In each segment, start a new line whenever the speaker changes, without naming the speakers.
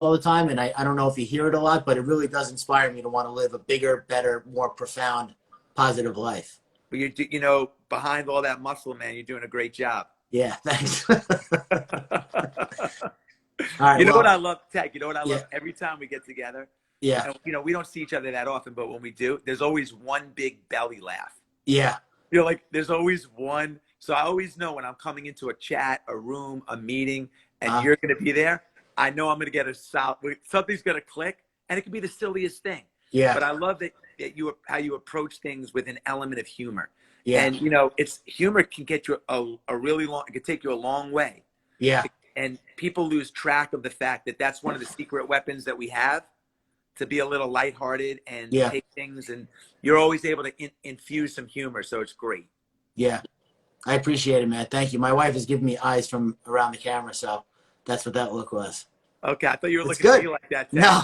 all the time, and I don't know if you hear it a lot, but it really does inspire me to want to live a bigger, better, more profound, positive life.
But you know, behind all that muscle, man, you're doing a great job.
Yeah, thanks. All right,
You know
well,
what I love, Ted? You know what I
yeah,
love? Every time we get together,
yeah,
and you know, we don't see each other that often, but when we do, there's always one big belly laugh.
yeah,
You know, like there's always one. So I always know when I'm coming into a chat, a room, a meeting, and you're going to be there, I know I'm going to get a solid, something's going to click, and it can be the silliest thing.
yeah,
But I love that how you approach things with an element of humor.
yeah,
And, you know, humor can get you a really long, it can take you a long way.
yeah,
And people lose track of the fact that that's one of the secret weapons that we have, to be a little lighthearted and
yeah,
take things. And you're always able to infuse some humor. So it's great.
yeah. I appreciate it, man. Thank you. My wife is giving me eyes from around the camera, so that's what that look was.
Okay. I thought you were
It's
looking
good.
at me like that.
No.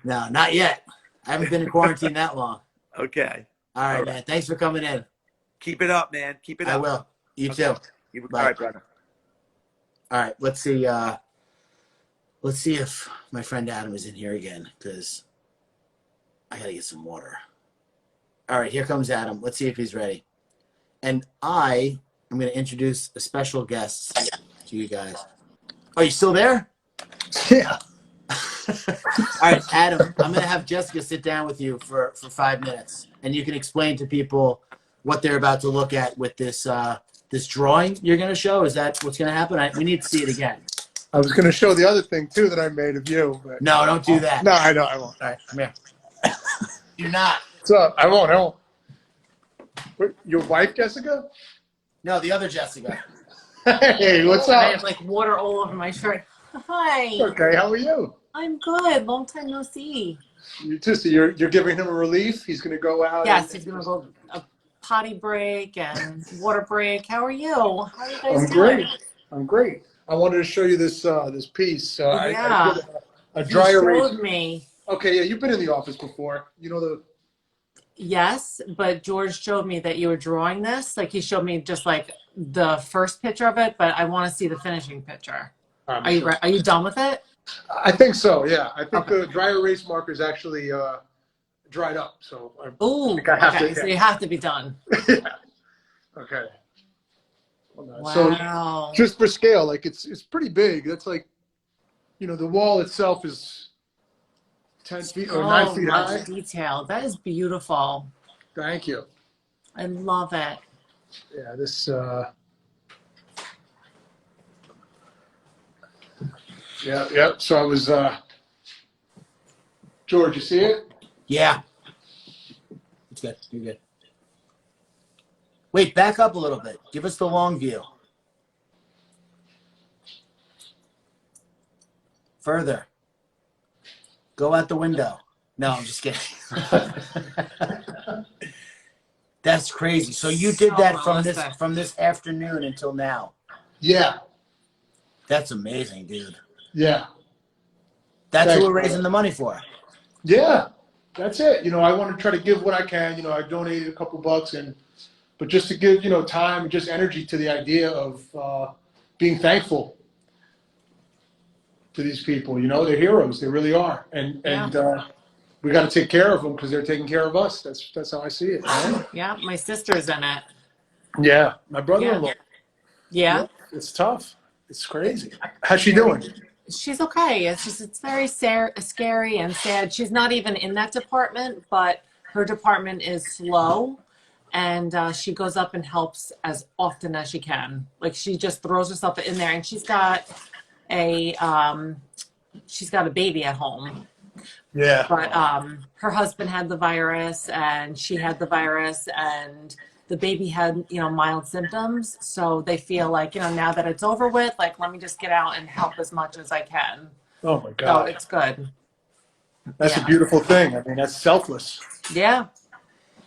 No, not yet. I haven't been in quarantine that long.
Okay.
All right, man. Thanks for coming in.
Keep it up, man. Keep it up.
I will. You
Okay.
too.
All
Bye.
right, brother.
All right. Let's see. Let's see if my friend Adam is in here again, because I got to get some water. All right. Here comes Adam. Let's see if he's ready. And I am going to introduce a special guest to you guys. Are you still there?
Yeah.
All right, Adam, I'm going to have Jessica sit down with you for 5 minutes, and you can explain to people what they're about to look at with this this drawing you're going to show. Is that what's going to happen? We need to see it again.
I was going to show the other thing, too, that I made of you. But
No, don't do that.
no, I know. I won't.
All right, come here. Do not.
What's up? I won't. I won't. What, your wife, Jessica?
No, the other Jessica.
Hey, what's
I
up?
have like water all over my shirt. Hi.
Okay, how are you?
I'm good. Long time no see.
You too. So you're giving him a relief? He's going to go out?
Yes, he's gonna go a potty break and water break. How are you? How are you guys
I'm
doing?
great. I'm great. I wanted to show you this this piece.
Yeah.
I did a
You
dry erase.
showed me.
Okay, yeah, you've been in the office before. You know the.
Yes, but George showed me that you were drawing this. Like he showed me just like the first picture of it, but I want to see the finishing picture. Are you done with it?
I think so. Yeah, I think
Okay.
the dry erase marker is actually dried up. So
Ooh,
think I have
okay.
to-
So you have to be done.
yeah. Okay. Hold on.
Wow.
So just for scale, like it's pretty big. That's like, you know, the wall itself is 10 feet or 9 feet
much
high.
detail. That is beautiful.
Thank you.
I love it.
Yeah, this. Yeah. So I was. George, you see it?
Yeah. It's good. You're good. Wait, back up a little bit. Give us the long view. Further. Go out the window. No, I'm just kidding. That's crazy. So you did
So
that
realistic.
from this afternoon until now.
Yeah.
That's amazing, dude.
Yeah.
That's
Thanks,
what we're raising
brother.
the money for.
Yeah. That's it. You know, I want to try to give what I can. You know, I donated a couple bucks, but just to give, you know, time, just energy to the idea of being thankful to these people. You know, they're heroes. They really are. And we got to take care of them because they're taking care of us. That's how I see it. Right?
Yeah, my sister's in it.
Yeah. My brother-in-law.
Yeah.
It's tough. It's crazy. How's she doing?
She's okay. It's just, it's very scary and sad. She's not even in that department, but her department is slow. And she goes up and helps as often as she can. Like she just throws herself in there, and she's got a baby at home.
Yeah.
But her husband had the virus, and she had the virus, and the baby had, you know, mild symptoms. So they feel like, you know, now that it's over with, like, let me just get out and help as much as I can.
Oh my
So
God.
it's good.
That's a beautiful thing. I mean, that's selfless.
Yeah.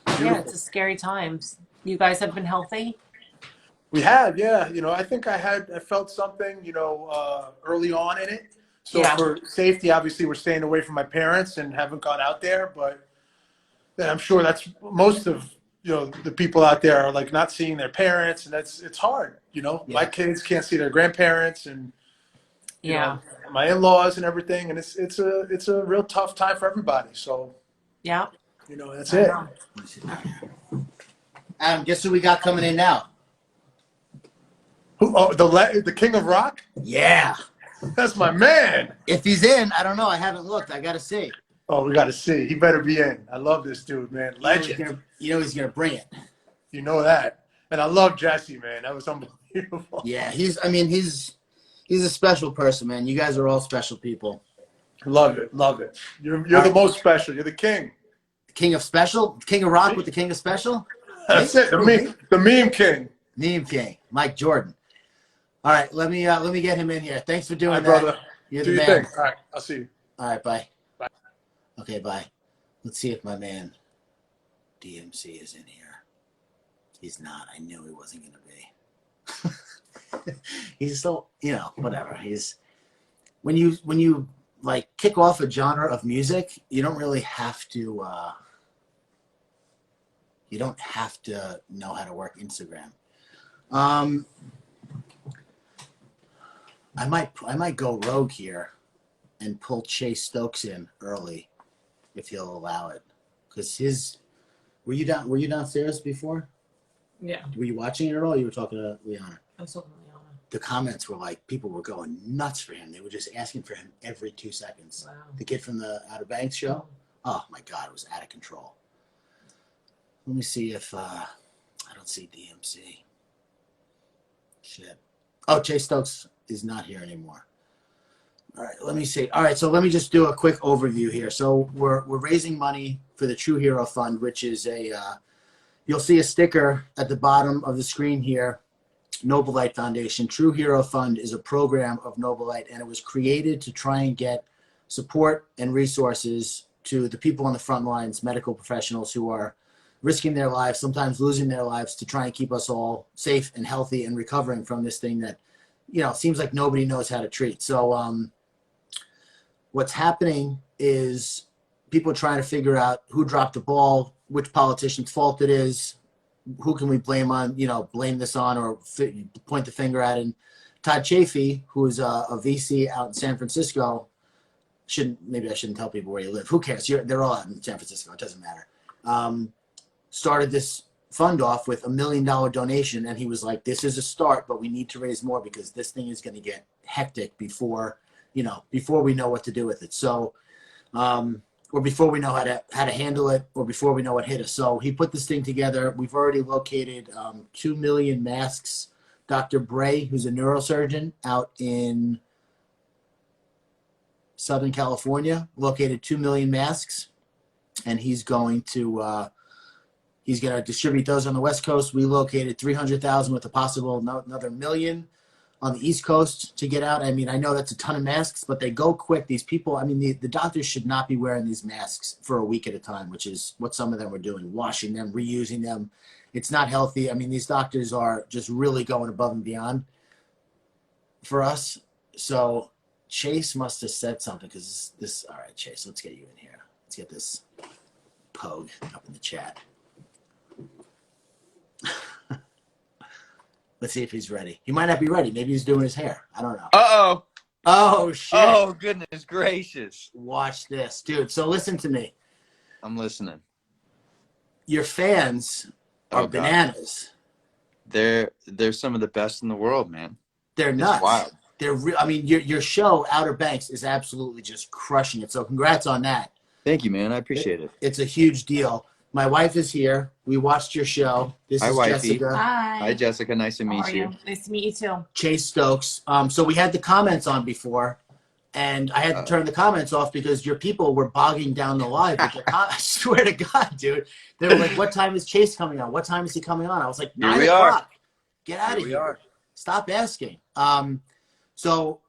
Beautiful.
Yeah, it's a scary times. You guys have been healthy?
We have, yeah. You know, I think I felt something, you know, early on in it. So for safety, obviously, we're staying away from my parents and haven't gone out there. But then I'm sure that's most of, you know, the people out there are like not seeing their parents, and it's hard. You know,
Yeah.
my kids can't see their grandparents, and you
Yeah.
know, my in-laws and everything, and it's a real tough time for everybody. So,
Yeah.
you know, that's
I
it.
know.
Adam, guess who we got coming in now?
Who? Oh, the King of Rock.
Yeah.
That's my man.
If he's in, I don't know. I haven't looked. I got to see.
Oh, we got to see. He better be in. I love this dude, man. Legend.
You know he's gonna bring it.
You know that. And I love Jesse, man. That was unbelievable.
Yeah, he's a special person, man. You guys are all special people.
Love it. Love it. You're the most special. You're the king.
King of special? King of rock with the king of special?
That's it. The meme king.
Meme king. Mike Jordan. All right, let me get him in here. Thanks for doing
Hi,
that.
brother.
You're
Do
the
your
man.
thing. All right. I'll see you.
All right, bye.
Bye.
Okay, bye. Let's see if my man DMC is in here. He's not. I knew he wasn't going to be. He's still, you know, whatever. He's when you like kick off a genre of music, you don't really have to. You don't have to know how to work Instagram. I might go rogue here and pull Chase Stokes in early, if he'll allow it, because were you downstairs before?
Yeah.
Were you watching it at all? You were talking to Liana.
I was talking to Liana.
The comments were like, people were going nuts for him. They were just asking for him every 2 seconds.
Wow.
The kid from the Outer Banks show. Oh my God, it was out of control. Let me see if I don't see DMC. Shit. Oh, Chase Stokes is not here anymore. All right, let me see. All right, so let me just do a quick overview here. So we're raising money for the True Hero Fund, which is you'll see a sticker at the bottom of the screen here, Noble Light Foundation. True Hero Fund is a program of Noble Light, and it was created to try and get support and resources to the people on the front lines, medical professionals who are risking their lives, sometimes losing their lives, to try and keep us all safe and healthy and recovering from this thing that, you know, seems like nobody knows how to treat. So what's happening is people are trying to figure out who dropped the ball, which politician's fault it is, who can we blame this on or point the finger at. And Todd Chafee, who's a VC out in San Francisco, maybe I shouldn't tell people where you live. Who cares? They're all out in San Francisco. It doesn't matter. Started this fund off with $1 million donation, and he was like, this is a start, but we need to raise more because this thing is going to get hectic before we know what to do with it. So, or before we know how to handle it, or before we know what hit us. So he put this thing together. We've already located 2 million masks. Dr. Bray, who's a neurosurgeon out in Southern California, located 2 million masks, and he's going to distribute those on the West Coast. We located 300,000 with a possible another million on the East Coast to get out. I mean, I know that's a ton of masks, but they go quick. These people, I mean, the doctors should not be wearing these masks for a week at a time, which is what some of them were doing, washing them, reusing them. It's not healthy. I mean, these doctors are just really going above and beyond for us. So Chase must have said something, because this, all right, Chase, let's get you in here. Let's get this pogue up in the chat. Let's see if he's ready. He might not be ready. Maybe he's doing his hair. I don't know.
Uh-oh.
Oh, shit.
Oh, goodness gracious.
Watch this. Dude, so listen to me.
I'm listening.
Your fans are
God.
Bananas.
They're some of the best in the world, man.
They're nuts.
It's wild.
I mean, your show, Outer Banks, is absolutely just crushing it. So congrats on that.
Thank you, man. I appreciate it.
It's a huge deal. My wife is here. We watched your show. This
Hi,
is
wifey.
Jessica.
Hi, Jessica. Nice to
How
meet
are
you.
Nice to meet you too.
Chase Stokes. So we had the comments on before, and I had to turn the comments off because your people were bogging down the live. With I swear to God, dude. They were like, what time is Chase coming on? What time is he coming on? I was like, 9 o'clock. Get out of here.
We are.
Stop asking. So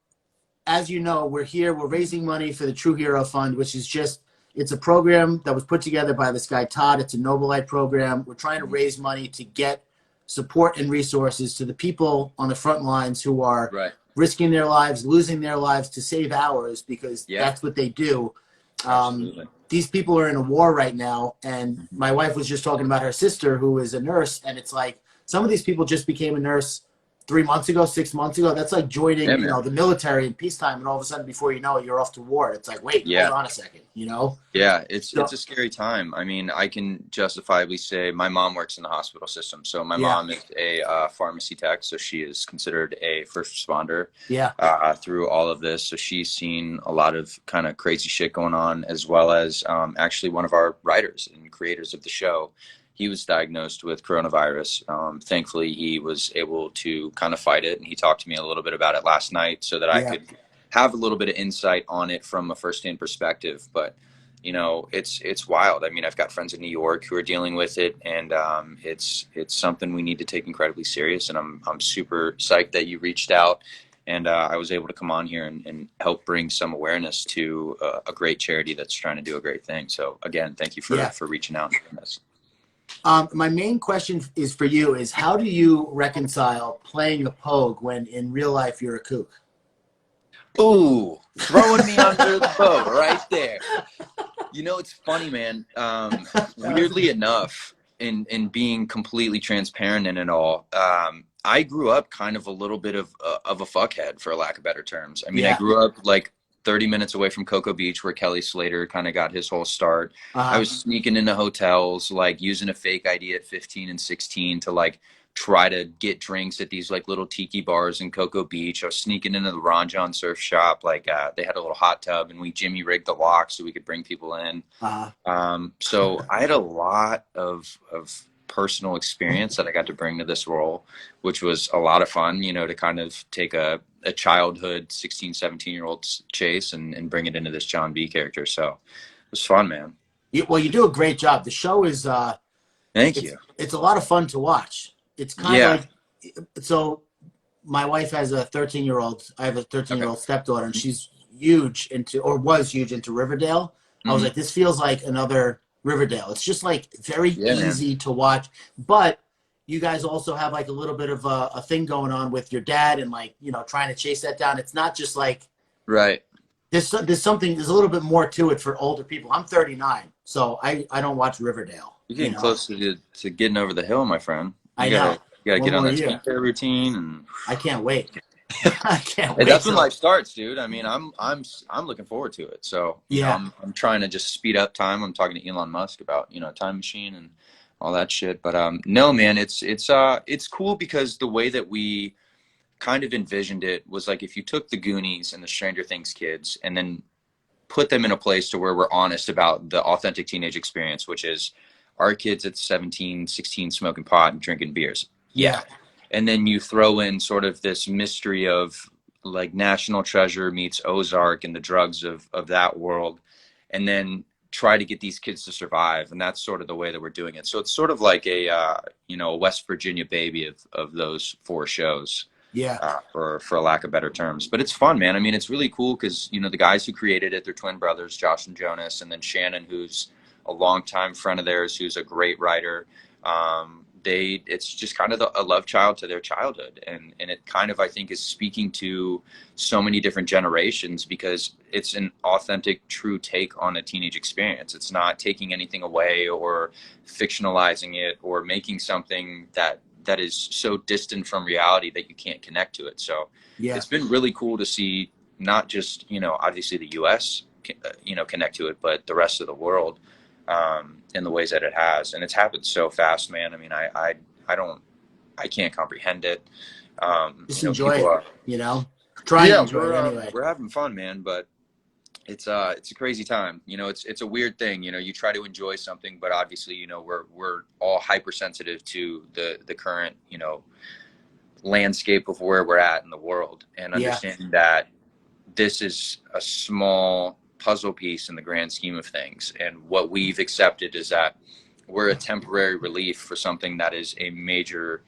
as you know, we're here. We're raising money for the True Hero Fund, which is just, it's a program that was put together by this guy, Todd. It's a Noble Light program. We're trying to raise money to get support and resources to the people on the front lines who are risking their lives, losing their lives to save ours, because that's what they do.
Absolutely.
These people are in a war right now, and
Mhm.
my wife was just talking about her sister who is a nurse, and it's like some of these people just became a nurse 3 months ago, 6 months ago. That's like joining,
Yeah, man.
the military in peacetime, and all of a sudden, before you know it, you're off to war. It's like, wait, hold
Yeah.
on a second,
Yeah, it's
So,
a scary time. I mean, I can justifiably say my mom works in the hospital system. So my
yeah,
mom is a pharmacy tech, so she is considered a first responder
yeah,
through all of this. So she's seen a lot of kind of crazy shit going on, as well as actually one of our writers and creators of the show. He was diagnosed with coronavirus. Thankfully, he was able to kind of fight it, and he talked to me a little bit about it last night, so that I
yeah,
could have a little bit of insight on it from a firsthand perspective. But it's wild. I mean, I've got friends in New York who are dealing with it, and it's something we need to take incredibly serious. And I'm super psyched that you reached out, and I was able to come on here and help bring some awareness to a great charity that's trying to do a great thing. So again, thank you
yeah.
for reaching out and doing this.
My main question is for you is how do you reconcile playing a pogue when in real life you're a kook?
Ooh, throwing me under the boat right there. It's funny, man. Weirdly enough, in being completely transparent in it all, I grew up kind of a little bit of a fuckhead, for lack of better terms. I mean, I
Yeah.
grew up like 30 minutes away from Cocoa Beach, where Kelly Slater kind of got his whole start. I was sneaking into hotels, like using a fake ID at 15 and 16 to like try to get drinks at these like little tiki bars in Cocoa Beach. I was sneaking into the Ron John surf shop. Like they had a little hot tub, and we Jimmy rigged the lock so we could bring people in. So I had a lot of personal experience that I got to bring to this role, which was a lot of fun, to kind of take a childhood 16, 17-year-old chase and bring it into this John B character. So it was fun, man.
Well, you do a great job. The show is
Thank you.
it's a lot of fun to watch. It's kind of like, so my wife has a 13-year-old. I have a 13-year-old stepdaughter, and she's was huge into Riverdale. I was like, this feels like another Riverdale. It's just like very easy to watch, but you guys also have like a little bit of a thing going on with your dad and like, trying to chase that down. It's not just like,
right.
There's a little bit more to it for older people. I'm 39, so I don't watch Riverdale.
You're getting close to getting over the hill, my friend.
I know.
You gotta
One
get on
more
that
year.
skincare routine, and
I can't wait. I can't wait.
that's when life starts, dude. I mean, I'm looking forward to it. So I'm trying to just speed up time. I'm talking to Elon Musk about time machine and all that shit. But no, man, it's cool because the way that we kind of envisioned it was like if you took the Goonies and the Stranger Things kids and then put them in a place to where we're honest about the authentic teenage experience, which is our kids at 17, 16 smoking pot and drinking beers. Yeah. And then you throw in sort of this mystery of like National Treasure meets Ozark and the drugs of that world, and then try to get these kids to survive. And that's sort of the way that we're doing it. So it's sort of like a West Virginia baby of those 4 shows.
Yeah.
For a lack of better terms. But it's fun, man. I mean, it's really cool because, the guys who created it, they're twin brothers, Josh and Jonas, and then Shannon, who's a longtime friend of theirs, who's a great writer. It's just kind of a love child to their childhood. And it kind of, I think, is speaking to so many different generations because it's an authentic, true take on a teenage experience. It's not taking anything away or fictionalizing it or making something that is so distant from reality that you can't connect to it. So it's been really cool to see not just, obviously the US, connect to it, but the rest of the world in the ways that it has. And it's happened so fast, man. I mean, I can't comprehend it.
Just enjoy it, Try and enjoy it anyway.
We're having fun, man, but it's a crazy time. It's a weird thing. You try to enjoy something, but obviously, we're all hypersensitive to the current, landscape of where we're at in the world, and understanding that this is a small puzzle piece in the grand scheme of things. And what we've accepted is that we're a temporary relief for something that is a major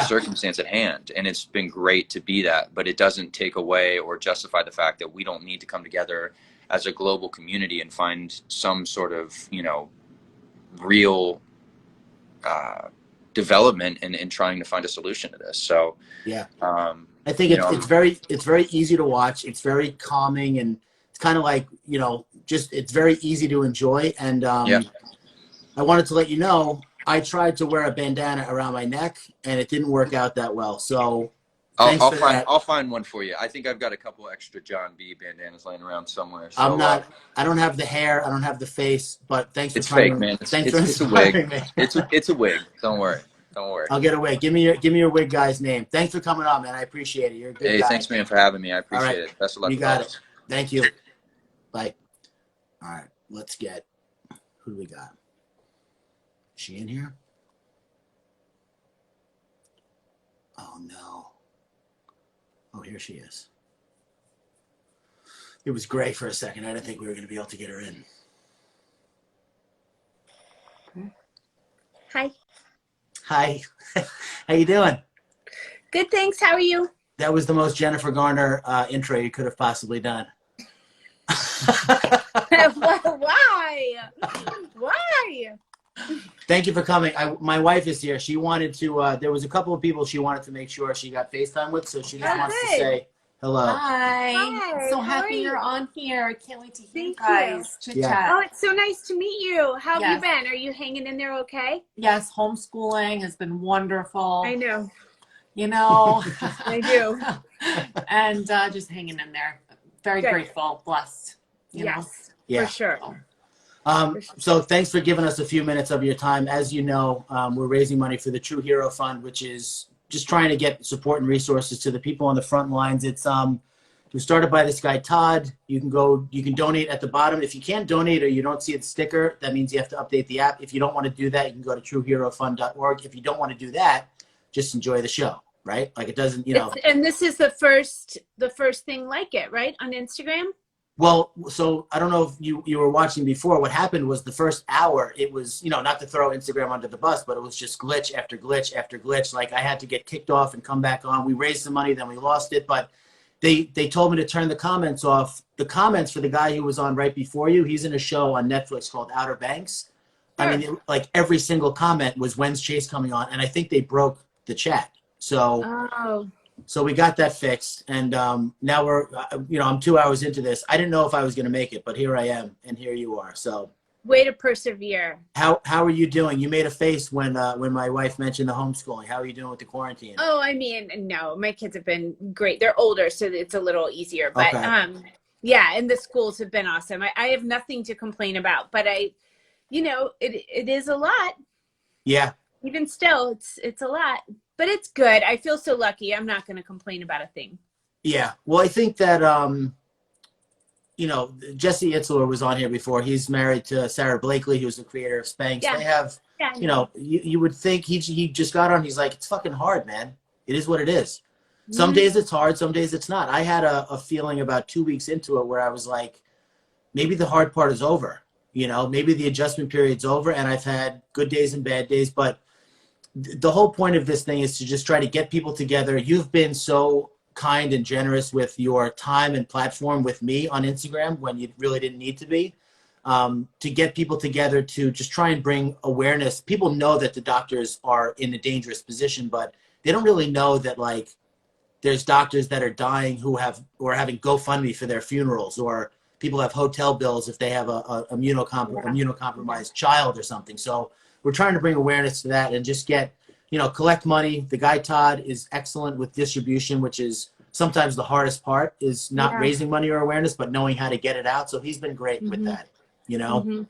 circumstance at hand. And it's been great to be that, but it doesn't take away or justify the fact that we don't need to come together as a global community and find some sort of, real development in trying to find a solution to this. So
I think it's very easy to watch. It's very calming and It's kind of like, you know, just it's very easy to enjoy. And
Yeah.
I wanted to let you know I tried to wear a bandana around my neck and it didn't work out that well. So thanks for that.
I'll find one for you. I think I've got a couple extra John B bandanas laying around somewhere. So
I don't have the hair, I don't have the face, but thanks for
it's fake, man.
Thanks for
It's a wig.
inspiring me.
It's a wig. Don't worry. Don't worry.
I'll get a wig. Give me your wig guy's name. Thanks for coming on, man. I appreciate it. You're a good
Hey,
guy.
thanks, man, for having me. I appreciate it. Best of luck.
You got it. Thank you. Bye. All right, let's get, who do we got? Is she in here? Oh no. Oh, here she is. It was gray for a second. I didn't think we were going to be able to get her in.
Hi.
Hi. How you doing?
Good, thanks. How are you?
That was the most Jennifer Garner intro you could have possibly done.
Why? Why?
Thank you for coming. My wife is here. She wanted to, there was a couple of people she wanted to make sure she got FaceTime with, so she just wants to say hello.
Hi.
Hi.
So
How
happy
are you?
you're on here. I can't wait to hear you
Thank
guys chit
Yeah.
chat.
Oh, it's so nice to meet you. How have
Yes.
you been? Are you hanging in there okay?
Yes, homeschooling has been wonderful.
I know.
You know,
I do.
and just hanging in there. Very
Good.
grateful, blessed. You know.
Yes,
Yeah.
for sure.
So thanks for giving us a few minutes of your time. As you know, we're raising money for the True Hero Fund, which is just trying to get support and resources to the people on the front lines. It's it was started by this guy, Todd. You can donate at the bottom. If you can't donate or you don't see the sticker, that means you have to update the app. If you don't want to do that, you can go to trueherofund.org. If you don't want to do that, just enjoy the show, right? Like it doesn't, you know.
And this is the first thing like it, right? On Instagram?
Well, so I don't know if you were watching before. What happened was the first hour, it was, you know, not to throw Instagram under the bus, but it was just glitch after glitch after glitch. Like I had to get kicked off and come back on. We raised the money, then we lost it. But they told me to turn the comments off. The comments for the guy who was on right before you, he's in a show on Netflix called Outer Banks.
Sure.
I mean, like every single comment was when's Chase coming on? And I think they broke the chat. So
Oh,
we got that fixed, and now we're, you know, I'm 2 hours into this. I didn't know if I was going to make it, but here I am, and here you are. So,
way to persevere.
how are you doing? You made a face when my wife mentioned the homeschooling. How are you doing with the quarantine?
Oh, I mean, no, my kids have been great. They're older, so it's a little easier. But
Okay.
yeah, and the schools have been awesome. I have nothing to complain about, but you know, it is a lot.
Yeah,
Even still, it's a lot, but it's good. I feel so lucky. I'm not going to complain about a thing.
yeah. Well, I think that you know, Jesse Itzler was on here before. He's married to Sarah Blakely, who's the creator of Spanx.
Yeah.
They have,
Yeah,
you know, you would think he just got on. He's like, it's fucking hard, man. It is what it is. Some days it's hard, some days it's not. I had a feeling about 2 weeks into it where I was like, maybe the hard part is over. You know, maybe the adjustment period's over, and I've had good days and bad days. But the whole point of this thing is to just try to get people together. You've been so kind and generous with your time and platform with me on Instagram when you really didn't need to be, to get people together to just try and bring awareness. People know that the doctors are in a dangerous position, but they don't really know that, like, there's doctors that are dying who are having GoFundMe for their funerals, or people have hotel bills if they have a immunocompromised child or something. So we're trying to bring awareness to that and just get, you know, collect money. The guy Todd is excellent with distribution, which is sometimes the hardest part, is not raising money or awareness, but knowing how to get it out. So he's been great with that, you know?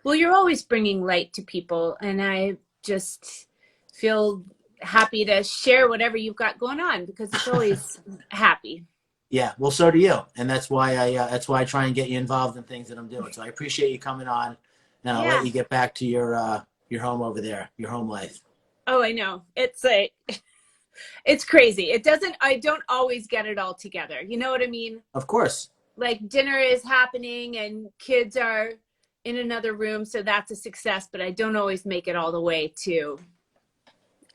Well, you're always bringing light to people, and I just feel happy to share whatever you've got going on, because it's always happy.
Yeah, well, so do you, and that's why I try and get you involved in things that I'm doing. So I appreciate you coming on, and I'll let you get back to your home over there, your home life.
Oh, I know. It's like, it's crazy. I don't always get it all together. You know what I mean?
Of course.
Like dinner is happening and kids are in another room, so that's a success, but I don't always make it all the way to,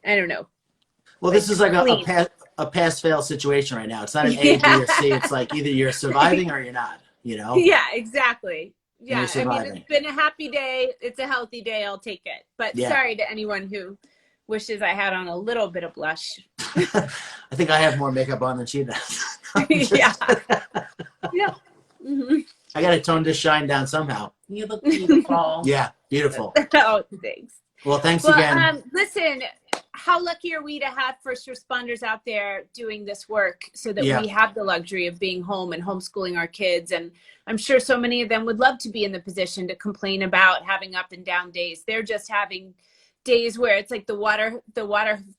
I don't know.
Well, this is like a pass-fail situation right now. It's not an A, B, or C. It's like either you're surviving or you're not, you know?
Yeah, exactly. Yeah,
you're
I mean,
surviving.
it's been a happy day. It's a healthy day. I'll take it. But sorry to anyone who wishes I had on a little bit of blush.
I think I have more makeup on than she does.
Yeah. Yeah. Mm-hmm.
gotta tone this shine down somehow.
You look beautiful.
Yeah, beautiful.
Oh, thanks.
Well, thanks
Well,
again.
listen, how lucky are we to have first responders out there doing this work so that
Yeah.
we have the luxury of being home and homeschooling our kids? And I'm sure so many of them would love to be in the position to complain about having up and down days. They're just having days where it's like the water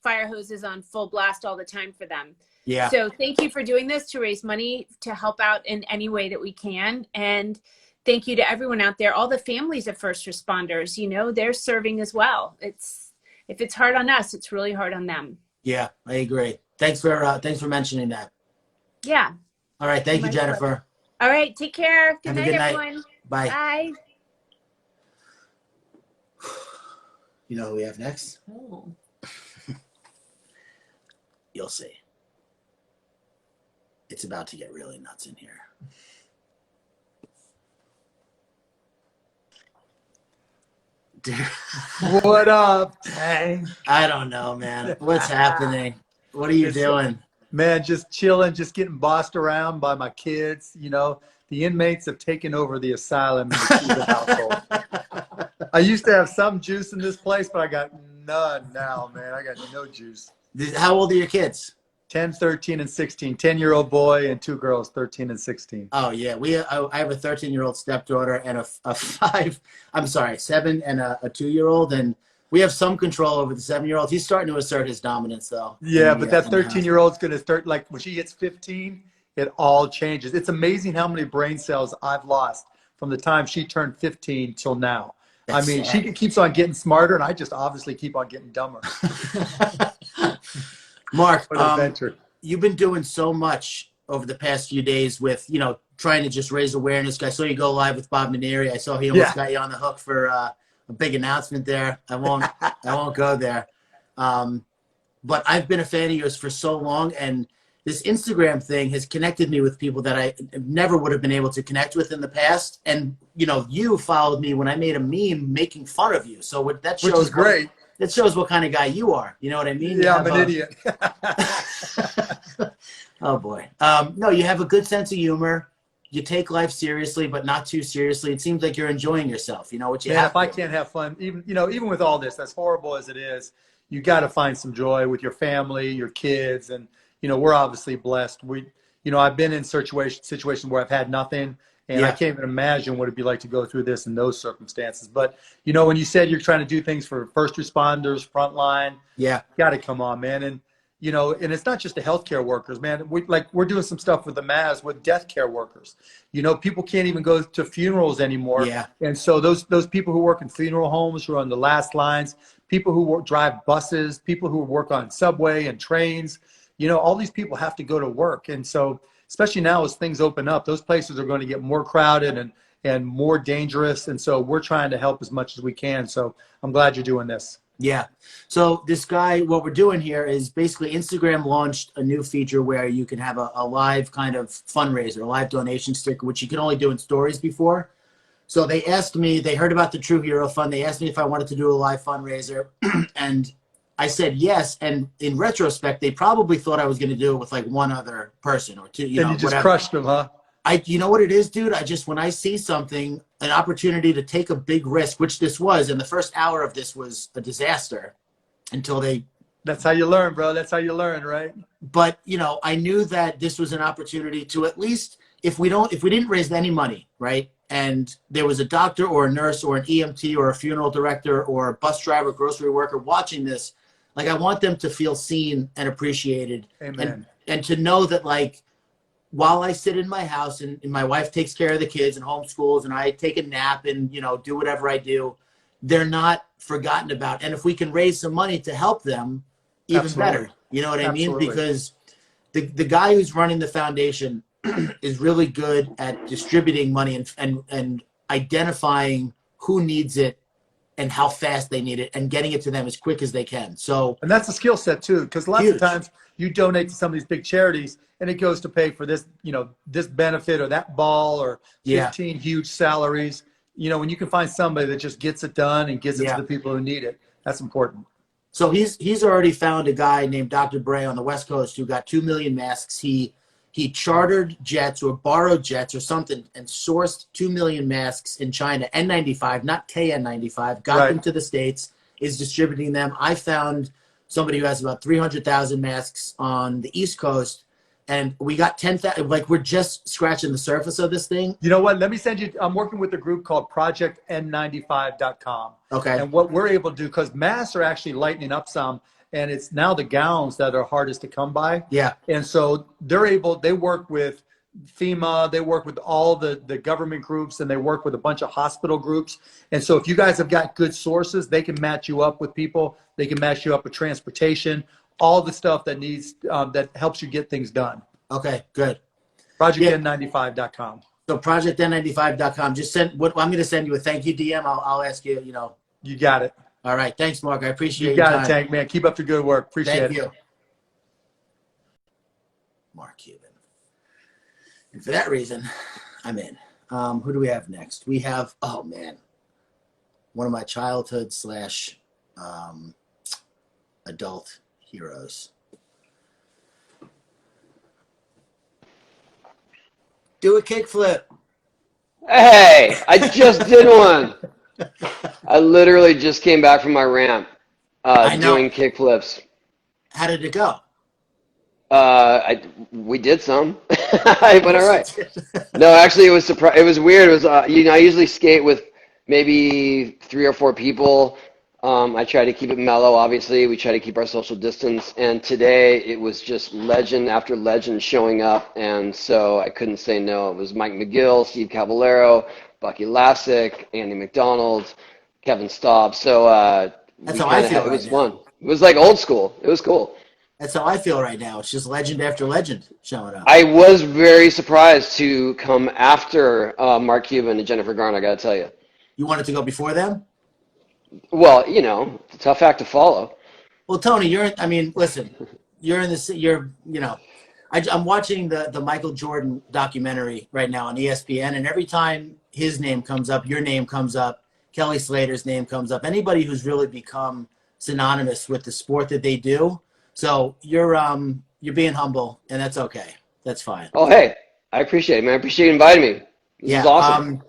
fire hose is on full blast all the time for them.
Yeah.
So thank you for doing this to raise money to help out in any way that we can. And thank you to everyone out there, all the families of first responders, you know, they're serving as well. If it's hard on us, it's really hard on them.
Yeah, I agree. Thanks for mentioning that.
Yeah.
All right. Thank you, Jennifer.
All right. Take care. Good
Have a
night,
good night.
everyone.
Bye.
Bye.
You know who we have next?
Oh.
You'll see. It's about to get really nuts in here. Dude,
What up, Tang?
I don't know, man. What's happening? What are you doing?
Man, just chilling, just getting bossed around by my kids. You know, the inmates have taken over the asylum in the Cuban household. I used to have some juice in this place, but I got none now, man. I got no juice.
How old are your kids?
10, 13, and 16. 10-year-old boy and 2 girls, 13 and 16.
Oh yeah, I have a 13-year-old stepdaughter and a 7 and a 2-year-old, and we have some control over the 7-year-old. He's starting to assert his dominance though.
Yeah, but that 13-year-old's going to start, like when she hits 15, it all changes. It's amazing how many brain cells I've lost from the time she turned 15 till now.
That's
I mean,
sad.
she keeps on getting smarter, and I just obviously keep on getting dumber.
Mark,
What an adventure.
you've been doing so much over the past few days with, you know, trying to just raise awareness. I saw you go live with Bob Maneri. I saw he almost got you on the hook for a big announcement there. I won't go there. But I've been a fan of yours for so long, and this Instagram thing has connected me with people that I never would have been able to connect with in the past. And, you know, you followed me when I made a meme making fun of you. So that shows
Which is great.
That shows what kind of guy you are. You know what I mean?
Yeah, I'm an idiot.
Oh boy. No, you have a good sense of humor. You take life seriously, but not too seriously. It seems like you're enjoying yourself. You know what you
Man,
have.
if I can't have fun, even with all this, as horrible as it is, you got to find some joy with your family, your kids, and we're obviously blessed. I've been in situations where I've had nothing, and I can't even imagine what it'd be like to go through this in those circumstances. But when you said you're trying to do things for first responders, frontline, got to come on, man. And and it's not just the healthcare workers, man. We're doing some stuff with the MAS with death care workers. People can't even go to funerals anymore.
Yeah.
And so those people who work in funeral homes, who are on the last lines, people who drive buses, people who work on subway and trains, all these people have to go to work. And so, especially now as things open up, those places are going to get more crowded and more dangerous. And so we're trying to help as much as we can. So I'm glad you're doing this.
Yeah. So this guy, what we're doing here is basically Instagram launched a new feature where you can have a live kind of fundraiser, a live donation sticker, which you can only do in stories before. So they asked me, they heard about the True Hero Fund. They asked me if I wanted to do a live fundraiser. And I said yes. And in retrospect, they probably thought I was going to do it with like one other person or two.
And you just
whatever.
crushed them, huh?
You know what it is, dude? When I see something, an opportunity to take a big risk, which this was, and the first hour of this was a disaster until
That's how you learn, bro. That's how you learn, right?
But, I knew that this was an opportunity to at least, if we didn't raise any money, right? And there was a doctor or a nurse or an EMT or a funeral director or a bus driver, grocery worker watching this, like I want them to feel seen and appreciated.
Amen.
And to know that while I sit in my house and my wife takes care of the kids and homeschools and I take a nap and, do whatever I do, they're not forgotten about. And if we can raise some money to help them, even better. You know what I mean? Because the guy who's running the foundation is really good at distributing money and identifying who needs it and how fast they need it and getting it to them as quick as they can. So,
and that's a skill set too, because lots of times you donate to some of these big charities and it goes to pay for this, this benefit or that ball or 15 huge salaries. When you can find somebody that just gets it done and gives it to the people who need it, that's important.
So he's already found a guy named Dr. Bray on the West Coast who got 2 million masks. He he chartered jets or borrowed jets or something and sourced 2 million masks in China, N95, not KN95, got them to the States, is distributing them. I found somebody who has about 300,000 masks on the East Coast, and we got 10,000. Like, we're just scratching the surface of this thing.
You know what? Let me send you. I'm working with a group called ProjectN95.com.
Okay.
And what we're able to do, because masks are actually lightening up some, and it's now the gowns that are hardest to come by.
Yeah.
And so they work with FEMA, they work with all the government groups, and they work with a bunch of hospital groups. And so if you guys have got good sources, they can match you up with people. They can match you up with transportation, all the stuff that needs, that helps you get things done.
Okay, good.
ProjectN95.com.
So ProjectN95.com. Just send what I'm going to send you a thank you DM. I'll ask you, you know.
You got it.
All right. Thanks, Mark. I appreciate
You
your
got
time.
it, Tank, man. Keep up the good work. Appreciate it.
Thank you. Mark Cuban. And for that reason, I'm in. Who do we have next? We have, oh man, one of my childhood / adult heroes. Do a kickflip.
Hey, I just did one. I literally just came back from my ramp doing kickflips.
How did it go?
We did some. It went all right. No, actually, it was it was weird. It was I usually skate with maybe 3 or 4 people. I try to keep it mellow. Obviously, we try to keep our social distance. And today, it was just legend after legend showing up, and so I couldn't say no. It was Mike McGill, Steve Caballero, Bucky Lassick, Andy McDonald, Kevin Staub. So
that's how I feel.
It was fun. It was like old school. It was cool.
That's how I feel right now. It's just legend after legend showing up.
I was very surprised to come after Mark Cuban and Jennifer Garner, I got to tell you.
You wanted to go before them?
Well, it's a tough act to follow.
Well, Tony, listen, you're in this, I'm watching the Michael Jordan documentary right now on ESPN, and every time his name comes up, your name comes up, Kelly Slater's name comes up, anybody who's really become synonymous with the sport that they do. So you're being humble, and that's okay. That's fine.
Oh, hey, I appreciate it, man. I appreciate you inviting me. This is awesome.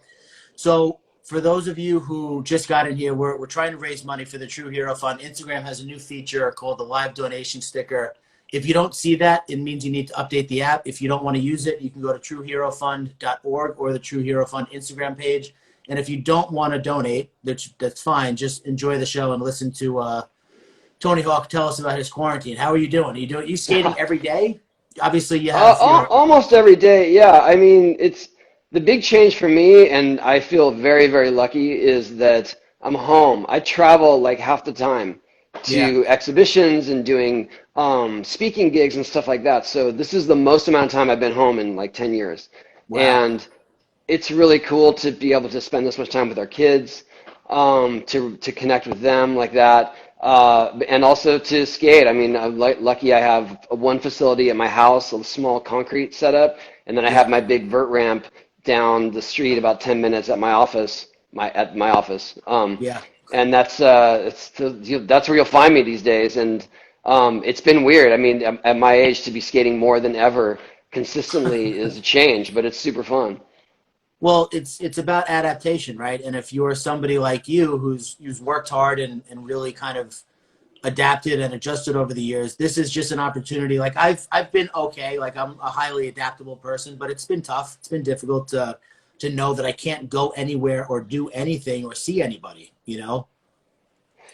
So for those of you who just got in here, we're trying to raise money for the True Hero Fund. Instagram has a new feature called the live donation sticker. If you don't see that, it means you need to update the app. If you don't want to use it, you can go to trueherofund.org or the True Hero Fund Instagram page. And if you don't want to donate, that's fine. Just enjoy the show and listen to Tony Hawk tell us about his quarantine. How are you doing? Are you skating every day? Obviously, you have.
Almost every day, yeah. I mean, it's the big change for me, and I feel very, very lucky, is that I'm home. I travel like half the time to exhibitions and doing speaking gigs and stuff like that. So this is the most amount of time I've been home in like 10 years.
Wow.
And it's really cool to be able to spend this much time with our kids, to connect with them like that. And also to skate. I mean, I'm lucky I have one facility at my house, a small concrete setup, and then I have my big vert ramp down the street about 10 minutes at my office. And that's that's where you'll find me these days. And it's been weird. I mean, at my age, to be skating more than ever consistently is a change, but it's super fun.
Well, it's about adaptation, right? And if you're somebody like you who's worked hard and really kind of adapted and adjusted over the years, this is just an opportunity. Like I've been okay. Like I'm a highly adaptable person, but it's been tough. It's been difficult to know that I can't go anywhere or do anything or see anybody,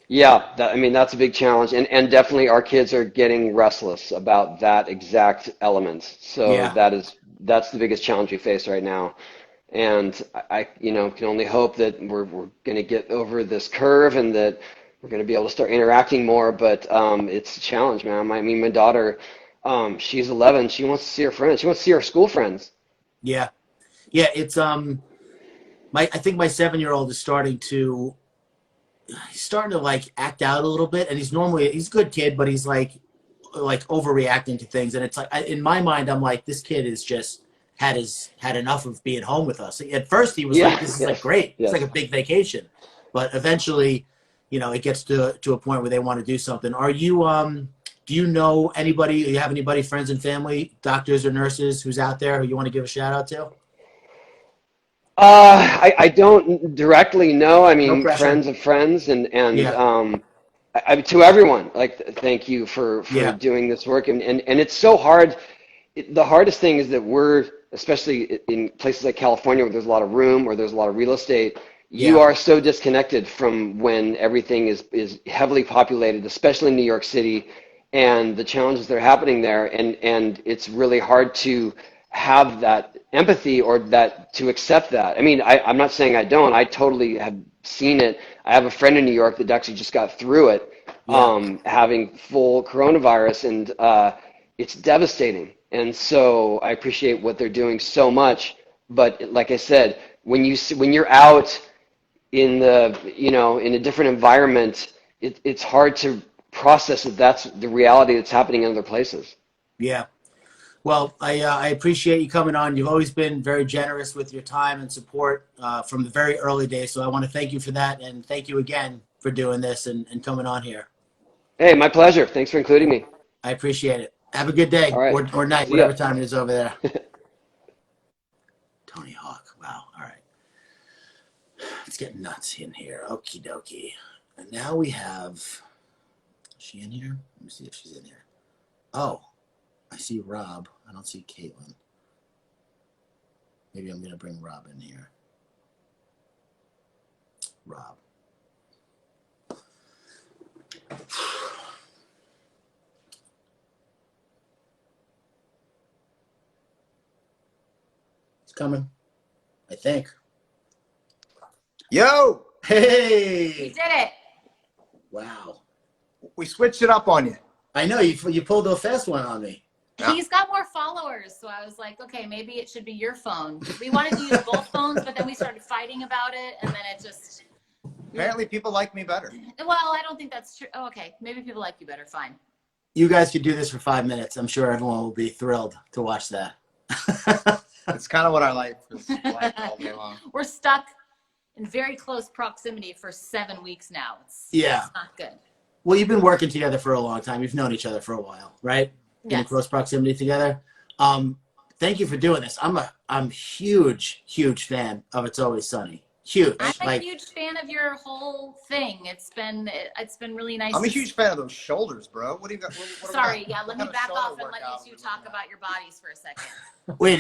Yeah, that's a big challenge, and definitely our kids are getting restless about that exact element. So that's the biggest challenge we face right now. And I can only hope that we're going to get over this curve and that we're going to be able to start interacting more. But it's a challenge, man. I mean, my daughter, she's 11. She wants to see her friends. She wants to see her school friends.
Yeah. It's I think my 7-year-old is starting to like act out a little bit, and he's a good kid, but he's like overreacting to things. And it's like in my mind, I'm like, this kid is just had enough of being home with us. At first he was like, this is like great. It's like a big vacation. But eventually, it gets to a point where they want to do something. Are you Do you know anybody, you have anybody, friends and family, doctors or nurses who's out there who you want to give a shout out to?
I don't directly know. I
No
mean,
pressure.
friends of friends, and
Yeah.
to everyone, like, thank you for
Yeah.
doing this work. And it's so hard. The hardest thing is that we're, especially in places like California where there's a lot of room or there's a lot of real estate, you
Yeah.
are so disconnected from when everything is heavily populated, especially in New York City, and the challenges that are happening there. And it's really hard to have that empathy or that to accept that. I mean, I'm not saying I don't. I totally have seen it. I have a friend in New York that actually just got through it,
Yeah.
having full coronavirus, and it's devastating. And so I appreciate what they're doing so much. But like I said, when you're out in in a different environment, it's hard to process that that's the reality that's happening in other places.
Yeah. Well, I appreciate you coming on. You've always been very generous with your time and support from the very early days. So I want to thank you for that. And thank you again for doing this and coming on here.
Hey, my pleasure. Thanks for including me.
I appreciate it. Have a good
All
day
right.
or night,
See ya.
whatever time it is over there. Tony Hawk. Wow. All right. Let's get nuts in here. Okie dokie. And now we have, is she in here? Let me see if she's in here. Oh, I see Rob. I don't see Caitlin. Maybe I'm going to bring Rob in here. Rob. It's coming, I think.
Yo,
You
Hey!
did it.
Wow.
we switched it up on you.
I know, you pulled a fast one on me.
Yeah.
He's got more followers, so I was like, okay, maybe it should be your phone. We wanted to use both phones, but then we started fighting about it, and then it just.
Apparently, people like me better.
Well, I don't think that's true. Oh, okay, maybe people like you better. Fine.
You guys could do this for 5 minutes. I'm sure everyone will be thrilled to watch that.
It's kind of what our life is like all day long.
We're stuck in very close proximity for 7 weeks now.
Yeah.
It's not good.
Well, you've been working together for a long time. You've known each other for a while, right? In
Yes.
close proximity together. Thank you for doing this. I'm huge fan of It's Always Sunny. Huge.
I'm a huge fan of your whole thing. It's been really nice.
I'm a huge fan of those shoulders, bro. What do you got? What
Sorry,
about-
yeah.
what
Let
kind
me
of
back
shoulder
off and let
workout
you two
are we
talk
looking
about your bodies for a second.
Wait,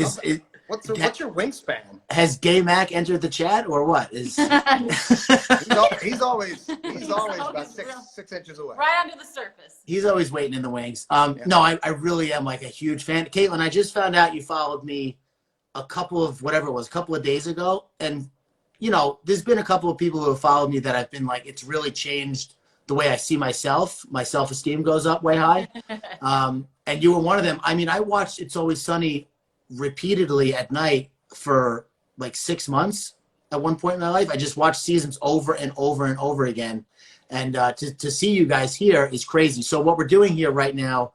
What's your wingspan?
has Gay Mac entered the chat or what? Is
He's always about
always
6 inches away.
Right under the surface.
he's always waiting in the wings.
Yeah.
No, I really am like a huge fan. Caitlin, I just found out you followed me a couple of days ago, and there's been a couple of people who have followed me that I've been like, it's really changed the way I see myself. My self-esteem goes up way high. And you were one of them. I mean, I watched It's Always Sunny repeatedly at night for like 6 months at one point in my life. I just watched seasons over and over and over again. And to see you guys here is crazy. So what we're doing here right now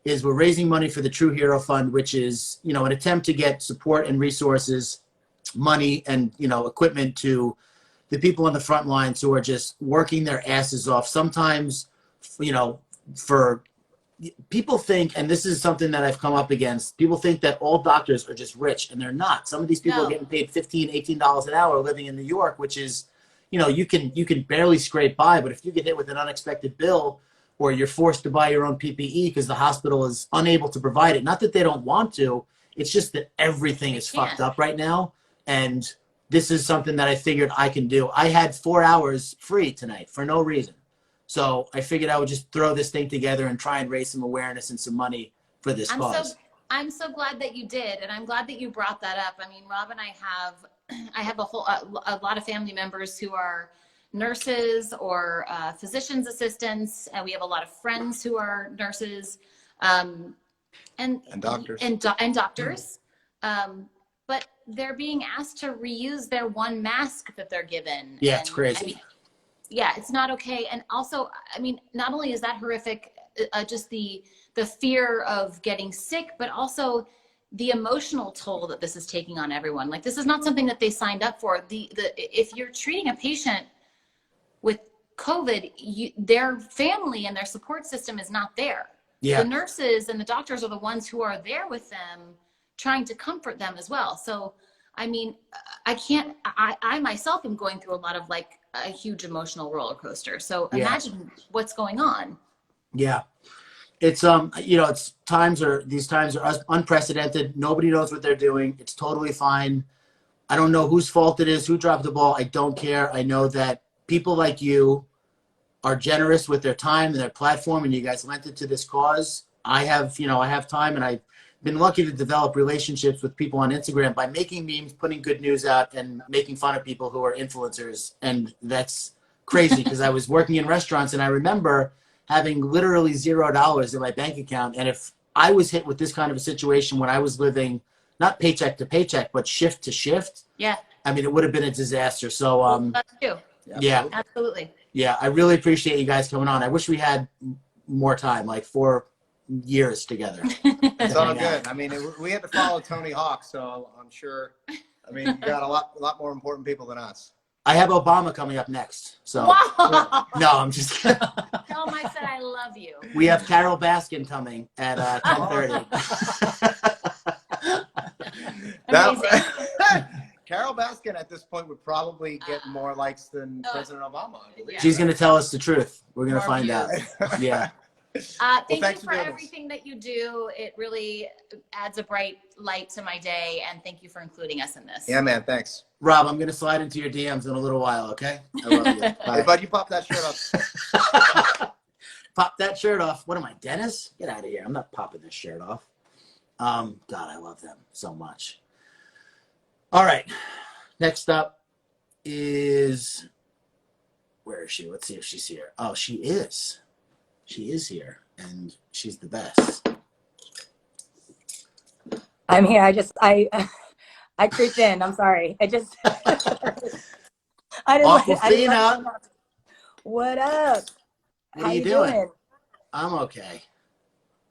is we're raising money for the True Hero Fund, which is, an attempt to get support and resources, money and, equipment to the people on the front lines who are just working their asses off. Sometimes, for people think, and this is something that I've come up against, people think that all doctors are just rich, and they're not. Some of these people
No.
are getting paid $15, $18 an hour living in New York, which is, you can barely scrape by. But if you get hit with an unexpected bill, or you're forced to buy your own PPE because the hospital is unable to provide it, not that they don't want to, it's just that everything is fucked up right now. And this is something that I figured I can do. I had 4 hours free tonight for no reason. So I figured I would just throw this thing together and try and raise some awareness and some money for this cause.
I'm so glad that you did, and I'm glad that you brought that up. I mean, Rob and I have a lot of family members who are nurses or physician's assistants, and we have a lot of friends who are nurses, and
doctors.
and doctors. But they're being asked to reuse their one mask that they're given.
Yeah,
and,
it's crazy.
I mean, yeah, it's not okay. And also, I mean, not only is that horrific, just the fear of getting sick, but also the emotional toll that this is taking on everyone. Like, this is not something that they signed up for. If you're treating a patient with COVID, their family and their support system is not there.
Yeah.
The nurses and the doctors are the ones who are there with them, trying to comfort them as well. So, I mean, I myself am going through a lot of like a huge emotional roller coaster. So imagine what's going on.
Yeah. It's these times are unprecedented. Nobody knows what they're doing. It's totally fine. I don't know whose fault it is, who dropped the ball. I don't care. I know that people like you are generous with their time and their platform, and you guys lent it to this cause. I have time, and I've been lucky to develop relationships with people on Instagram by making memes, putting good news out, and making fun of people who are influencers. And that's crazy because I was working in restaurants, and I remember having literally $0 in my bank account. And if I was hit with this kind of a situation when I was living not paycheck to paycheck, but shift to shift, I mean, it would have been a disaster. So,
That's true.
yeah,
Absolutely.
yeah, I really appreciate you guys coming on. I wish we had more time, like 4 years together.
It's all good. I mean, we had to follow Tony Hawk, so I'm sure. I mean, you got a lot more important people than us.
I have Obama coming up next. So
Wow.
no, I'm just kidding.
Tell him I said I love you.
We have Carol Baskin coming at 10:30.
Carol Baskin at this point would probably get more likes than President Obama. I believe.
She's going to tell us the truth. We're going to find out. Yeah.
Thank you for everything that you do. It really adds a bright light to my day, and thank you for including us in this.
Yeah, man. Thanks.
Rob, I'm going to slide into your DMs in a little while, okay? I love you. Bye.
Hey, bud, you pop that shirt off.
Pop that shirt off. What am I, Dennis? Get out of here. I'm not popping this shirt off. God, I love them so much. All right. Next up is, where is she? Let's see if she's here. Oh, she is. She is here, and she's the best.
I'm here. I creeped in. I'm sorry. I didn't.
Aquafina.
What up?
What are you doing? I'm okay.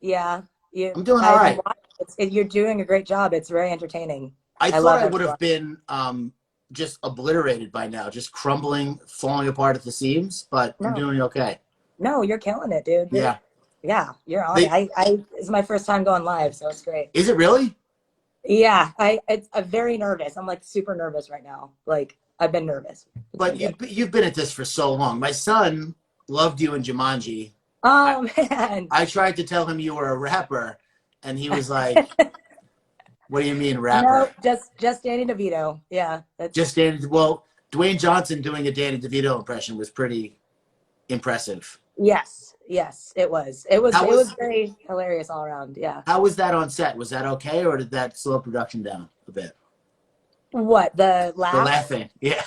Yeah.
I'm doing all right.
You're doing a great job. It's very entertaining.
I thought I would have been just obliterated by now, just crumbling, falling apart at the seams, but I'm doing okay.
No, you're killing it, dude.
Yeah.
Yeah, you're on it. It's my first time going live, so it's great.
Is it really?
Yeah, I'm very nervous. I'm like super nervous right now. Like I've been nervous.
But you've been at this for so long. My son loved you in Jumanji.
Oh, man.
I tried to tell him you were a rapper, and he was like, what do you mean rapper?
No, just Danny DeVito. Yeah.
Just Danny. Well, Dwayne Johnson doing a Danny DeVito impression was pretty impressive.
Yes, it was. It was very hilarious all around. Yeah.
How was that on set? Was that okay, or did that slow production down a bit?
What, the laughs?
The laughing, yeah.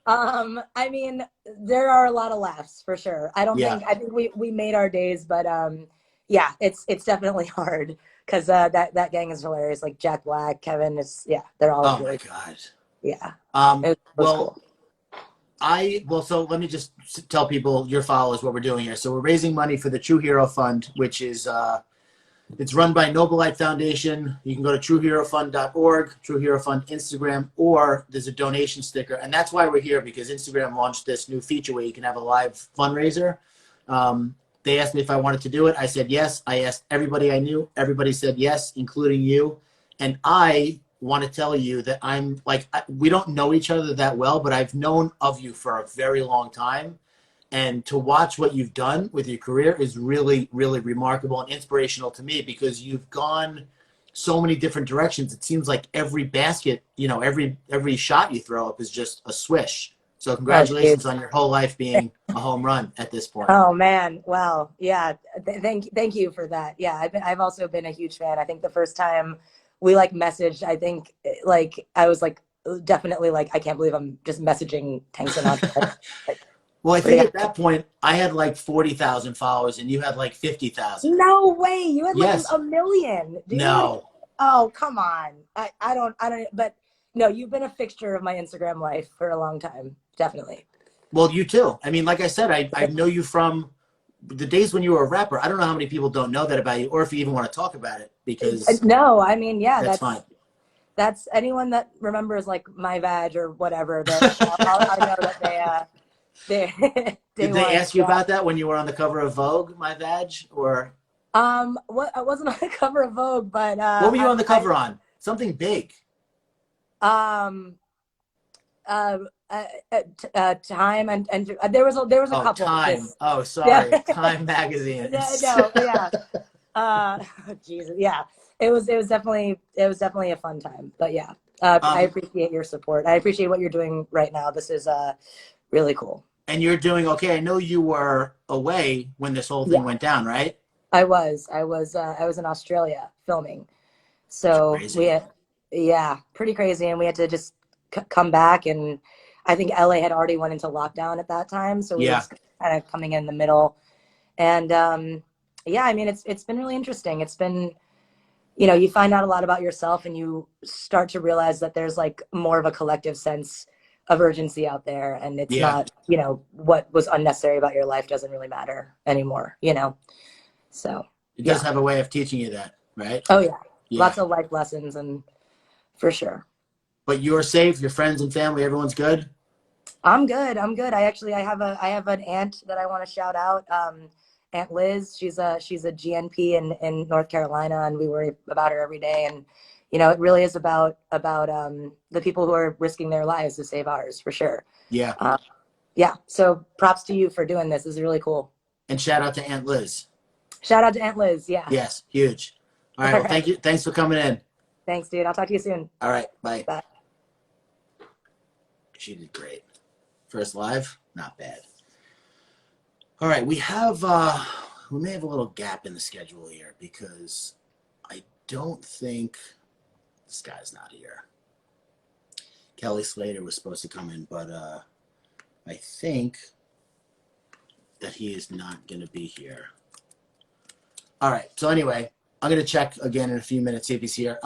I mean, there are a lot of laughs for sure. I think we made our days, but yeah, it's definitely hard because that gang is hilarious. Like Jack Black, Kevin, they're all.
Oh my God.
Yeah.
Well,
cool.
So let me just tell people, your followers, what we're doing here. So we're raising money for the True Hero Fund, which is it's run by Noble Light Foundation. You can go to trueherofund.org, True Hero Fund Instagram, or there's a donation sticker. And that's why we're here, because Instagram launched this new feature where you can have a live fundraiser. They asked me if I wanted to do it. I said yes. I asked everybody I knew. Everybody said yes, including you. And I want to tell you that I'm like, we don't know each other that well, but I've known of you for a very long time. And to watch what you've done with your career is really, really remarkable and inspirational to me, because you've gone so many different directions. It seems like every basket, every shot you throw up is just a swish. So congratulations on your whole life being a home run at this point.
Oh man. Wow. Yeah. Thank you for that. Yeah. I've also been a huge fan. I think the first time we messaged, I think I was definitely I can't believe I'm just messaging Tank Sinatra.
Well, I think at that point I had 40,000 followers and you had 50,000.
No way. You had a million. Dude.
No.
Oh, come on. I don't, but no, you've been a fixture of my Instagram life for a long time. Definitely.
Well, you too. I mean, like I said, I know you from the days when you were a rapper. I don't know how many people don't know that about you, or if you even want to talk about it, because
no, I mean, yeah,
that's fine.
That's anyone that remembers my vag or whatever. That I know that they
did they ask you about that when you were on the cover of Vogue, my vag, or
What I wasn't on the cover of Vogue, but
What were you on the cover on? Something big.
Um, Time and there was a
Oh,
couple.
Time.
Yes.
Oh,
Yeah.
sorry. Time magazine.
No, yeah. Jesus, yeah. It was definitely a fun time. But yeah, I
um,
appreciate your support. I appreciate what you're doing right now. This is really cool.
and you're doing okay. I know you were away when this whole thing
Yeah,
went down, right?
I was in Australia filming.
That's
So we
crazy.
had, yeah, pretty crazy, and we had to just come back, and I think LA had already went into lockdown at that time, so we were
Yeah.
just kind of coming in the middle. And yeah, I mean, it's been really interesting. It's been, you find out a lot about yourself, and you start to realize that there's like more of a collective sense of urgency out there, and it's
Yeah.
not, what was unnecessary about your life doesn't really matter anymore. So
It does
yeah.
have a way of teaching you that, right?
Oh yeah,
Yeah.
lots of life lessons, and for sure.
But you're safe, your friends and family, everyone's good?
I'm good. I'm good. I have an aunt that I want to shout out. Aunt Liz. She's a GNP in North Carolina, and we worry about her every day. And it really is about the people who are risking their lives to save ours, for sure.
Yeah.
Yeah. So props to you for doing this. This is really cool.
And shout out to Aunt Liz.
Shout out to Aunt Liz. Yeah.
Yes, huge. All right.
All
Well,
right.
thank you. Thanks for coming in.
Thanks, dude. I'll talk to you soon.
All right. Bye.
Bye.
She did great. First live, not bad. All right. We may have a little gap in the schedule here because I don't think this guy's not here. Kelly Slater was supposed to come in, but I think that he is not going to be here. All right. So anyway, I'm going to check again in a few minutes, see if he's here.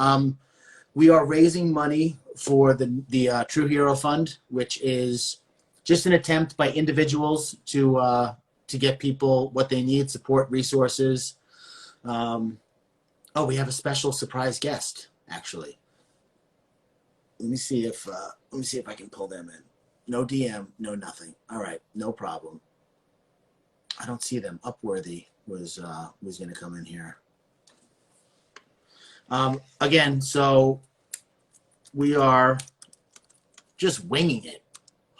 We are raising money for the True Hero Fund, which is just an attempt by individuals to get people what they need, support, resources. We have a special surprise guest, actually. Let me see if I can pull them in. No DM, no nothing. All right, no problem. I don't see them. Upworthy was going to come in here. Again, so we are just winging it,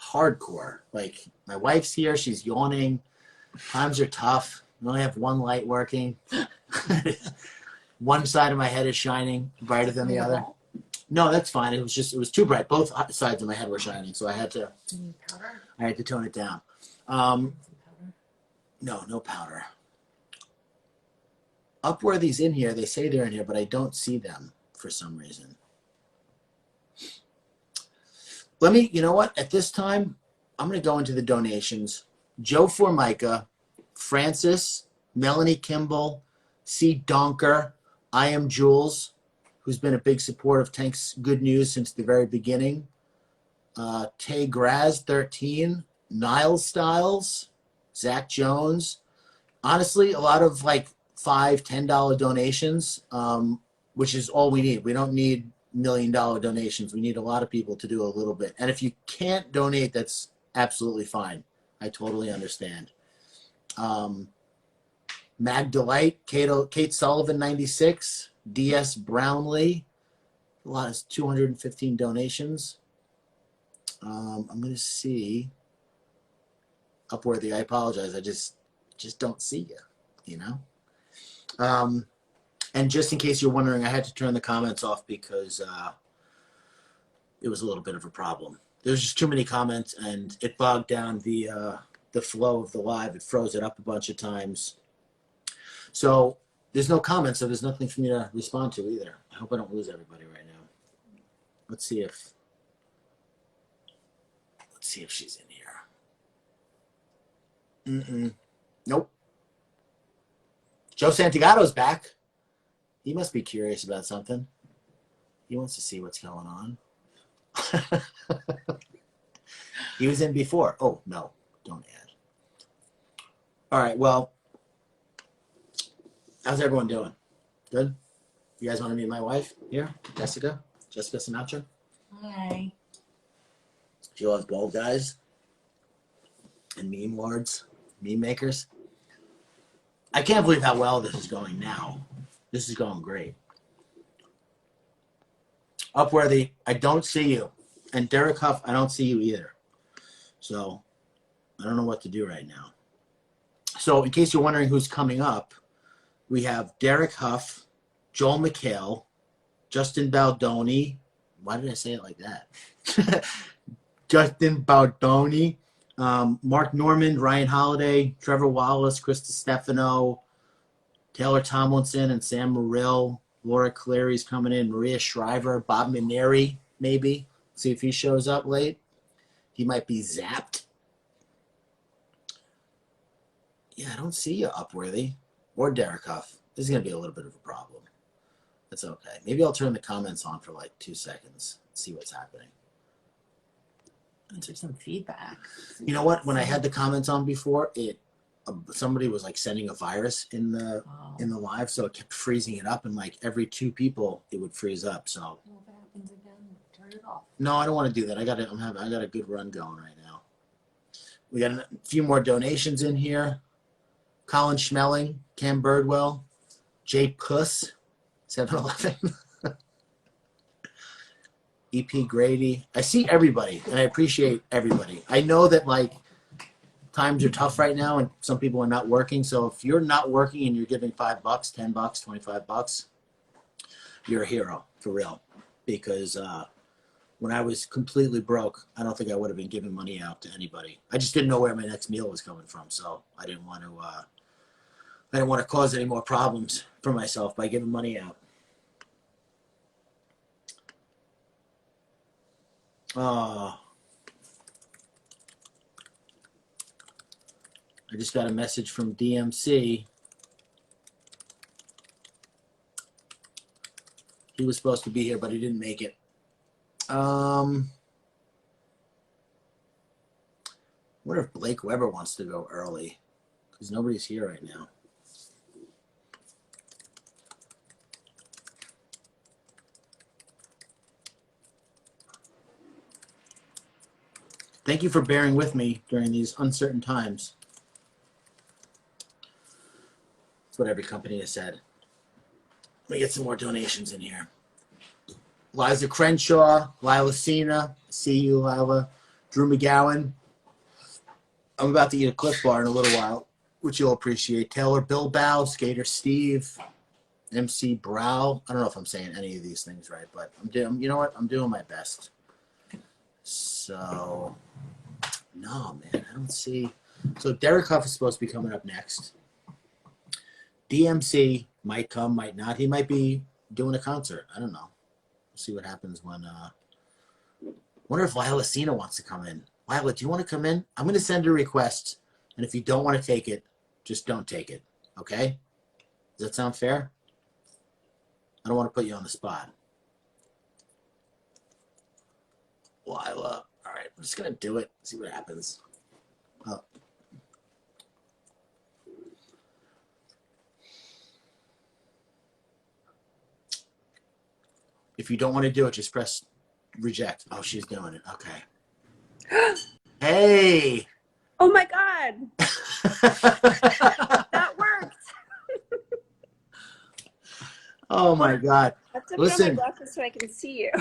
hardcore. Like, my wife's here, she's yawning. Times are tough. I only have one light working. One side of my head is shining brighter than the other. No, that's fine. It was too bright. Both sides of my head were shining, so I had to tone it down. No powder. Upworthy's in here. They say they're in here, but I don't see them for some reason. You know what? At this time, I'm going to go into the donations. Joe Formica, Francis, Melanie Kimball, C. Donker, I Am Jules, who's been a big supporter of Tank's Good News since the very beginning. Tay Graz, 13, Niles Styles, Zach Jones. Honestly, a lot of like $5, $10 donations, which is all we need. We don't need $1 million donations. We need a lot of people to do a little bit. And if you can't donate, that's absolutely fine. I totally understand. Mag Delight, Kate Sullivan, 96, DS Brownlee, a lot of 215 donations. I'm going to see Upworthy. I apologize. I just don't see you, And just in case you're wondering, I had to turn the comments off because it was a little bit of a problem. There's just too many comments, and it bogged down the flow of the live. It froze it up a bunch of times. So there's no comments, so there's nothing for me to respond to either. I hope I don't lose everybody right now. Let's see if she's in here. Nope. Joe Santagato's back. He must be curious about something. He wants to see what's going on. He was in before. Oh, no. Don't add. All right, well, how's everyone doing? Good? You guys want to meet my wife here? Jessica Sinatra?
Hi.
She loves bald guys and meme lords, meme makers. I can't believe how well this is going now. This is going great. Upworthy, I don't see you. And Derek Huff, I don't see you either. So I don't know what to do right now. So in case you're wondering who's coming up, we have Derek Huff, Joel Mchale, Justin Baldoni. Why did I say it like that? Justin Baldoni, Mark Norman, Ryan Holiday, Trevor Wallace, Krista Stefano, Taylor Tomlinson, and Sam Morrill. Laura Cleary's coming in. Maria Shriver, Bob Maneri, maybe. See if he shows up late. He might be zapped. Yeah, I don't see you, Upworthy, or Derek Huff. This is going to be a little bit of a problem. That's okay. Maybe I'll turn the comments on for like 2 seconds and see what's happening.
Enter some feedback.
You know what? When I had the comments on before, somebody was like sending a virus in the live, so it kept freezing it up, and like every 2 people, it would freeze up. So.
Well, if it happens again, turn it off.
No, I don't want to do that. I got a good run going right now. We got a few more donations in here. Colin Schmelling, Cam Birdwell, Jay Puss, 7-Eleven, EP Grady. I see everybody, and I appreciate everybody. I know that like times are tough right now, and some people are not working. So if you're not working and you're giving $5, $10, $25, you're a hero for real. Because when I was completely broke, I don't think I would have been giving money out to anybody. I just didn't know where my next meal was coming from, so I didn't want to cause any more problems for myself by giving money out. I just got a message from DMC. He was supposed to be here, but he didn't make it. Wonder if Blake Weber wants to go early, because nobody's here right now. Thank you for bearing with me during these uncertain times. That's what every company has said. Let me get some more donations in here. Liza Crenshaw, Lila Cena, see you, Lila. Drew McGowan. I'm about to eat a Cliff Bar in a little while, which you'll appreciate. Taylor Bilbao, Skater Steve, MC Brow. I don't know if I'm saying any of these things right, but you know what? I'm doing my best. So, no, man, I don't see. So Derek Huff is supposed to be coming up next. DMC might come, might not. He might be doing a concert. I don't know. We'll see what happens when. Wonder if Lila Cena wants to come in. Lila, do you want to come in? I'm going to send a request, and if you don't want to take it, just don't take it. Okay? Does that sound fair? I don't want to put you on the spot. Lila. All right, I'm just going to do it. See what happens. Oh. If you don't want to do it, just press reject. Oh, she's doing it. Okay. Hey.
Oh my God. That worked.
Oh my God.
I have to put on my
Listen,
glasses so I can see you.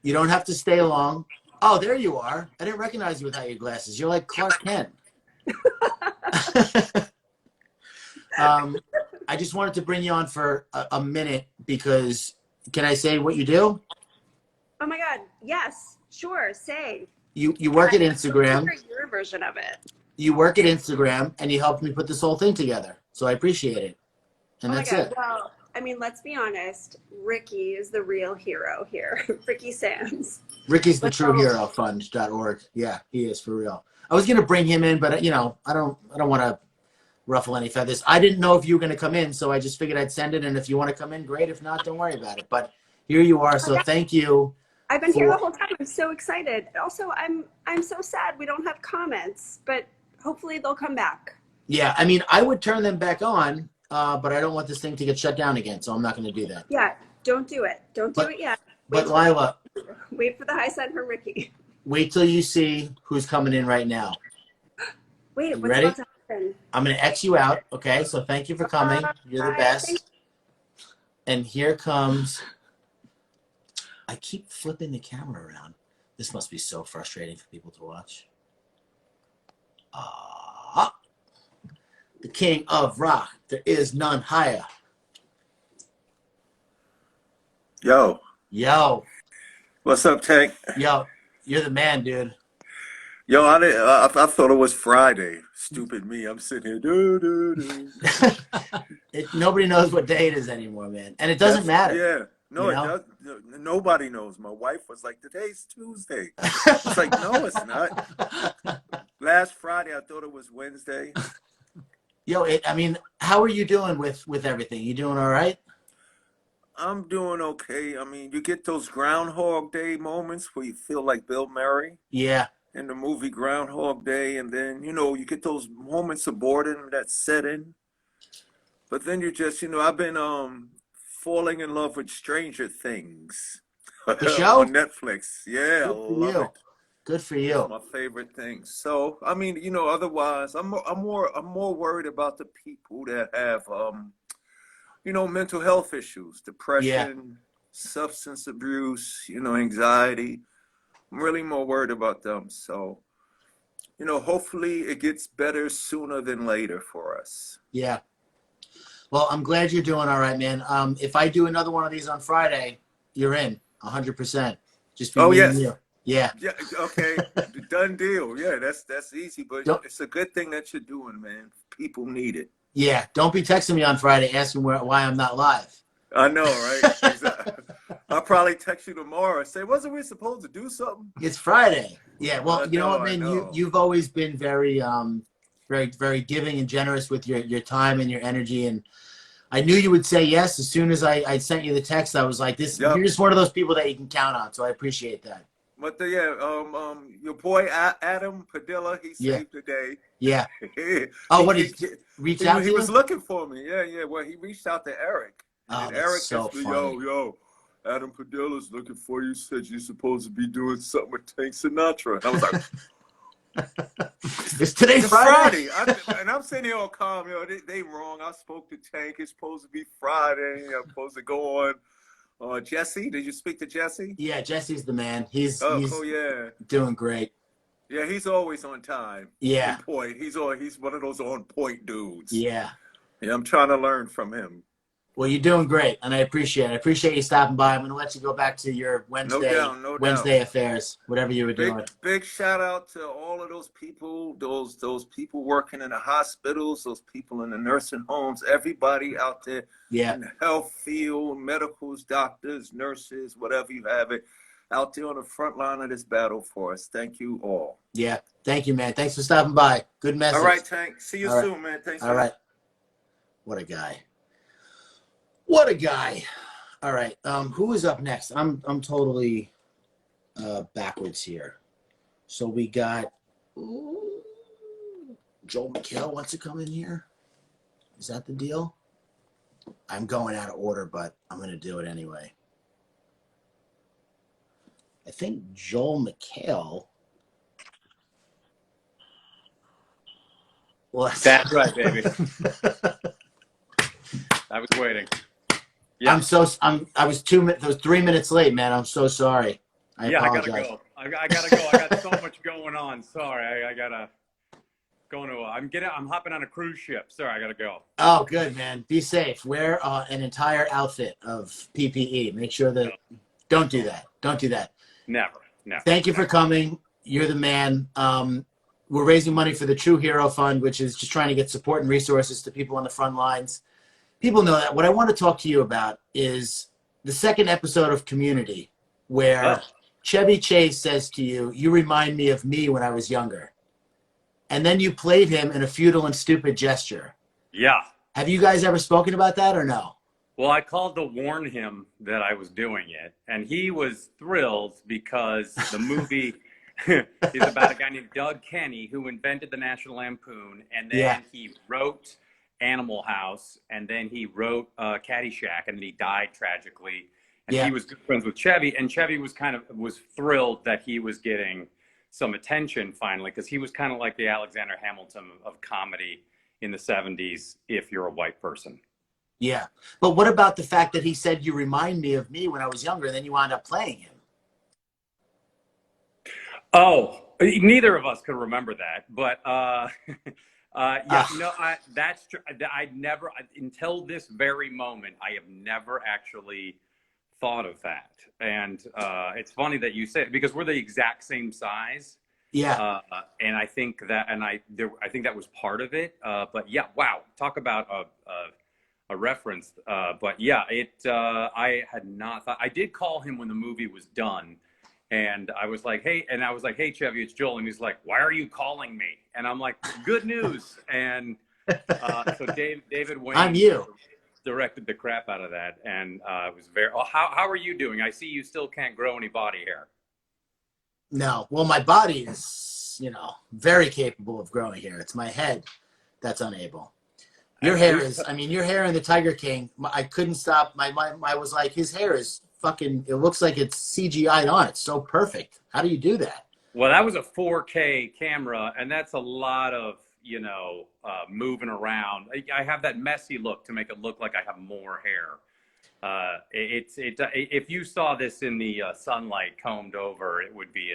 you don't have to stay long. Oh, there you are. I didn't recognize you without your glasses. You're like Clark Kent. I just wanted to bring you on for a minute because, can I say what you do?
Oh my God. Yes. Sure. Say.
You work at
I
Instagram.
hear your version of it.
You work at Instagram, and you helped me put this whole thing together. So I appreciate it. And
Oh my
that's
God.
it.
Well, I mean, let's be honest. Ricky is the real hero here. Ricky Sands.
Ricky's the
Let's
true
all-
hero fund.org. Yeah, he is for real. I was going to bring him in, but you know, I don't want to ruffle any feathers. I didn't know if you were going to come in, so I just figured I'd send it. And if you want to come in, great. If not, don't worry about it. But here you are. So thank you.
I've been here the whole time. I'm so excited. Also, I'm so sad we don't have comments, but hopefully they'll come back.
Yeah, I mean, I would turn them back on, but I don't want this thing to get shut down again, so I'm not going to do that.
Yeah, don't do it. Don't do it yet.
But Lila,
Wait for the high sign from Ricky.
wait till you see who's coming in right now.
Wait,
You
what's
ready?
about to happen?
I'm gonna X you out. Okay, so thank you for coming. You're the best. And here comes. I keep flipping the camera around. This must be so frustrating for people to watch. The king of rock. There is none higher.
Yo,
Yo,
what's up, Tank?
yo, you're the man, dude.
Yo, I thought it was Friday. Stupid me. I'm sitting here.
Nobody knows what day it is anymore, man. And it doesn't matter.
Yeah. No,
you
it
know?
does. Nobody knows. My wife was like, today's Tuesday. It's like, no, it's not. Last Friday, I thought it was Wednesday.
Yo, I mean, how are you doing with everything? You doing all right?
I'm doing okay. I mean, you get those Groundhog Day moments where you feel like Bill Murray
Yeah.
in the movie Groundhog Day, and then, you get those moments of boredom that set in. But then you just, I've been falling in love with Stranger Things
The show?
on Netflix. Yeah, I
Good for
love
you.
it.
Good for
It's
you.
my favorite thing. So, I mean, otherwise, I'm more worried about the people that have mental health issues, depression, substance abuse, anxiety. I'm really more worried about them. So, hopefully it gets better sooner than later for us.
Yeah. Well, I'm glad you're doing all right, man. If I do another one of these on Friday, you're in 100%. Just be me and you. Yeah.
Yeah. Okay. Done deal. Yeah, that's easy, but it's a good thing that you're doing, man. People need it.
Yeah. Don't be texting me on Friday asking why I'm not live.
I know, right? Exactly. I'll probably text you tomorrow and say, wasn't we supposed to do something?
It's Friday. Yeah. Well, you know what, man?
know.
You've always been very very, very giving and generous with your time and your energy. And I knew you would say yes. As soon as I sent you the text, I was like, you're just one of those people that you can count on. So I appreciate that.
But your boy Adam Padilla, he saved the day.
Yeah. Oh, what he reached out to you?
He was looking for me. Yeah. Well, he reached out to Eric.
Oh,
and
that's
Eric
so
said,
funny.
yo, Adam Padilla's looking for you. Said you're supposed to be doing something with Tank Sinatra. And I was like,
It's Friday.
And I'm sitting here all calm. They wrong. I spoke to Tank. It's supposed to be Friday. I'm supposed to go on. Jesse, did you speak to Jesse?
Yeah, Jesse's the man. He's
yeah,
doing great.
Yeah, he's always on time.
Yeah.
On point. He's one of those on point dudes.
Yeah.
Yeah, I'm trying to learn from him.
Well, you're doing great, and I appreciate it. I appreciate you stopping by. I'm going to let you go back to your Wednesday affairs, whatever you were doing.
Big shout out to all of those people, those people working in the hospitals, those people in the nursing homes, everybody out there in the health field, medicals, doctors, nurses, whatever you have it, out there on the front line of this battle for us. Thank you all.
Yeah. Thank you, man. Thanks for stopping by. Good message.
All right, Tank. See you soon, man. Thanks.
All right. What a guy. What a guy. All right. Who is up next? I'm totally backwards here. So we got Joel Mchale wants to come in here. Is that the deal? I'm going out of order, but I'm going to do it anyway. I think Joel Mchale. Well,
that's right, baby. I was waiting.
Yeah. I was 3 minutes late, man. I'm so sorry. I apologize.
I gotta go. I gotta go. I got so much going on. Sorry. I gotta I'm hopping on a cruise ship. Sorry, I gotta go.
Oh, good, man. Be safe. Wear an entire outfit of PPE. Make sure that don't do that. Don't do that.
Never.
Thank you for coming. You're the man. We're raising money for the True Hero Fund, which is just trying to get support and resources to people on the front lines. People know that. What I want to talk to you about is the second episode of Community, where Chevy Chase says to you, "You remind me of me when I was younger." And then you played him in a futile and stupid gesture.
Yeah.
Have you guys ever spoken about that or no?
Well, I called to warn him that I was doing it, and he was thrilled because the movie is about a guy named Doug Kenny who invented the National Lampoon, and then he wrote Animal House, and then he wrote Caddyshack, and then he died tragically. And he was good friends with Chevy, and Chevy was was thrilled that he was getting some attention finally, because he was kind of like the Alexander Hamilton of comedy in the 70s if you're a white person.
Yeah. But what about the fact that he said you remind me of me when I was younger, and then you wound up playing him?
Oh, neither of us could remember that, but yeah, no, that's true. Until this very moment, I have never actually thought of that. And it's funny that you say it because we're the exact same size.
Yeah.
And I think that, I think that was part of it. But yeah, wow, talk about a reference. But yeah, I had not thought. I did call him when the movie was done, and I was like, hey, Chevy, it's Joel, and he's like, why are you calling me? And I'm like, good news. And so David Wayne,
I'm you.
Directed the crap out of that, and it was very. Oh, how are you doing? I see you still can't grow any body hair.
No, well, my body is, very capable of growing hair. It's my head that's unable. Your hair is, your hair in the Tiger King, I couldn't stop. I was like, his hair is fucking, it looks like it's CGI'd on. It's so perfect. How do you do that?
Well, that was a 4K camera, and that's a lot of, moving around. I have that messy look to make it look like I have more hair. If you saw this in the sunlight combed over, it would be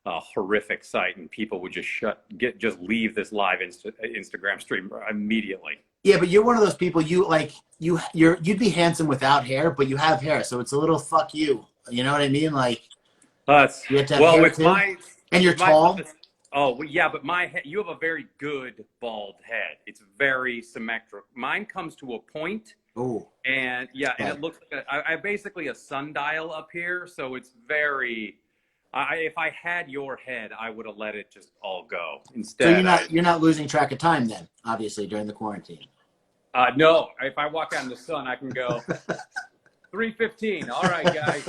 a horrific sight, and people would just leave this live Instagram stream immediately.
Yeah, but you're one of those people. You'd be handsome without hair, but you have hair, so it's a little fuck you. You know what I mean? Like, you have to have hair too. And you're tall.
Oh, yeah, but you have a very good bald head. It's very symmetric. Mine comes to a point.
Ooh.
And yeah, and it looks like I basically a sundial up here, so it's very. If I had your head, I would have let it just all go. Instead,
so you're not losing track of time then, obviously, during the quarantine.
No, if I walk out in the sun, I can go 3:15. All right, guys,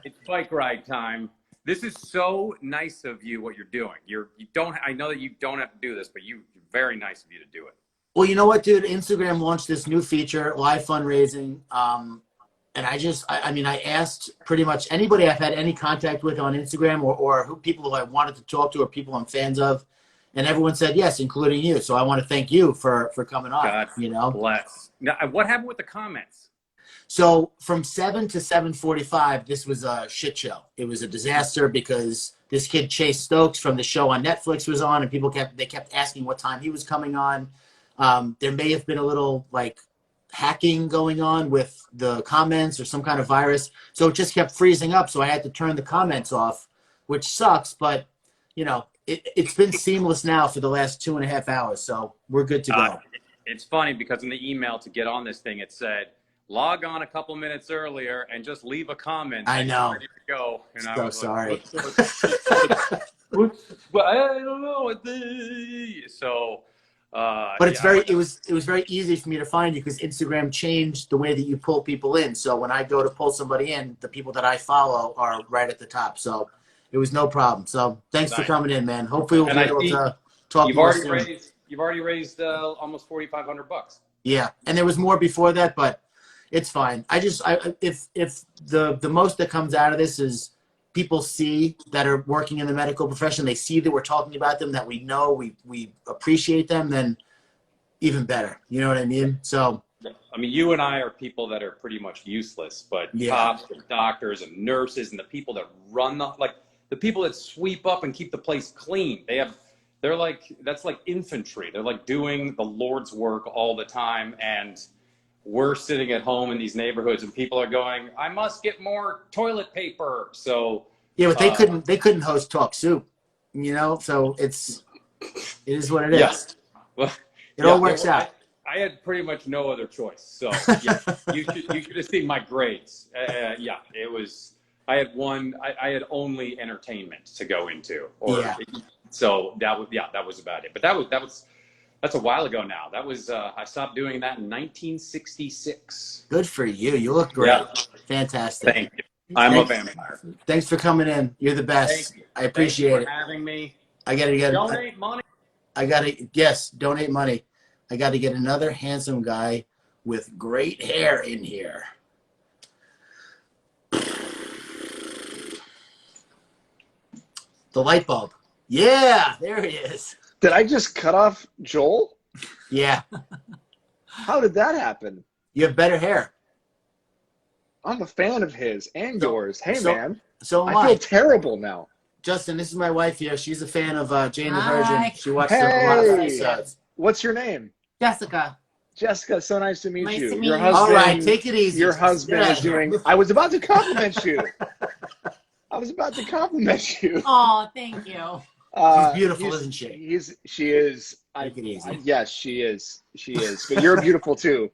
it's bike ride time. This is so nice of you, what you're doing. I know that you don't have to do this, but very nice of you to do it.
Well, you know what, dude? Instagram launched this new feature, live fundraising. And I asked pretty much anybody I've had any contact with on Instagram or people who I wanted to talk to or people I'm fans of. And everyone said yes, including you. So I want to thank you for coming on.
God bless. Now, what happened with the comments?
So from 7 to 7:45, this was a shit show. It was a disaster because this kid Chase Stokes from the show on Netflix was on, and people kept asking what time he was coming on. There may have been a little hacking going on with the comments or some kind of virus, so it just kept freezing up. So I had to turn the comments off, which sucks. But it's been seamless now for the last 2.5 hours, so we're good to go.
It's funny because in the email to get on this thing, it said, log on a couple minutes earlier and just leave a comment.
I know.
Ready to go. And
so sorry.
But I don't know. So,
but it's it was very easy for me to find you because Instagram changed the way that you pull people in. So when I go to pull somebody in, the people that I follow are right at the top. So it was no problem. So thanks for coming in, man. Hopefully we'll be able to talk more soon.
You've already raised almost $4,500.
Yeah, and there was more before that, but it's fine. If the most that comes out of this is people see that are working in the medical profession, they see that we're talking about them, that we know we appreciate them, then even better. You know what I mean? So
you and I are people that are pretty much useless, but cops and doctors and nurses and the people that run the people that sweep up and keep the place clean. That's like infantry. They're like doing the Lord's work all the time, and we're sitting at home in these neighborhoods and people are going, I must get more toilet paper. So
yeah, but they couldn't host Talk Soup, so it is what it is.
Well,
it all works out.
I had pretty much no other choice. So yeah, you should have seen my grades. It was, I had only entertainment to go into, so that was about it. But that's a while ago now. That was I stopped doing that in 1966.
Good for you. You look great. Yeah. Fantastic.
Thank you. I'm a vampire.
Thanks for coming in. You're the best. I appreciate it.
Thank you for having me.
I gotta get
donate money.
Donate money. I gotta get another handsome guy with great hair in here. The light bulb. Yeah, there he is.
Did I just cut off Joel?
Yeah.
How did that happen?
You have better hair.
I'm a fan of his and
So-
yours. Hey,
so-
man.
So am
I feel
I.
terrible now.
Justin, this is my wife here. She's a fan of Jane the
Hi.
Virgin. She watched a lot of
Hey.
episodes.
What's your name?
Jessica.
Jessica, so nice to meet
Nice
you.
to meet
Your
you.
husband,
All right, take it easy.
Your
Justin.
husband
Get
is
out of here.
doing. I was about to compliment you. I was about to compliment you.
Oh, thank you.
She's beautiful, isn't she?
She is.
Take it easy.
Yes, she is. She is. But you're beautiful too.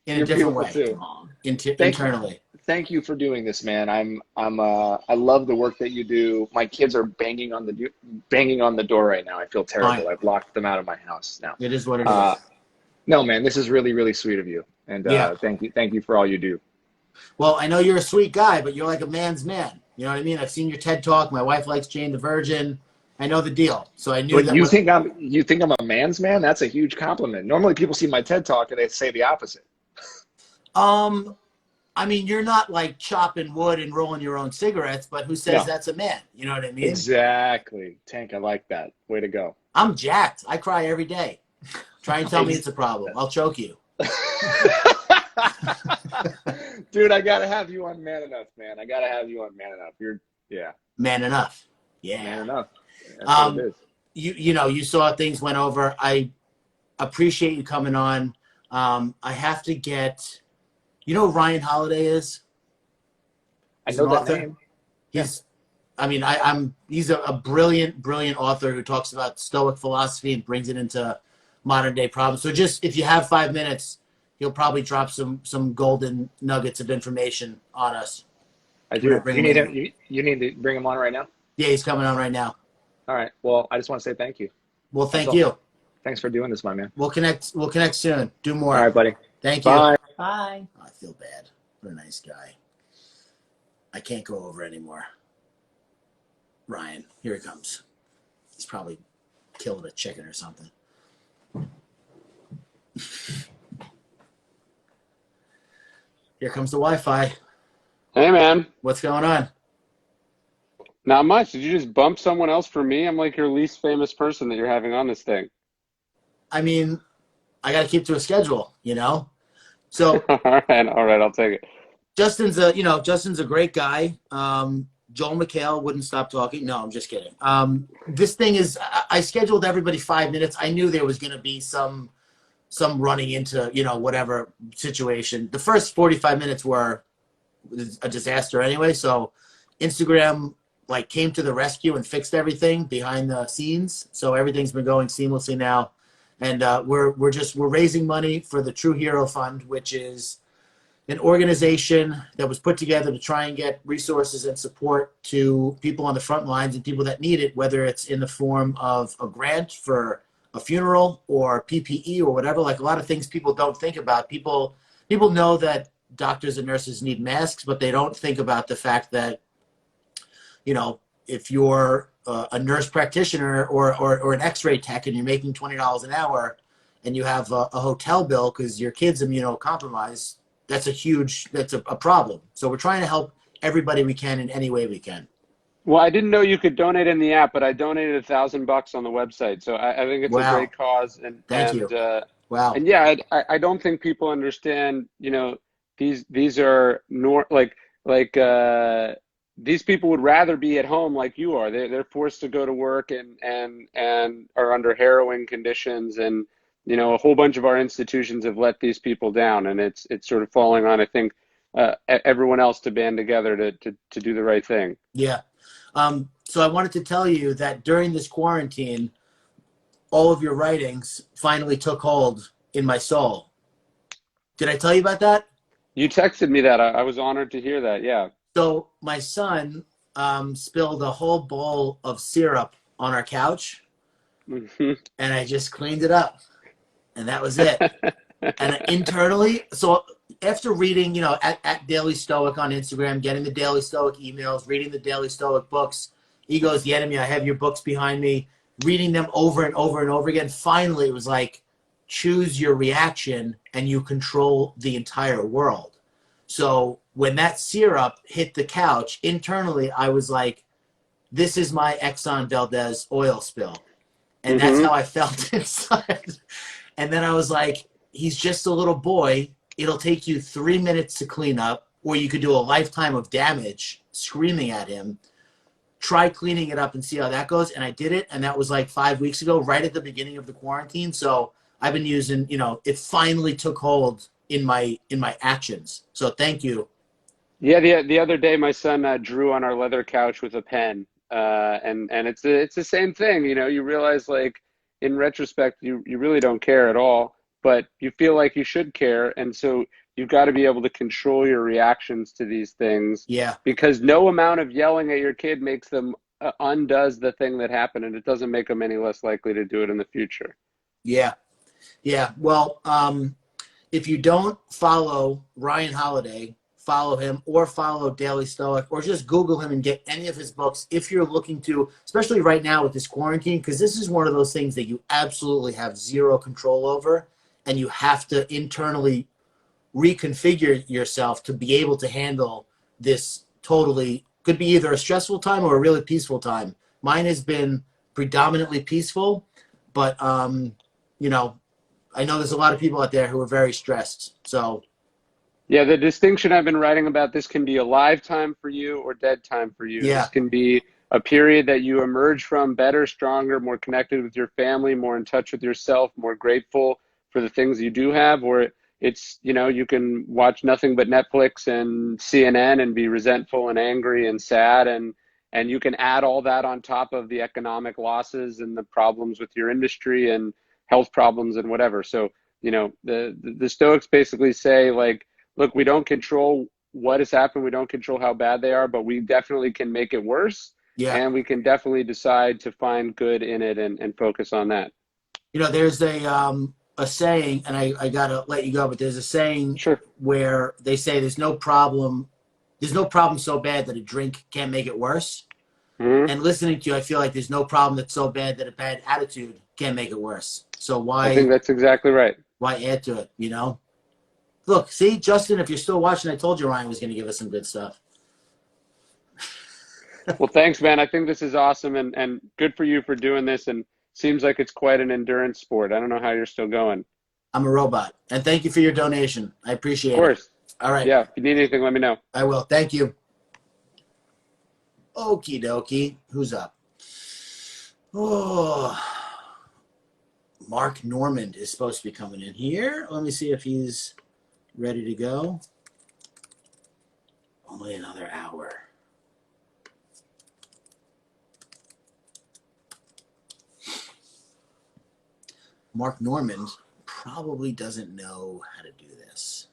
In
You're
a different
beautiful
way.
too.
Aw.
Internally.
Thank you for doing this, man. I love the work that you do. My kids are banging on the door right now. I feel terrible.
Fine.
I've locked them out of my house now.
It is what it is.
No, man, this is really, really sweet of you. And
Yeah.
thank you for all you do.
Well, I know you're a sweet guy, but you're like a man's man. You know what I mean? I've seen your TED Talk. My wife likes Jane the Virgin. I know the deal. So I knew
But
that.
you think I'm a man's man? That's a huge compliment. Normally people see my TED Talk and they say the opposite.
I mean, you're not like chopping wood and rolling your own cigarettes, but who says
No.
that's a man? You know what I mean?
Exactly. Tank, I like that. Way to go.
I'm jacked. I cry every day. Try and tell me it's a problem. I'll choke you.
Dude, I gotta have you on Man Enough, man. I gotta have you on Man Enough.
Man enough. Yeah.
Man Enough. That's what it is.
You saw things went over. I appreciate you coming on. I have to get, you know who Ryan Holiday is?
I
He's
know
an
that
author.
name.
He's a brilliant author who talks about Stoic philosophy and brings it into modern day problems. So just, if you have 5 minutes, he'll probably drop some golden nuggets of information on us.
I do. You need him. You need to bring him on right now.
Yeah, he's coming on right now.
All right. Well, I just want to say thank you.
Well, thank you.
Thanks for doing this, my man.
We'll connect soon. Do more.
All right, buddy.
Thank you.
Bye.
Bye.
Oh, I feel bad. What a nice guy. I can't go over anymore. Ryan, here he comes. He's probably killed a chicken or something. Here comes the Wi-Fi.
Hey, man.
What's going on?
Not much. Did you just bump someone else for me? I'm like your least famous person that you're having on this thing.
I mean, I got to keep to a schedule, you know? So
All right, I'll take it.
Justin's a great guy. Joel Mchale wouldn't stop talking. No, I'm just kidding. This thing is, I scheduled everybody 5 minutes. I knew there was going to be some running into, whatever situation. The first 45 minutes were a disaster anyway. So Instagram came to the rescue and fixed everything behind the scenes. So everything's been going seamlessly now. And we're raising money for the True Hero Fund, which is an organization that was put together to try and get resources and support to people on the front lines and people that need it, whether it's in the form of a grant for a funeral or PPE or whatever. Like a lot of things people don't think about. People know that doctors and nurses need masks, but they don't think about the fact that, if you're a nurse practitioner or an x-ray tech and you're making $20 an hour and you have a hotel bill because your kid's immunocompromised, that's a problem. So we're trying to help everybody we can in any way we can.
Well, I didn't know you could donate in the app, but I donated $1,000 on the website. So I think it's a great cause. And
Thank you. Wow.
And yeah, I don't think people understand, these are these people would rather be at home like you are. They're forced to go to work and are under harrowing conditions, and a whole bunch of our institutions have let these people down, and it's sort of falling on, I think, everyone else to band together to do the right thing.
Yeah. So I wanted to tell you that during this quarantine, all of your writings finally took hold in my soul. Did I tell you about that?
You texted me that. I was honored to hear that. Yeah.
So my son spilled a whole bowl of syrup on our couch, and I just cleaned it up, and that was it. And internally, so after reading, at Daily Stoic on Instagram, getting the Daily Stoic emails, reading the Daily Stoic books, Ego's the Enemy, I have your books behind me, reading them over and over and over again, finally it was like, choose your reaction and you control the entire world. So when that syrup hit the couch, internally I was like, this is my Exxon Valdez oil spill. And that's how I felt inside. And then I was like, he's just a little boy. It'll take you 3 minutes to clean up, or you could do a lifetime of damage screaming at him. Try cleaning it up and see how that goes. And I did it, and that was like 5 weeks ago, right at the beginning of the quarantine. So I've been using, it finally took hold in my actions. So thank you.
Yeah, the other day my son drew on our leather couch with a pen, and it's the same thing. You realize, like, in retrospect, you really don't care at all, but you feel like you should care, and so you've got to be able to control your reactions to these things.
Yeah.
Because no amount of yelling at your kid makes them undoes the thing that happened, and it doesn't make them any less likely to do it in the future.
Yeah. Yeah. Well, if you don't follow Ryan Holiday, follow him, or follow Daily Stoic, or just Google him and get any of his books if you're looking to, especially right now with this quarantine, because this is one of those things that you absolutely have zero control over, and you have to internally reconfigure yourself to be able to handle this. Totally could be either a stressful time or a really peaceful time. Mine has been predominantly peaceful, but I know there's a lot of people out there who are very stressed. So
yeah, the distinction I've been writing about, this can be a live time for you or dead time for you.
Yeah.
This can be a period that you emerge from better, stronger, more connected with your family, more in touch with yourself, more grateful for the things you do have, or it's, you can watch nothing but Netflix and CNN and be resentful and angry and sad, and you can add all that on top of the economic losses and the problems with your industry and health problems and whatever. So, the Stoics basically say, like, look, we don't control what has happened. We don't control how bad they are, but we definitely can make it worse.
Yeah.
And we can definitely decide to find good in it and focus on that.
There's a saying, and I gotta let you go, but there's a saying
Sure.
where they say there's no problem so bad that a drink can't make it worse.
Mm-hmm.
And listening to you, I feel like there's no problem that's so bad that a bad attitude can't make it worse. So
I think that's exactly right.
Why add to it, Look, see, Justin, if you're still watching, I told you Ryan was going to give us some good stuff.
Well, thanks, man. I think this is awesome, and good for you for doing this, and seems like it's quite an endurance sport. I don't know how you're still going.
I'm a robot. And thank you for your donation. I appreciate it.
Of course.
All right.
Yeah, if you need anything, let me know.
I will. Thank you. Okie dokie. Who's up? Oh, Mark Normand is supposed to be coming in here. Let me see if he's ready to go. Only another hour. Mark Normand probably doesn't know how to do this.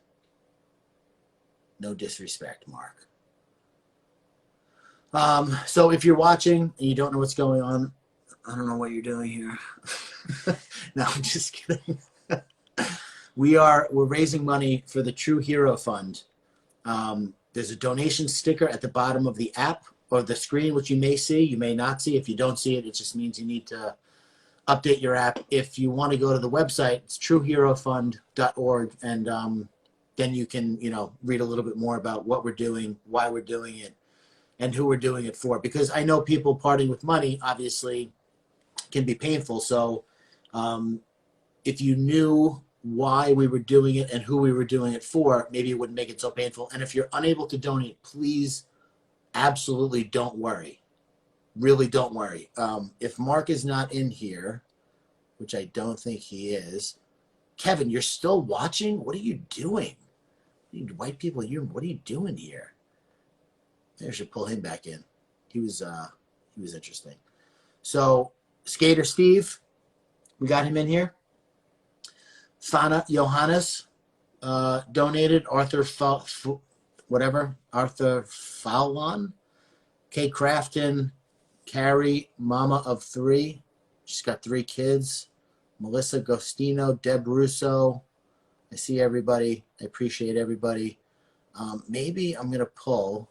No disrespect, Mark. So if you're watching and you don't know what's going on, I don't know what you're doing here. No, I'm just kidding. We're raising money for the True Hero Fund. There's a donation sticker at the bottom of the app or the screen, which you may see, you may not see. If you don't see it, it just means you need to update your app. If you want to go to the website, it's trueherofund.org, and then you can, read a little bit more about what we're doing, why we're doing it, and who we're doing it for. Because I know people parting with money, obviously, can be painful. So if you knew why we were doing it and who we were doing it for, maybe it wouldn't make it so painful. And if you're unable to donate, please, absolutely don't worry. Really don't worry. If Mark is not in here, which I don't think he is, Kevin, you're still watching? What are you doing? You white people, what are you doing here? I should pull him back in. He was interesting. So, Skater Steve, we got him in here. Fana Johannes donated. Arthur Fallon. Kate Crafton. Carrie, mama of 3. She's got 3 kids. Melissa Gostino. Deb Russo. I see everybody. I appreciate everybody. Maybe I'm going to pull.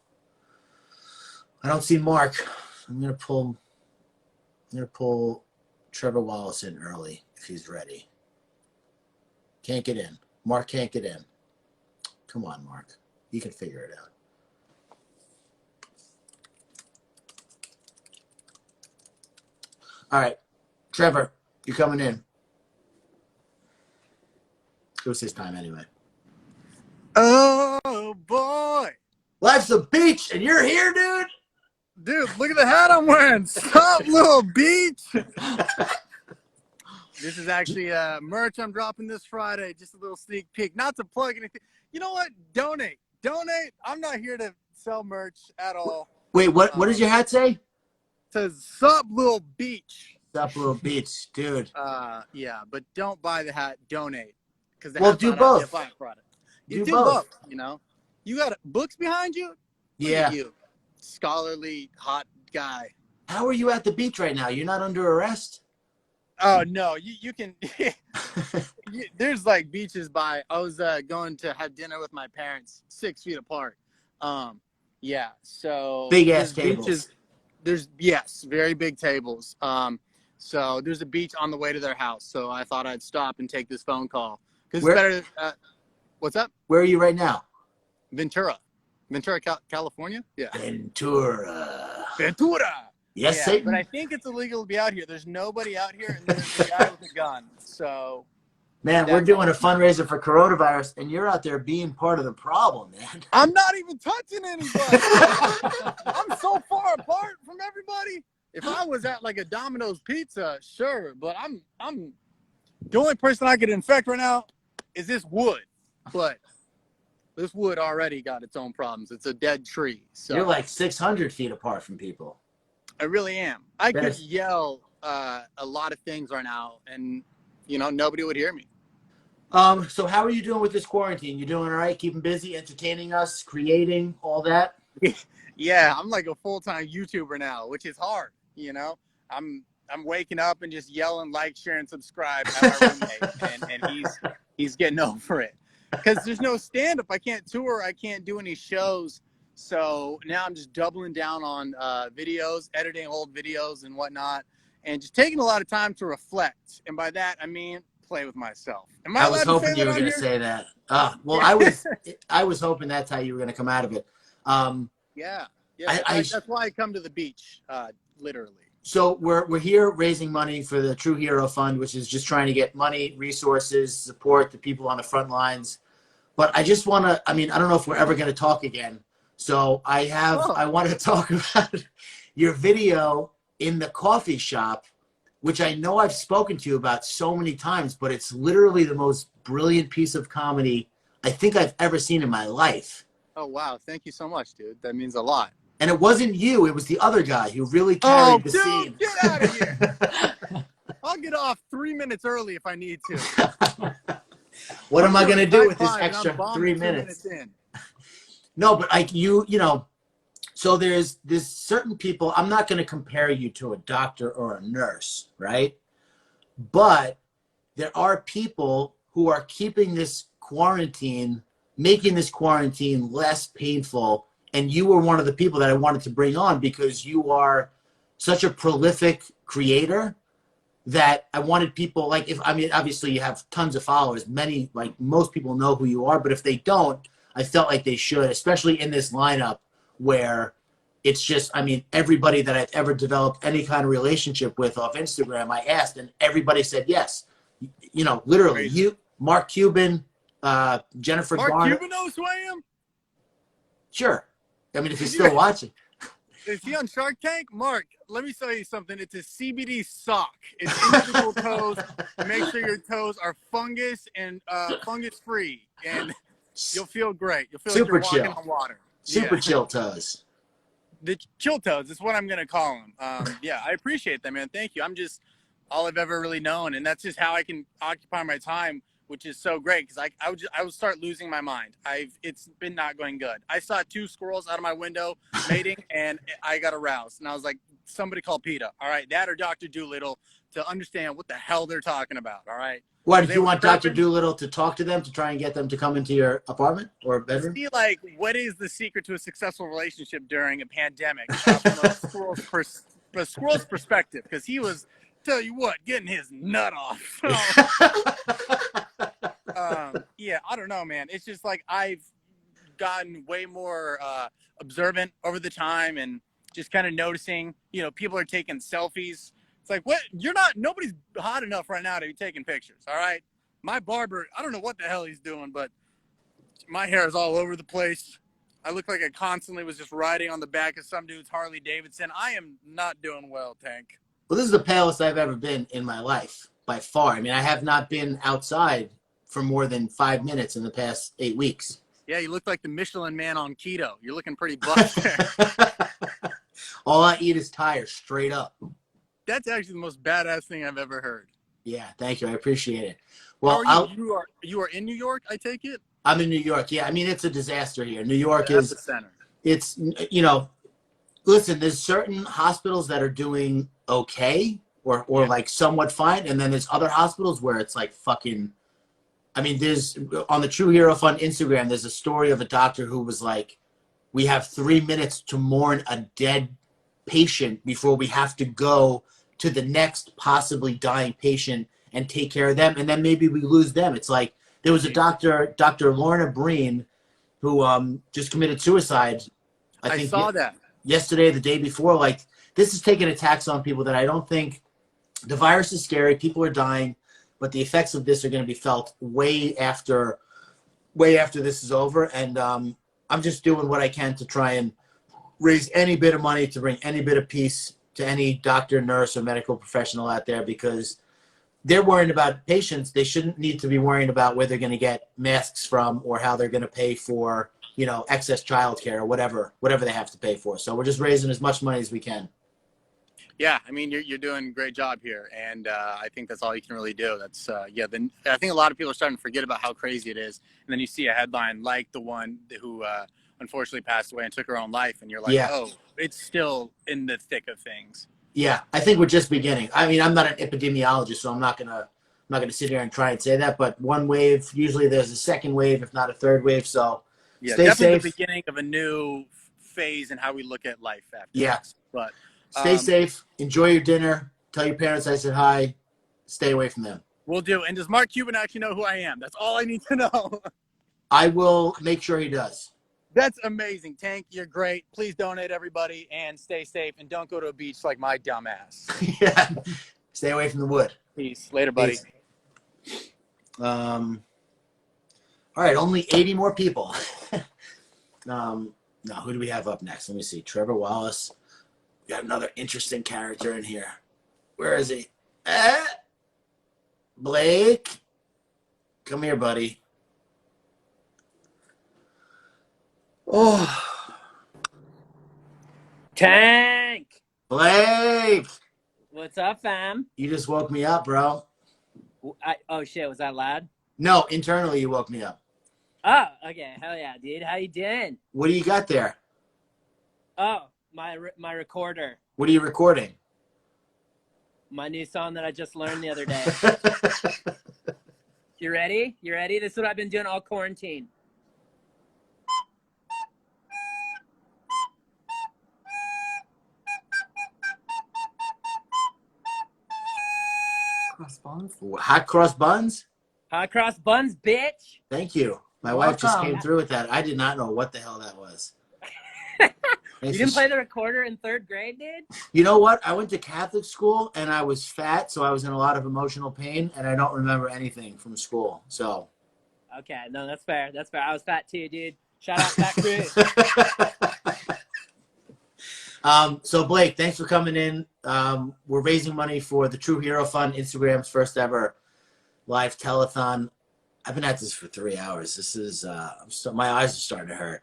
I don't see Mark. I'm going to pull Trevor Wallace in early if he's ready. Can't get in. Mark can't get in. Come on, Mark. You can figure it out. All right. Trevor, you're coming in. It was his time anyway.
Oh boy,
Life's a beach, and you're here, dude.
Dude, look at the hat I'm wearing. Sup, little beach. This is actually merch I'm dropping this Friday. Just a little sneak peek. Not to plug anything. You know what? Donate. I'm not here to sell merch at all.
Wait, what does your hat say?
It says sup, little beach.
Sup, little beach, dude.
Yeah, but don't buy the hat. Donate. Because
Well, do both.
Buy a product. You
Do
do
both.
both. You know, you got books behind you. Look
Yeah.
at you, scholarly hot guy.
How are you at the beach right now? You're not under arrest?
Oh no, you can. There's like beaches by. I was going to have dinner with my parents, 6 feet apart. Yeah, so
Big ass
there's
tables.
beaches. There's yes, very big tables. So there's a beach on the way to their house. So I thought I'd stop and take this phone call because it's better. What's up?
Where are you right now?
Ventura, California. Yeah.
Ventura. Yes,
yeah,
Satan.
but I think it's illegal to be out here. There's nobody out here, and there's a guy with a gun. So,
Man, we're doing a fundraiser for coronavirus, and you're out there being part of the problem, man.
I'm not even touching anybody. I'm so far apart from everybody. If I was at like a Domino's Pizza, sure, but I'm the only person I could infect right now is this wood. But this wood already got its own problems. It's a dead tree. So
You're like 600 feet apart from people.
I really am. I could yell a lot of things right now, and nobody would hear me.
So how are you doing with this quarantine? You doing all right? Keeping busy, entertaining us, creating, all that?
Yeah, I'm like a full-time YouTuber now, which is hard. I'm waking up and just yelling like, share, and subscribe at my roommate, and he's getting over it because there's no stand-up. I can't tour. I can't do any shows. So now I'm just doubling down on videos, editing old videos and whatnot, and just taking a lot of time to reflect. And by that, I mean play with myself.
I was hoping you were going to say that. Well, I was hoping that's how you were going to come out of it.
Yeah. That's why I come to the beach, literally.
So we're here raising money for the True Hero Fund, which is just trying to get money, resources, support the people on the front lines. But I just want to, I don't know if we're ever going to talk again. So I want to talk about your video in the coffee shop, which I know I've spoken to you about so many times, but it's literally the most brilliant piece of comedy I think I've ever seen in my life.
Oh, wow. Thank you so much, dude. That means a lot.
And it wasn't you. It was the other guy who really carried the scene.
Get out of here. I'll get off 3 minutes early if I need to.
What am I going to do with this extra 3 minutes? No, but like so there's certain people, I'm not going to compare you to a doctor or a nurse, right? But there are people who are keeping this quarantine, making this quarantine less painful. And you were one of the people that I wanted to bring on because you are such a prolific creator that I wanted people obviously you have tons of followers. Most people know who you are, but if they don't, I felt like they should, especially in this lineup where it's just, everybody that I've ever developed any kind of relationship with off Instagram, I asked and everybody said yes. Literally, you, Mark Cuban, Jennifer Garner.
Mark Cuban knows who I am?
Sure. If you're still watching.
Is he on Shark Tank? Mark, let me tell you something. It's a CBD sock. It's individual toes. Make sure your toes are fungus and fungus free, and you'll feel great. You'll feel
Super
like you're
chill.
walking on water.
Super chill toes.
The chill toes is what I'm gonna call them. I appreciate that, man. Thank you. I'm just all I've ever really known, and that's just how I can occupy my time, which is so great because I would start losing my mind. It's been not going good. I saw 2 squirrels out of my window mating, and I got aroused, and I was like, somebody call PETA. All right, that or Dr. Doolittle to understand what the hell they're talking about. All right.
What, do you want Dr. Doolittle to talk to them to try and get them to come into your apartment or bedroom?
See, what is the secret to a successful relationship during a pandemic from a squirrel's perspective? Because he was, tell you what, getting his nut off. So, I don't know, man. It's just I've gotten way more observant over the time and just kind of noticing, people are taking selfies. It's like, what? Nobody's hot enough right now to be taking pictures. All right. my barber, I don't know what the hell he's doing, but my hair is all over the place. I look like I constantly was just riding on the back of some dude's Harley Davidson. I am not doing well, Tank.
Well, this is the palest I've ever been in my life, by far. I mean, I have not been outside for more than 5 minutes in the past 8 weeks.
Yeah, you look like the Michelin man on keto. You're looking pretty buff there.
All I eat is tires, straight up.
That's actually the most badass thing I've ever heard.
Yeah, thank you. I appreciate it. Well,
how are you? You are in New York, I take it?
I'm in New York. Yeah, I mean, it's a disaster here. New York
That's
is
the center.
It's, you know, listen, there's certain hospitals that are doing okay or like somewhat fine. And then there's other hospitals where it's like fucking, I mean, there's on the True Hero Fund Instagram, there's a story of a doctor who was like, we have 3 minutes to mourn a dead patient before we have to go to the next possibly dying patient and take care of them. And then maybe we lose them. It's like, there was a doctor, Dr. Lorna Breen, who just committed suicide. I think
saw that
yesterday, the day before. Like, this is taking a tax on people that I don't think. The virus is scary. People are dying, but the effects of this are going to be felt way after this is over. And I'm just doing what I can to try and raise any bit of money to bring any bit of peace to any doctor, nurse, or medical professional out there, because they're worrying about patients. They shouldn't need to be worrying about where they're going to get masks from or how they're going to pay for, you know, excess childcare or whatever they have to pay for. So we're just raising as much money as we can.
Yeah, I mean, you're doing a great job here, and I think that's all you can really do. That's Then I think a lot of people are starting to forget about how crazy it is, and then you see a headline like the one who unfortunately passed away and took her own life, and you're like, oh, it's still in the thick of things.
Yeah, I think we're just beginning. I mean, I'm not an epidemiologist, so I'm not gonna sit here and try and say that. But one wave, usually there's a second wave, if not a third wave. So
yeah,
stay
definitely
safe.
The beginning of a new phase in how we look at life after this. But
stay safe. Enjoy your dinner. Tell your parents I said hi. Stay away from them.
Will do. And does Mark Cuban actually know who I am? That's all I need to know.
I will make sure he does.
That's amazing. Tank, you're great. Please donate, everybody, and stay safe. And don't go to a beach like my dumb ass.
Yeah. Stay away from the wood.
Peace. Later, buddy.
Peace. All right, only 80 more people. Now, who do we have up next? Let me see. Trevor Wallace. We got another interesting character in here. Where is he? Blake. Come here, buddy. Oh.
Tank.
Blake.
What's up, fam?
You just woke me up, bro.
Oh, shit. Was that loud?
No, internally you woke me up.
Oh, okay. Hell yeah, dude. How you doing?
What do you got there?
Oh, my recorder.
What are you recording?
My new song that I just learned the other day. You ready? You ready? This is what I've been doing all quarantine.
Cross buns?
Hot cross buns?
Hot cross buns, bitch.
Thank you. My wife just came through with that. I did not know what the hell that was.
You didn't play the recorder in 3rd grade, dude?
You know what? I went to Catholic school and I was fat, so I was in a lot of emotional pain, and I don't remember anything from school. So.
Okay, no, that's fair. That's fair. I was fat too, dude. Shout out Fat Crew.
So Blake, thanks for coming in. We're raising money for the True Hero Fund, Instagram's first ever live telethon. I've been at this for 3 hours. This is my eyes are starting to hurt.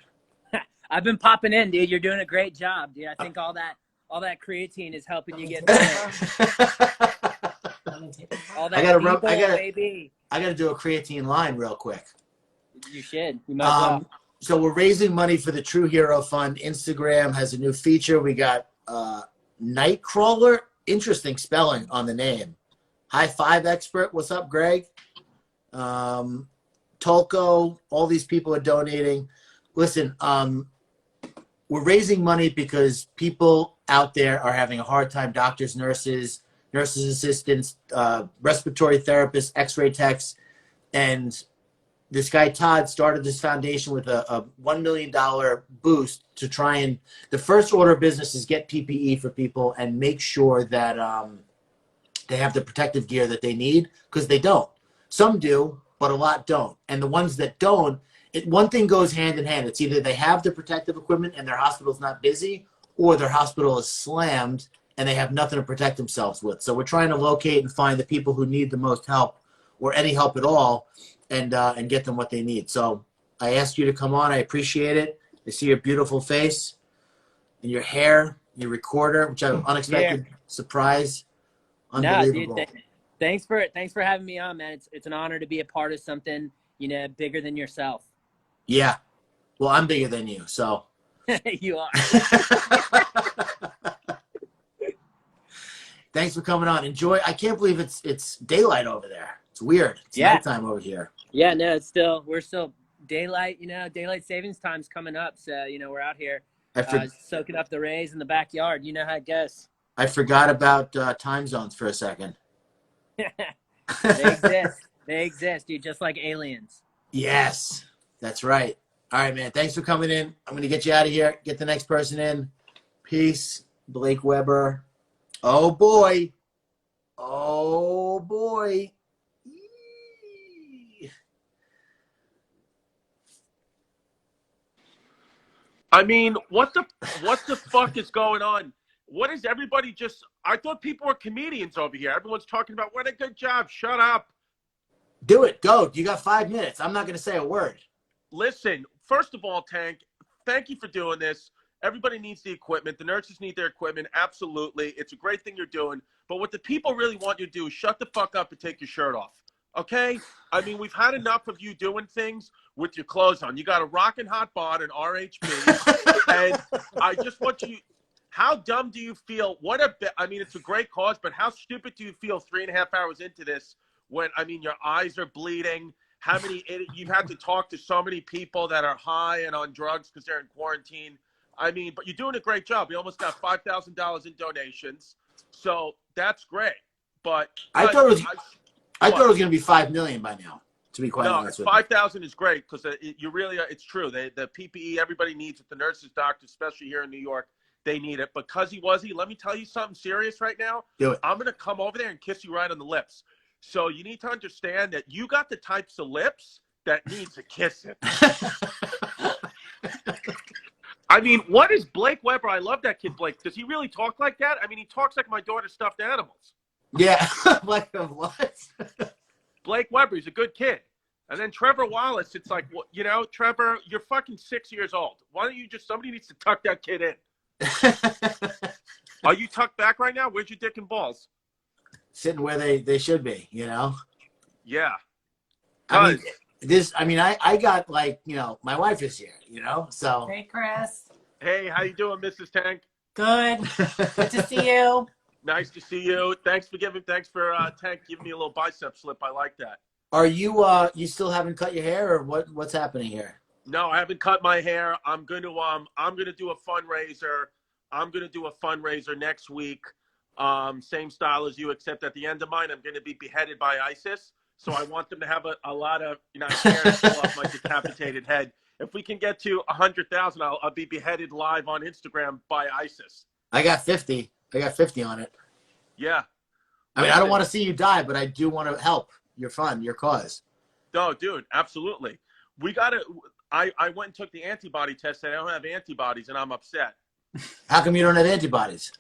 I've been popping in, dude. You're doing a great job, dude. I think all that creatine is helping you get through it. All that baby.
I gotta do a creatine line real quick.
You should. You might as well.
So we're raising money for the True Hero Fund. Instagram has a new feature. We got Nightcrawler. Interesting spelling on the name. High Five Expert. What's up, Greg? Tolko. All these people are donating. Listen, we're raising money because people out there are having a hard time. Doctors, nurses assistants, respiratory therapists, x-ray techs. And this guy, Todd, started this foundation with a $1 million boost to try and – the first order of business is get PPE for people and make sure that they have the protective gear that they need, because they don't. Some do, but a lot don't. And the ones that don't, one thing goes hand in hand. It's either they have the protective equipment and their hospital's not busy, or their hospital is slammed and they have nothing to protect themselves with. So we're trying to locate and find the people who need the most help or any help at all, and get them what they need. So I asked you to come on. I appreciate it. I see your beautiful face and your hair, your recorder, which I unexpected surprise. Unbelievable.
No, dude, thanks for having me on, man. It's an honor to be a part of something, bigger than yourself.
Yeah. Well, I'm bigger than you, so.
You are.
Thanks for coming on. Enjoy. I can't believe it's daylight over there. It's weird. It's nighttime over here.
Yeah, no, we're still daylight, daylight savings time's coming up. So, we're out here soaking up the rays in the backyard. You know how it goes.
I forgot about time zones for a second.
They exist, dude, just like aliens.
Yes, that's right. All right, man. Thanks for coming in. I'm going to get you out of here. Get the next person in. Peace. Blake Weber. Oh, boy. Oh, boy.
I mean, what the fuck is going on? What is everybody just? I thought people were comedians over here. Everyone's talking about what a good job. Shut up.
Do it. Go. You got 5 minutes. I'm not going to say a word.
Listen, first of all, Tank, thank you for doing this. Everybody needs the equipment. The nurses need their equipment. Absolutely. It's a great thing you're doing. But what the people really want you to do is shut the fuck up and take your shirt off. Okay? I mean, we've had enough of you doing things with your clothes on. You got a rockin' hot bod and RHB. And I just want you, how dumb do you feel? I mean, it's a great cause, but how stupid do you feel 3.5 hours into this when, I mean, your eyes are bleeding? How many, you've had to talk to so many people that are high and on drugs because they're in quarantine. I mean, but you're doing a great job. We almost got $5,000 in donations. So that's great. But
I thought it was going to be 5 million by now, to be quite honest with you.
5,000 is great because you really are, it's true. The PPE, everybody needs it. The nurses, doctors, especially here in New York, they need it. But let me tell you something serious right now.
Do it.
I'm going to come over there and kiss you right on the lips. So you need to understand that you got the types of lips that needs a kissing. I mean, what is Blake Weber? I love that kid, Blake. Does he really talk like that? I mean, he talks like my daughter's stuffed animals.
Yeah. Like what?
Blake Weber, he's a good kid. And then Trevor Wallace, it's like, Trevor, you're fucking 6 years old. Why don't you somebody needs to tuck that kid in. Are you tucked back right now? Where's your dick and balls?
Sitting where they should be,
Yeah.
I got my wife is here, so.
Hey, Chris.
Hey, how you doing, Mrs. Tank?
Good. Good to see you.
Nice to see you. Thanks for Tank giving me a little bicep slip. I like that.
Are you you still haven't cut your hair, or what's happening here?
No, I haven't cut my hair. I'm gonna do a fundraiser. I'm gonna do a fundraiser next week. Same style as you, except at the end of mine, I'm gonna be beheaded by ISIS. So I want them to have a lot of hair to pull off my decapitated head. If we can get to 100,000, I'll be beheaded live on Instagram by ISIS.
I got 50. I got 50 on it.
Yeah.
I mean, I don't want to see you die, but I do want to help your fund, your cause.
No, dude, absolutely. I went and took the antibody test and I don't have antibodies and I'm upset.
How come you don't have antibodies?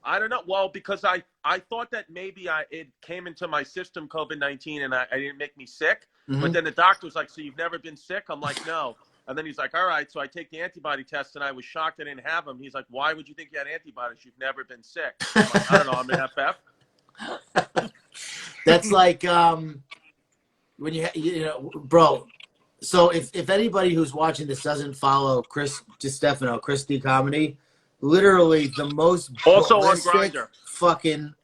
I don't know. Well, because I thought that maybe it came into my system, COVID-19, and I didn't make me sick.
Mm-hmm.
But then the doctor was like, so you've never been sick? I'm like, no. And then he's like, all right. So I take the antibody test, and I was shocked I didn't have them. He's like, why would you think you had antibodies? You've never been sick. I'm like, I don't know. I'm an FF.
That's like when bro. So if anybody who's watching this doesn't follow Chris DiStefano, Chris D Comedy, literally the most
also on Grindr,
fucking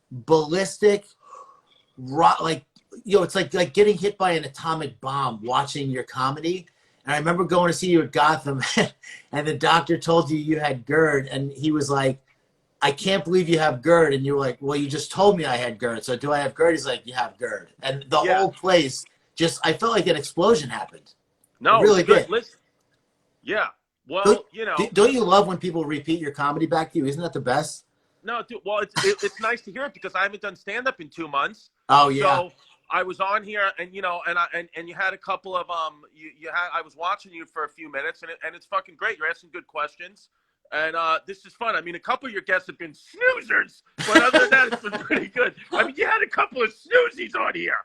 ballistic, it's like getting hit by an atomic bomb watching your comedy. And I remember going to see you at Gotham, and the doctor told you had GERD, and he was like, I can't believe you have GERD. And you were like, well, you just told me I had GERD. So do I have GERD? He's like, you have GERD. And the whole place I felt like an explosion happened.
No,
it really did.
Listen, yeah. Well,
Don't you love when people repeat your comedy back to you? Isn't that the best?
No, dude. Well, it's nice to hear it because I haven't done stand-up in 2 months.
Oh, yeah.
So I was on here, and you know, and you had a couple of I was watching you for a few minutes, and it's fucking great. You're asking good questions, and this is fun. I mean, a couple of your guests have been snoozers, but other than that, it's been pretty good. I mean, you had a couple of snoozies on here.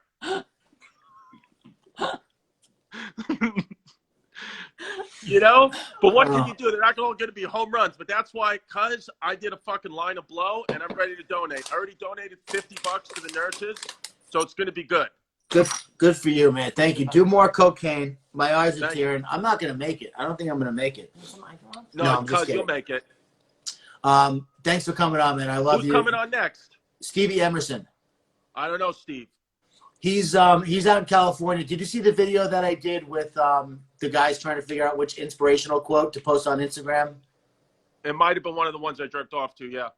You know, but what can you do? They're not all going to be home runs, but that's why, cause I did a fucking line of blow, and I'm ready to donate. I already donated $50 to the nurses, so it's going to be good.
Good for you, man. Thank you. Do more cocaine. My eyes are tearing. I'm not going to make it. I don't think I'm going to make it.
No,
I'm just
cause
kidding.
you'll make it.
Thanks for coming on, man. I love you.
Who's coming on next?
Stevie Emerson.
I don't know, Steve.
He's out in California. Did you see the video that I did with the guys trying to figure out which inspirational quote to post on Instagram?
It might have been one of the ones I jerked off to. Yeah.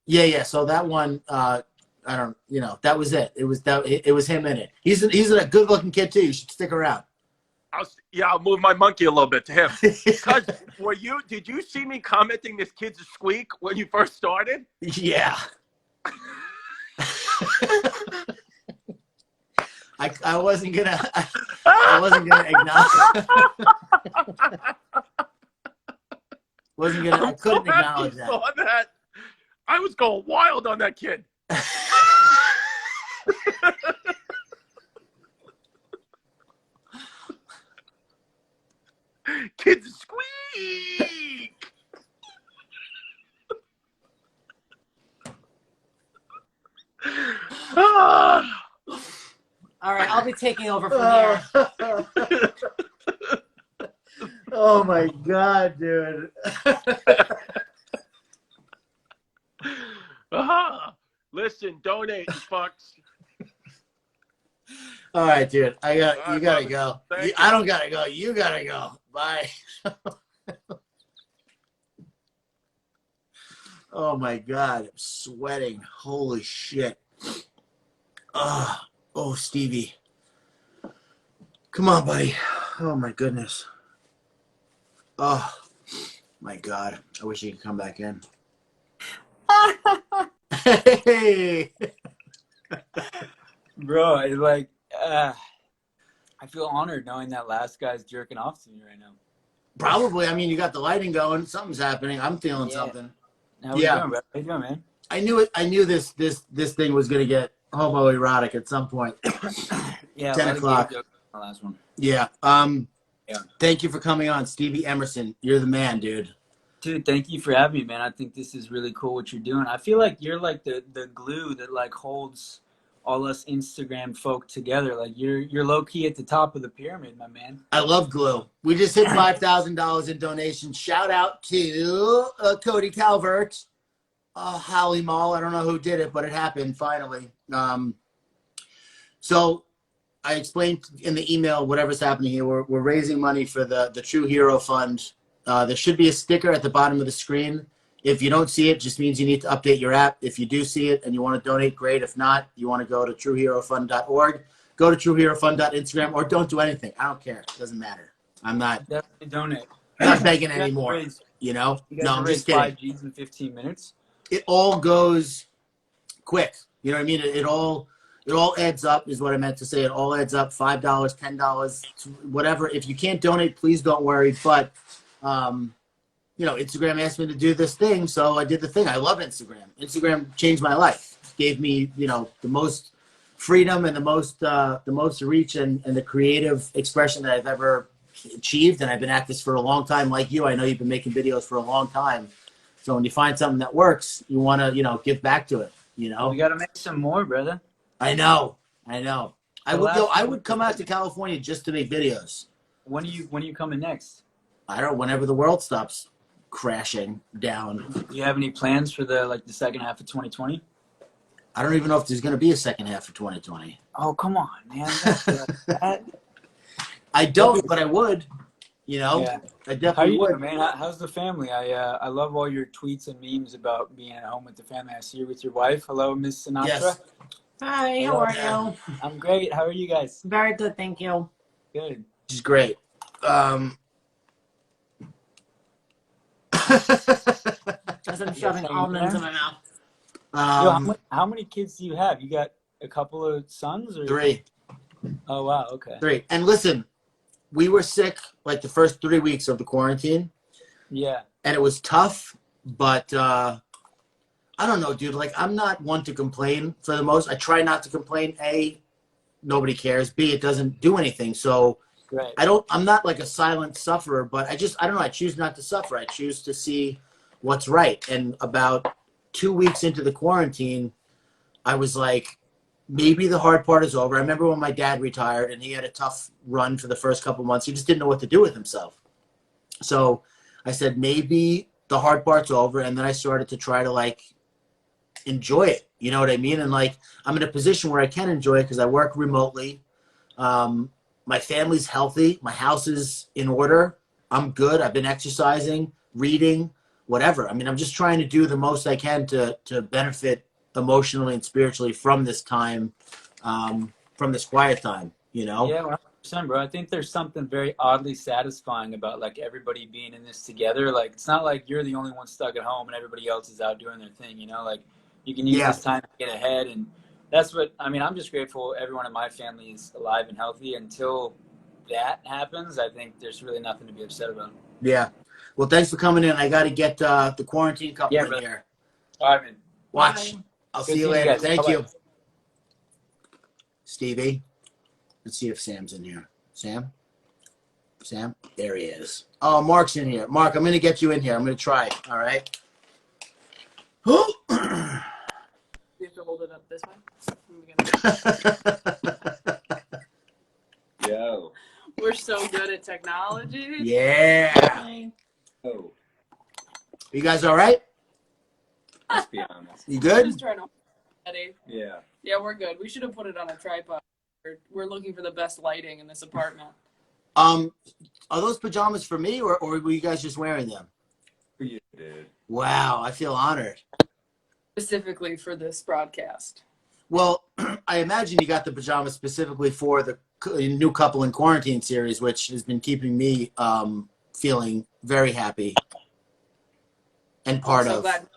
Yeah. So that one, that was it. It was him in it. He's a good looking kid too. You should stick around.
I'll move my monkey a little bit to him. Cause did you see me commenting this kid's a squeak when you first started?
Yeah. I wasn't gonna acknowledge. I couldn't acknowledge that.
Saw that. I was going wild on that kid. Kids squeak.
All right, I'll be taking over from here.
Oh my God, dude.
Listen, donate, you fucks.
All right, dude. You gotta go.
You.
I don't gotta go. You gotta go. Bye. Oh my God, I'm sweating. Holy shit. Oh, Stevie. Come on, buddy. Oh my goodness. Oh my God. I wish you could come back in. Hey.
Bro, it's like, I feel honored knowing that last guy's jerking off to me right now.
Probably. I mean, you got the lighting going. Something's happening. I'm feeling something.
How you doing, bro? How you doing, man?
I knew it. I knew this thing was gonna get homoerotic at some point.
Yeah,
10 o'clock.
The last one.
Yeah. Thank you for coming on, Stevie Emerson. You're the man, dude.
Dude, thank you for having me, man. I think this is really cool what you're doing. I feel like you're like the glue that like holds all us Instagram folk together. Like you're low key at the top of the pyramid, my man.
I love glue. We just hit $5,000 in donations. Shout out to Cody Calvert, Holly Mall. I don't know who did it, but it happened finally. So I explained in the email whatever's happening here. We're raising money for the True Hero Fund. There should be a sticker at the bottom of the screen. If you don't see it, just means you need to update your app. If you do see it and you want to donate, great. If not, you want to go to trueherofund.org, go to trueherofund.instagram, or don't do anything. I don't care. It doesn't matter. I'm not
Definitely donate.
I'm not begging anymore.
You
know?
guys
No, I'm just kidding.
5 Gs in 15 minutes.
It all goes quick. You know what I mean? It all adds up is what I meant to say. It all adds up. $5, $10, whatever. If you can't donate, please don't worry. But Instagram asked me to do this thing, so I did the thing. I love Instagram. Instagram changed my life. Gave me, the most freedom and the most reach and the creative expression that I've ever achieved. And I've been at this for a long time, like you. I know you've been making videos for a long time. So when you find something that works, you want to, give back to it.
We got to make some more, brother.
I know. I would come out to California just to make videos.
When are you coming next?
I don't know, whenever the world stops crashing down.
Do you have any plans for the second half of 2020?
I don't even know if there's going to be a second half of 2020.
Oh, come on, man.
I don't, but I would.
Yeah.
I definitely
How you
would.
doing, man? How's the family? I love all your tweets and memes about being at home with the family. I see you with your wife. Hello, Miss Sinatra.
Yes.
Hi, how are you?
I'm great. How are you guys?
Very good, thank you.
Good.
She's great.
As I'm shoving almonds in my mouth.
Yo, how many kids do you have? You got a couple of sons or
3.
Oh wow, okay.
3. And listen, we were sick like the first 3 weeks of the quarantine.
Yeah.
And it was tough, but I don't know, dude. Like, I'm not one to complain for the most. I try not to complain. A, nobody cares. B, it doesn't do anything. So
Right.
I'm not like a silent sufferer, but I don't know. I choose not to suffer. I choose to see what's right. And about 2 weeks into the quarantine, I was like, maybe the hard part is over. I remember when my dad retired and he had a tough run for the first couple months. He just didn't know what to do with himself. So I said, maybe the hard part's over. And then I started to try to like enjoy it. You know what I mean? And like, I'm in a position where I can enjoy it because I work remotely. My family's healthy. My house is in order. I'm good. I've been exercising, reading, whatever. I mean, I'm just trying to do the most I can to benefit emotionally and spiritually from this time, from this quiet time, you know?
Yeah, 100%, bro. I think there's something very oddly satisfying about like everybody being in this together. Like, it's not like you're the only one stuck at home and everybody else is out doing their thing, you know? Like, you can use this time to get ahead. And that's what, I mean, I'm just grateful everyone in my family is alive and healthy. Until that happens, I think there's really nothing to be upset about.
Yeah. Well, thanks for coming in. I got to get the quarantine couple in
brother.
here.
All right, man.
Watch.
Bye.
I'll
Good
see you
seeing you
later.
guys.
Thank
Bye-bye.
you. Stevie. Let's see if Sam's in here. Sam? Sam? There he is. Oh, Mark's in here. Mark, I'm going to get you in here. I'm going to try. All right.
You have to hold it up this way.
Yo.
We're so good at technology.
Yeah.
Oh.
You guys all right?
Let's be honest.
You good?
Just trying to Eddie.
Yeah.
Yeah, we're good. We should have put it on a tripod. We're looking for the best lighting in this apartment.
Are those pajamas for me or were you guys just wearing them?
For you, dude.
Wow, I feel honored.
Specifically for this broadcast.
Well, I imagine you got the pajamas specifically for the new couple in quarantine series, which has been keeping me feeling very happy and part
I'm so
of.
glad.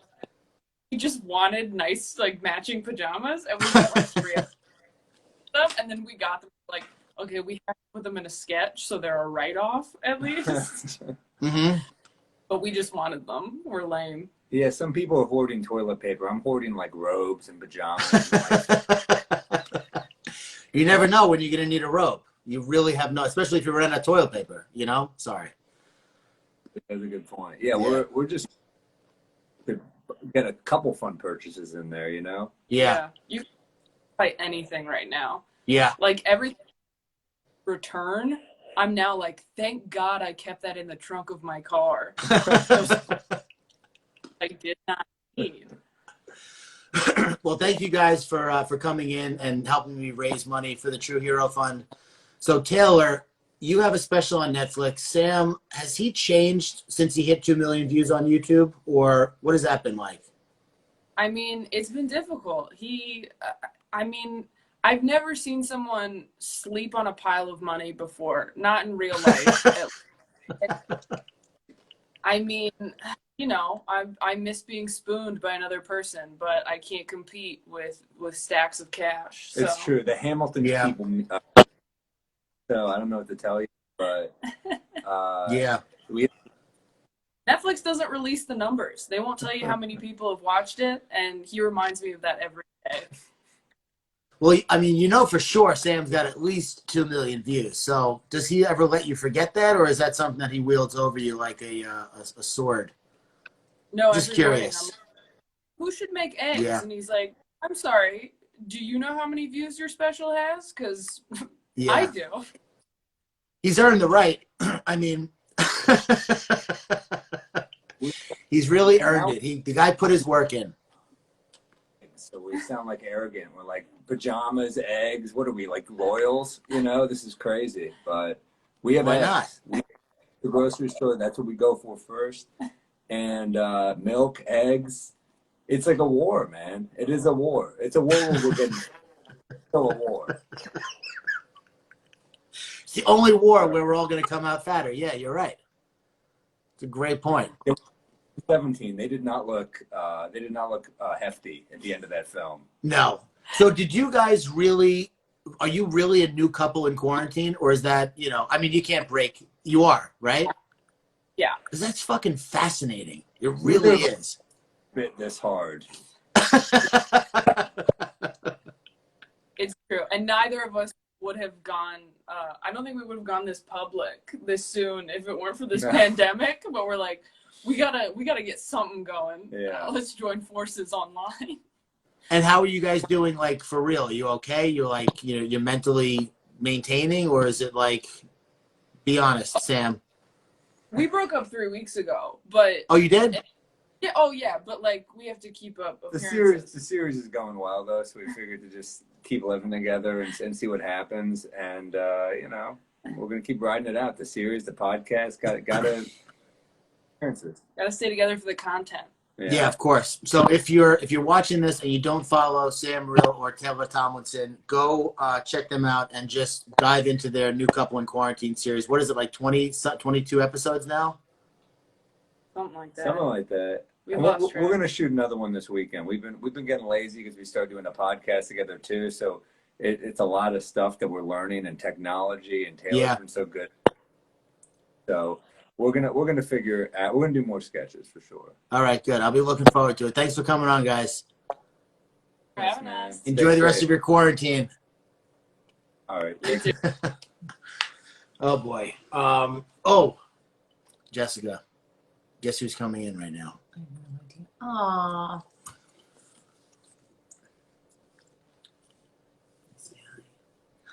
We just wanted nice, like, matching pajamas, and we got like 3 of them, and then we got them like, okay, we have to put them in a sketch so they're a write-off at least.
Mm-hmm.
But we just wanted them. We're lame.
Yeah, some people are hoarding toilet paper. I'm hoarding like robes and pajamas.
You never know when you're going to need a robe. You really have no, especially if you run out of toilet paper, you know? Sorry.
That's a good point. Yeah, we're just to get a couple fun purchases in there, you know?
Yeah.
You can buy anything right now.
Yeah.
Like everything return, I'm now like, thank God I kept that in the trunk of my car. I did not need.
Well, thank you guys for coming in and helping me raise money for the True Hero Fund. So Taylor, you have a special on Netflix. Sam, has he changed since he hit 2 million views on YouTube, or what has that been like?
I mean, it's been difficult. I mean, I've never seen someone sleep on a pile of money before, not in real life. I mean, you know, I miss being spooned by another person, but I can't compete with stacks of cash. So.
It's true. The Hamilton people. So I don't know what to tell you, but
Netflix doesn't release the numbers. They won't tell you how many people have watched it, and he reminds me of that every day.
Well, I mean, you know for sure Sam's got at least 2 million views. So does he ever let you forget that, or is that something that he wields over you like a sword?
No,
just
every morning
curious.
I'm like, who should make eggs?
Yeah.
And he's like, I'm sorry, do you know how many views your special has? Because
Yeah.
I do.
He's earned the right. I mean, he's really earned it. The guy put his work in.
So we sound like arrogant. We're like pajamas, eggs. What are we, like royals? You know, this is crazy. But we have
Why
eggs. The grocery store, that's what we go for first. And milk, eggs. It's like a war, man. It is a war. It's a war where we're getting still a war.
It's the only war where we're all going to come out fatter. Yeah, you're right. It's a great point.
17. They did not look hefty at the end of that film.
No. So did you guys really, are you really a new couple in quarantine, or is that, you know, I mean, you can't break, you are, right?
Yeah.
Because that's fucking fascinating. It really is.
Bit this hard.
It's true. And neither of us would have gone, I don't think we would have gone this public this soon if it weren't for this pandemic. But we're like, we gotta get something going.
Yeah.
Let's join forces online.
And how are you guys doing, like, for real? Are you okay? You're like, you know, you're mentally maintaining, or is it like, be honest, Sam?
We broke up 3 weeks ago, but
Oh, you did?
Yeah. Oh, yeah. But like, we have to keep up
The
appearances.
series is going well though, so we figured to just keep living together and see what happens. And you know, we're gonna keep riding it out. The series, the podcast, gotta appearances.
Gotta stay together for the content.
Yeah, of course. So if you're watching this and you don't follow Sam Rill or Taylor Tomlinson, go check them out and just dive into their New Couple in Quarantine series. What is it, like 22 episodes now?
Something like that.
Something like that.
We
And
lost
we're gonna shoot another one this weekend. We've been getting lazy because we started doing a podcast together too. So it's a lot of stuff that we're learning and technology, and Taylor's been so good. So we're gonna figure out. We're gonna do more sketches for sure.
All right, good. I'll be looking forward to it. Thanks for coming on, guys.
Have a nice.
Enjoy the rest of your quarantine.
All right.
Oh boy. Oh, Jessica, guess who's coming in right now?
Aww.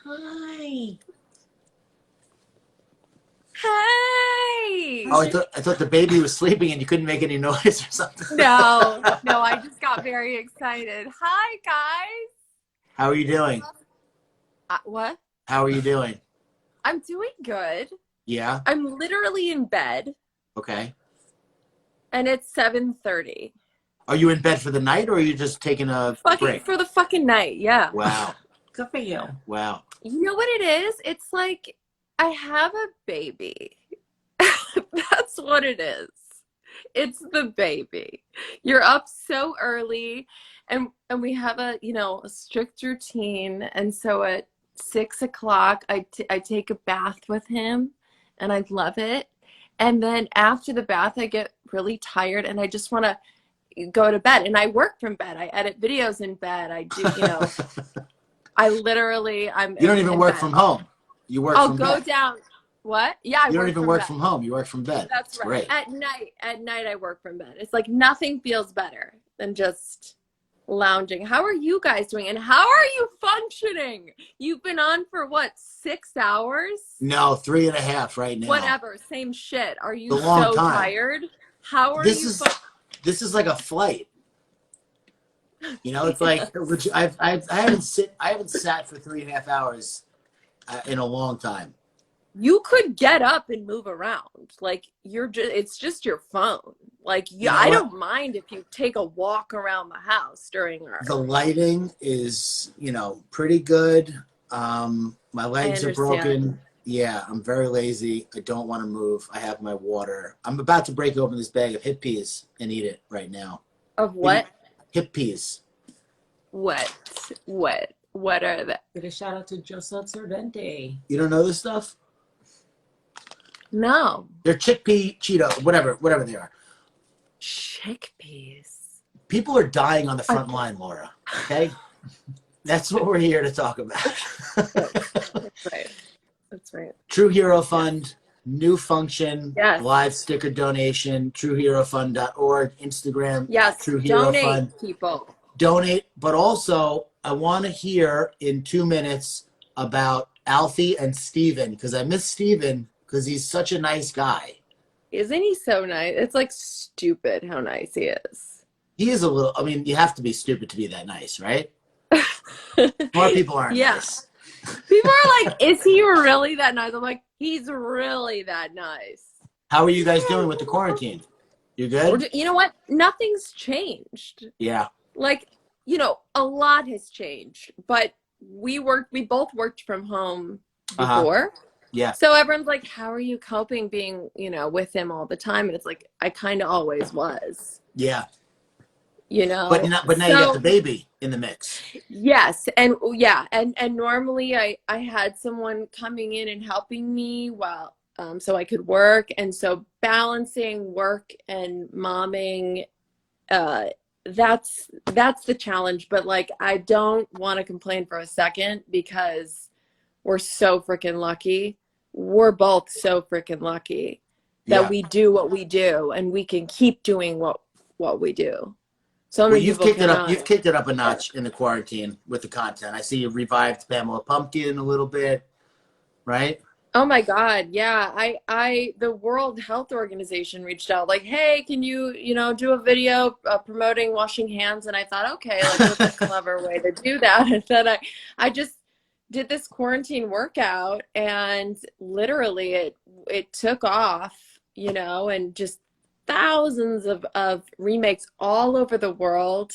Hi.
Hey!
Oh, I thought the baby was sleeping and you couldn't make any noise or something.
No, I just got very excited. Hi, guys.
How are you doing?
What?
How are you doing?
I'm doing good.
Yeah.
I'm literally in bed,
Okay.
and it's 7:30.
Are you in bed for the night, or are you just taking a break?
For the fucking night, yeah.
Wow.
Good for you.
Wow.
You know what it is? It's like I have a baby. That's what it is. It's the baby. You're up so early, and we have a strict routine, and so at 6 o'clock I take a bath with him, and I love it. And then after the bath I get really tired and I just want to go to bed, and I work from bed. I edit videos in bed. I do, I literally,
You don't even work from home. You work from bed.
I'll go down. What? Yeah,
You don't even work from home. You work from bed.
That's right.
Great.
At night I work from bed. It's like nothing feels better than just lounging. How are you guys doing? And how are you functioning? You've been on for what, 6 hours?
No, 3.5 right now.
Whatever, same shit. Are you
It's a long
so
time.
tired? How are
This
you?
This is like a flight. It's like I haven't sat for 3.5 hours in a long time.
You could get up and move around. Like it's just your phone. Like I don't mind if you take a walk around the house during our.
The lighting is, pretty good. My legs are broken. Yeah, I'm very lazy. I don't want to move. I have my water. I'm about to break open this bag of hip peas and eat it right now.
Of what?
Hip peas.
What are that?
Get a shout out to Joseph Cervente.
You don't know this stuff?
No.
They're chickpea Cheeto, whatever they are.
Chickpeas.
People are dying on the front line, Laura. Okay? That's what we're here to talk about.
That's right.
True Hero Fund, new function,
Yes.
live sticker donation, trueherofund.org, Instagram,
Yes,
True Hero
donate,
Fund.
people.
Donate, but also I want to hear in 2 minutes about Alfie and Steven, because I miss Steven because he's such a nice guy.
Isn't he so nice? It's like stupid how nice he is.
He is a little, you have to be stupid to be that nice, right? More people aren't nice.
People are like, is he really that nice? I'm like, he's really that nice.
How are you guys doing with the quarantine? You good?
You know what? Nothing's changed.
Yeah.
Like, a lot has changed, but we both worked from home before.
Yeah.
So everyone's like, how are you coping being, with him all the time? And it's like, I kind of always was.
Yeah.
you
But
know.
now you got the
So
baby in the mix.
yes, and normally I had someone coming in and helping me while so I could work, and so balancing work and momming, uh that's the challenge. But like, I don't want to complain for a second, because we're so freaking lucky. We're both so freaking lucky that
Yeah.
we do what we do, and we can keep doing what we do. So
Well,
many
you've
people
kicked it up.
cannot.
You've kicked it up a notch in the quarantine with the content. I see you revived Pamela Pumpkin a little bit, right?
Oh my God, yeah. The World Health Organization reached out like, hey, can you, do a video promoting washing hands? And I thought, okay, like, what's a clever way to do that? And then I just did this quarantine workout, and literally it took off, and just thousands of remakes all over the world,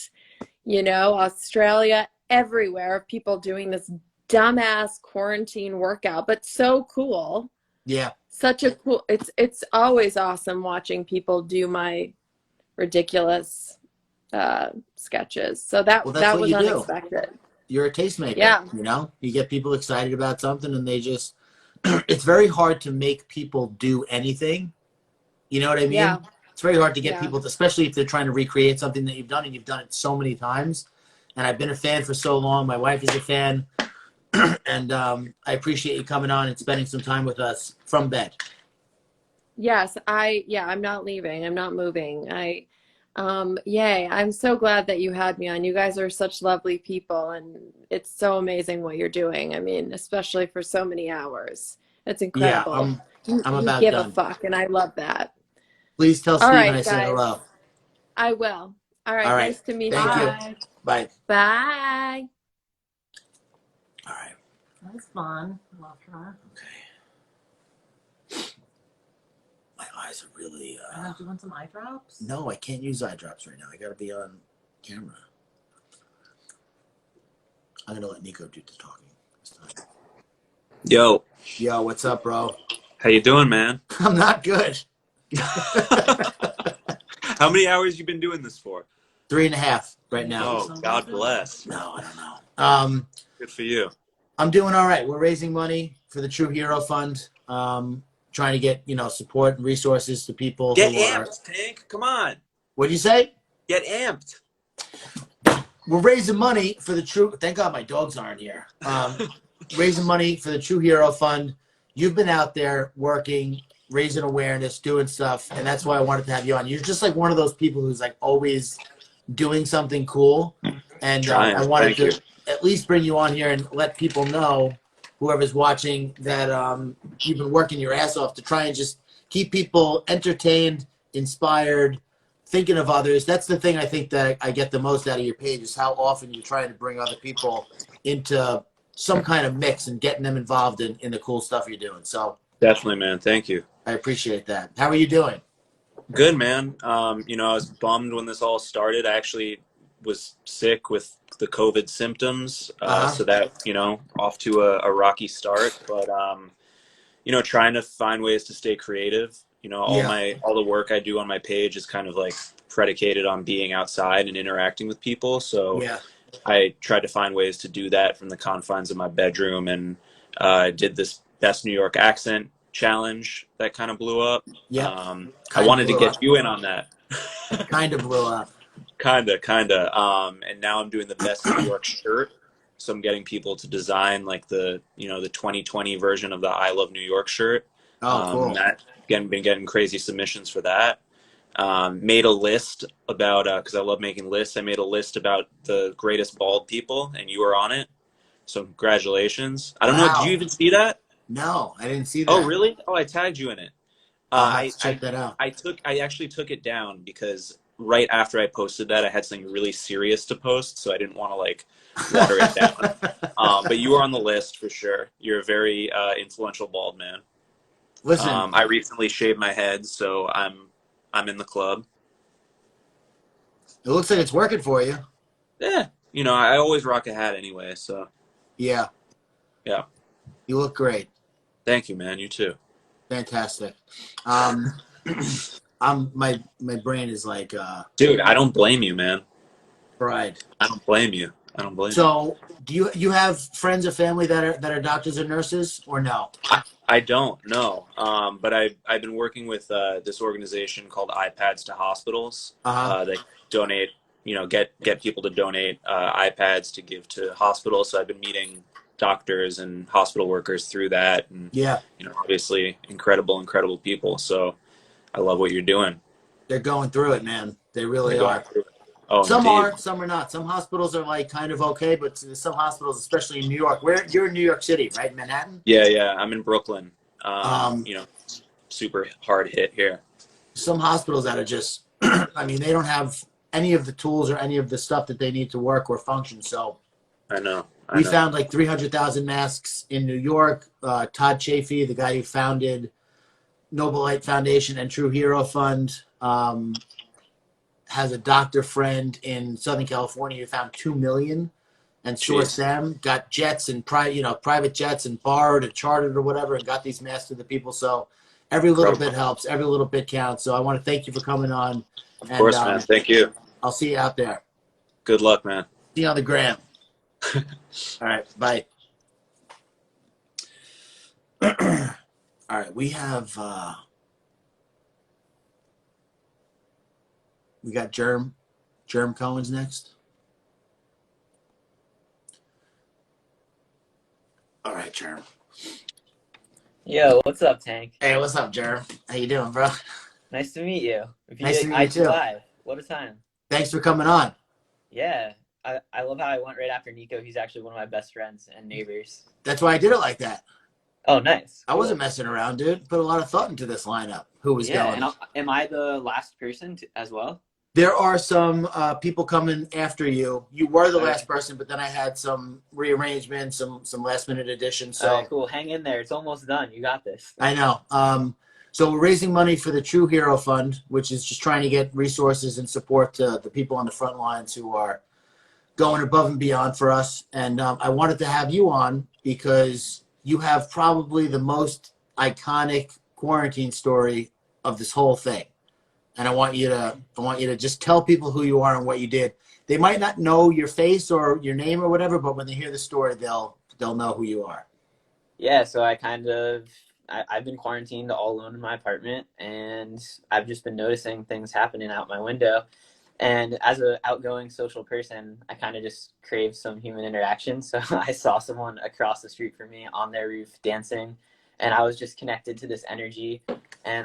Australia, everywhere, of people doing this dumbass quarantine workout, but so cool.
Yeah.
Such a cool, it's always awesome watching people do my ridiculous sketches. So that
Well, that's what
was
you do.
unexpected.
You're a tastemaker.
Yeah.
You get people excited about something, and they just it's very hard to make people do anything. You know what I mean?
Yeah.
It's very hard to get
Yeah.
people to, especially if they're trying to recreate something that you've done, and you've done it so many times. And I've been a fan for so long. My wife is a fan. And I appreciate you coming on and spending some time with us from bed.
Yes, I'm not leaving. I'm not moving. Yay. I'm so glad that you had me on. You guys are such lovely people, and it's so amazing what you're doing. I mean, especially for so many hours. It's incredible.
Yeah, I'm
You
about
give
done.
a fuck, and I love that.
Please tell
All
Steven
right,
I said
guys.
hello.
I will. All right.
All right.
Nice to meet
Thank
you.
you. Bye.
Bye.
All right.
That was fun. Love her.
My eyes are really.
Do you want some eye drops?
No, I can't use eye drops right now. I got to be on camera. I'm going to let Nico do the talking this time.
Yo.
Yo, what's up, bro?
How you doing, man?
I'm not good.
How many hours you been doing this for?
3.5 right now.
Oh, God bless.
No, I don't know.
Good for you.
I'm doing all right. We're raising money for the True Hero Fund. Trying to get, support and resources to people
Get
who are...
amped, Tank. Come on.
What'd you say?
Get amped.
We're raising money for the True... Thank God my dogs aren't here. Raising money for the True Hero Fund. You've been out there working, raising awareness, doing stuff, and that's why I wanted to have you on. You're just like one of those people who's like always doing something cool. And I wanted to at least bring you on here and let people know, whoever's watching, that you've been working your ass off to try and just keep people entertained, inspired, thinking of others. That's the thing I think that I get the most out of your page, is how often you're trying to bring other people into some kind of mix and getting them involved in the cool stuff you're doing. So
Definitely, man. Thank you.
I appreciate that. How are you doing?
Good, man. I was bummed when this all started. I actually was sick with the COVID symptoms. So that, off to a rocky start, but, trying to find ways to stay creative. All the work I do on my page is kind of like predicated on being outside and interacting with people. So I tried to find ways to do that from the confines of my bedroom, and did this Best New York Accent challenge that kind of blew up. I wanted to get you in on that.
Kind of blew up.
Kinda. And now I'm doing the Best New York shirt. So I'm getting people to design like the 2020 version of the I Love New York shirt.
Oh, cool.
Been getting crazy submissions for that. Made a list about, because I love making lists. I made a list about the greatest bald people, and you were on it. So congratulations. I don't know. Did you even see that?
No, I didn't see that.
Oh, really? Oh, I tagged you in it.
I'll have to check that out.
I actually took it down because right after I posted that, I had something really serious to post, so I didn't want to water it down. But you were on the list for sure. You're a very influential bald man.
Listen,
I recently shaved my head, so I'm in the club.
It looks like it's working for you.
Yeah, I always rock a hat anyway, so.
Yeah. You look great.
Thank you, man. You too.
Fantastic. My brain is like.
Dude, I don't blame you, man.
Right.
I don't blame you. I don't blame you.
So, do you have friends or family that are doctors or nurses, or no?
I don't know, but I've been working with this organization called iPads to Hospitals. They donate, get people to donate iPads to give to hospitals. So I've been meeting doctors and hospital workers through that, and obviously incredible people. So I love what you're doing.
They're going through it, man. They really are.
Oh,
Some
indeed.
are, some are not. Some hospitals are like kind of okay, but some hospitals, especially in New York, where you're in New York City, right? Manhattan?
Yeah. I'm in Brooklyn. Super hard hit here.
Some hospitals that are just, I mean, they don't have any of the tools or any of the stuff that they need to work or function. So
I know.
We found like 300,000 masks in New York. Todd Chafee, the guy who founded Noble Light Foundation and True Hero Fund, has a doctor friend in Southern California who found 2 million and sourced them, got jets and private jets and borrowed or chartered or whatever, and got these masks to the people. So every little bit helps, every little bit counts. So I want to thank you for coming on.
Of course, man. Thank you.
I'll see you out there.
Good luck, man.
See you on the gram. All right, bye. All right, we have we got Germ Cohen's next. All right, Germ.
Yo, what's up, Tank?
Hey, what's up, Germ? How you doing, bro?
Nice to meet you.
Nice to meet you too.
Live. What a time.
Thanks for coming on.
Yeah, I love how I went right after Nico. He's actually one of my best friends and neighbors.
That's why I did it like that.
Oh, nice.
I wasn't messing around, dude. Put a lot of thought into this lineup. Who was going?
And am I the last person as well?
There are some people coming after you. You were the last person, but then I had some rearrangements, some last minute additions. So
cool. Hang in there. It's almost done. You got this.
I know. So we're raising money for the True Hero Fund, which is just trying to get resources and support to the people on the front lines who are going above and beyond for us. And I wanted to have you on because you have probably the most iconic quarantine story of this whole thing. And I want you to just tell people who you are and what you did. They might not know your face or your name or whatever, but when they hear the story, they'll know who you are.
Yeah, so I've been quarantined all alone in my apartment, and I've just been noticing things happening out my window. And as an outgoing social person, I kind of just crave some human interaction. So I saw someone across the street from me on their roof dancing, and I was just connected to this energy. And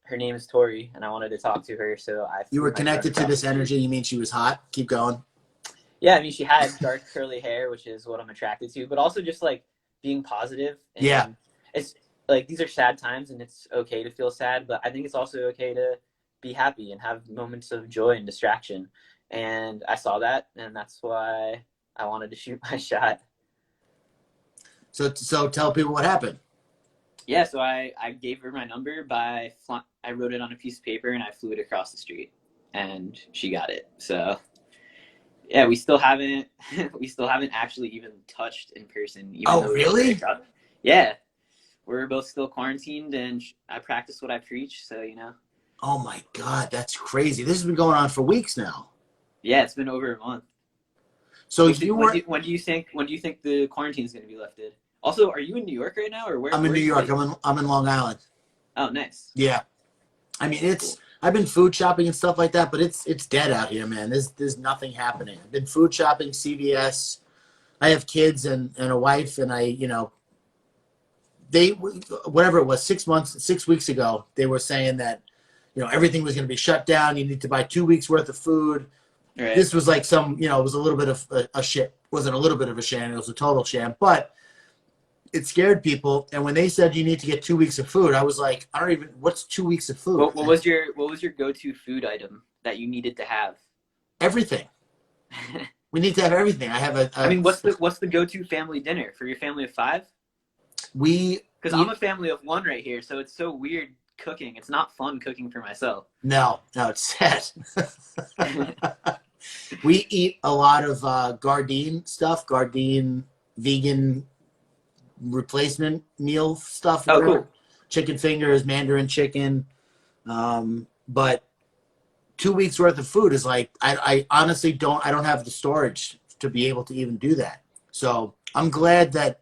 her name is Tori, and I wanted to talk to her. So you were connected to this
energy. You mean she was hot? Keep going.
Yeah, I mean, she had dark curly hair, which is what I'm attracted to, but also just like being positive. And it's like, these are sad times and it's okay to feel sad, but I think it's also okay to be happy and have moments of joy and distraction. And I saw that, and that's why I wanted to shoot my shot.
So tell people what happened.
Yeah, so I gave her my number I wrote it on a piece of paper and I flew it across the street, and she got it. So yeah, we still haven't actually even touched in person.
Really?
Yeah, we're both still quarantined, and I practice what I preach. So
Oh my God, that's crazy. This has been going on for weeks now.
Yeah, it's been over a month.
So
when do you think the quarantine is going to be lifted? Also, are you in New York right now, or where?
I'm in New York. I'm in Long Island.
Oh, nice.
Yeah, I mean I've been food shopping and stuff like that, but it's dead out here, man. There's nothing happening. I've been food shopping, CVS. I have kids and a wife, and whatever it was, 6 weeks ago, they were saying that everything was going to be shut down. You need to buy 2 weeks worth of food. Right. This was like it was a little bit of a shit. It wasn't a little bit of a sham. It was a total sham, but it scared people. And when they said you need to get 2 weeks of food, I was like, what's 2 weeks of food?
What was your go-to food item that you needed to have?
Everything. We need to have everything. I have
I mean, what's the go-to family dinner for your family of 5? Because I'm a family of 1 right here, so it's so weird cooking. It's not fun cooking for myself.
No, it's sad. We eat a lot of Gardein stuff, Gardein vegan replacement meal stuff. Cool. Chicken fingers, Mandarin chicken. But 2 weeks worth of food is like, I honestly don't have the storage to be able to even do that. So I'm glad that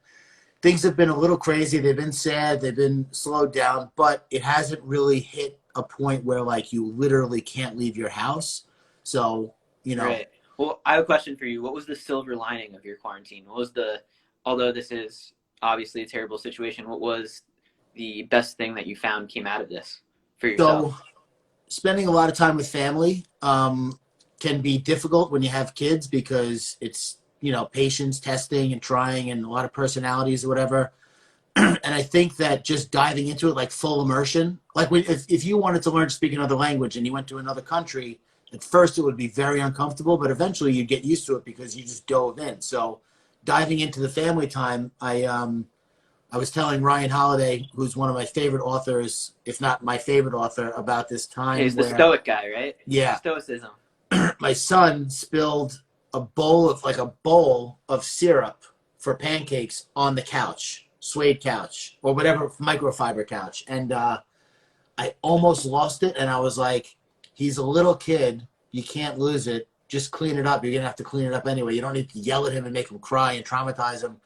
things have been a little crazy. They've been sad. They've been slowed down, but it hasn't really hit a point where like you literally can't leave your house. So, you know.
Right. Well, I have a question for you. What was the silver lining of your quarantine? What was although this is obviously a terrible situation, what was the best thing that you found came out of this for yourself?
So spending a lot of time with family can be difficult when you have kids because it's, you know, patience testing and trying and a lot of personalities or whatever. And I think that just diving into it, like full immersion, like if you wanted to learn to speak another language and you went to another country, at first it would be very uncomfortable, but eventually you'd get used to it because you just dove in. So diving into the family time, I was telling Ryan Holiday, who's one of my favorite authors, if not my favorite author, about this time.
He's the stoic guy, right?
Yeah.
Stoicism.
My son spilled a bowl of syrup for pancakes on the couch, suede couch, or whatever, microfiber couch. And I almost lost it. And I was like, he's a little kid. You can't lose it. Just clean it up. You're going to have to clean it up anyway. You don't need to yell at him and make him cry and traumatize him.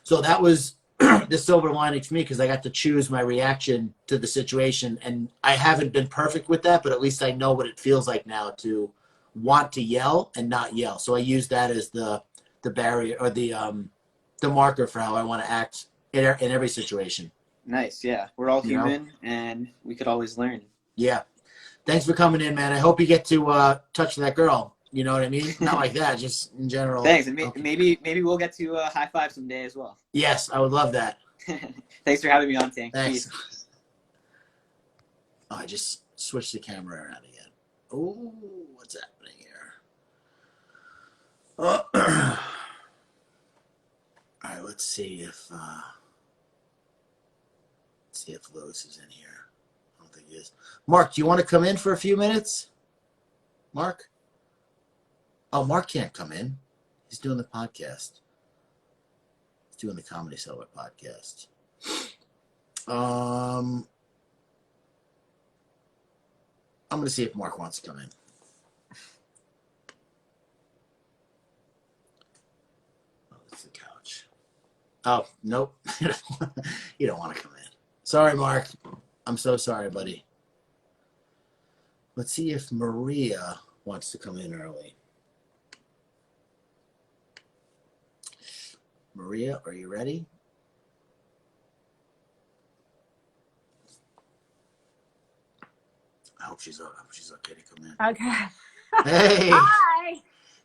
So that was the silver lining for me because I got to choose my reaction to the situation. And I haven't been perfect with that, but at least I know what it feels like now to want to yell and not yell. So I use that as the barrier or the marker for how I want to act in every situation.
Nice. Yeah. We're all human and we could always learn.
Yeah. Thanks for coming in, man. I hope you get to touch that girl. You know what I mean? Not like that, just in general.
Thanks. And maybe we'll get to high five someday as well.
Yes, I would love that.
Thanks for having me on, Tank.
Thanks.
Peace.
Oh, I just switched the camera around again. Oh, what's happening here? All right, let's see if Lois is in here. I don't think he is. Mark, do you want to come in for a few minutes? Mark? Oh, Mark can't come in. He's doing the podcast. He's doing the Comedy Cellar podcast. I'm going to see if Mark wants to come in. Oh, it's the couch. Oh, nope. You don't want to come in. Sorry, Mark. I'm so sorry, buddy. Let's see if Maria wants to come in early. Maria, are you ready? I hope she's okay to come in.
Okay.
Hey.
Hi.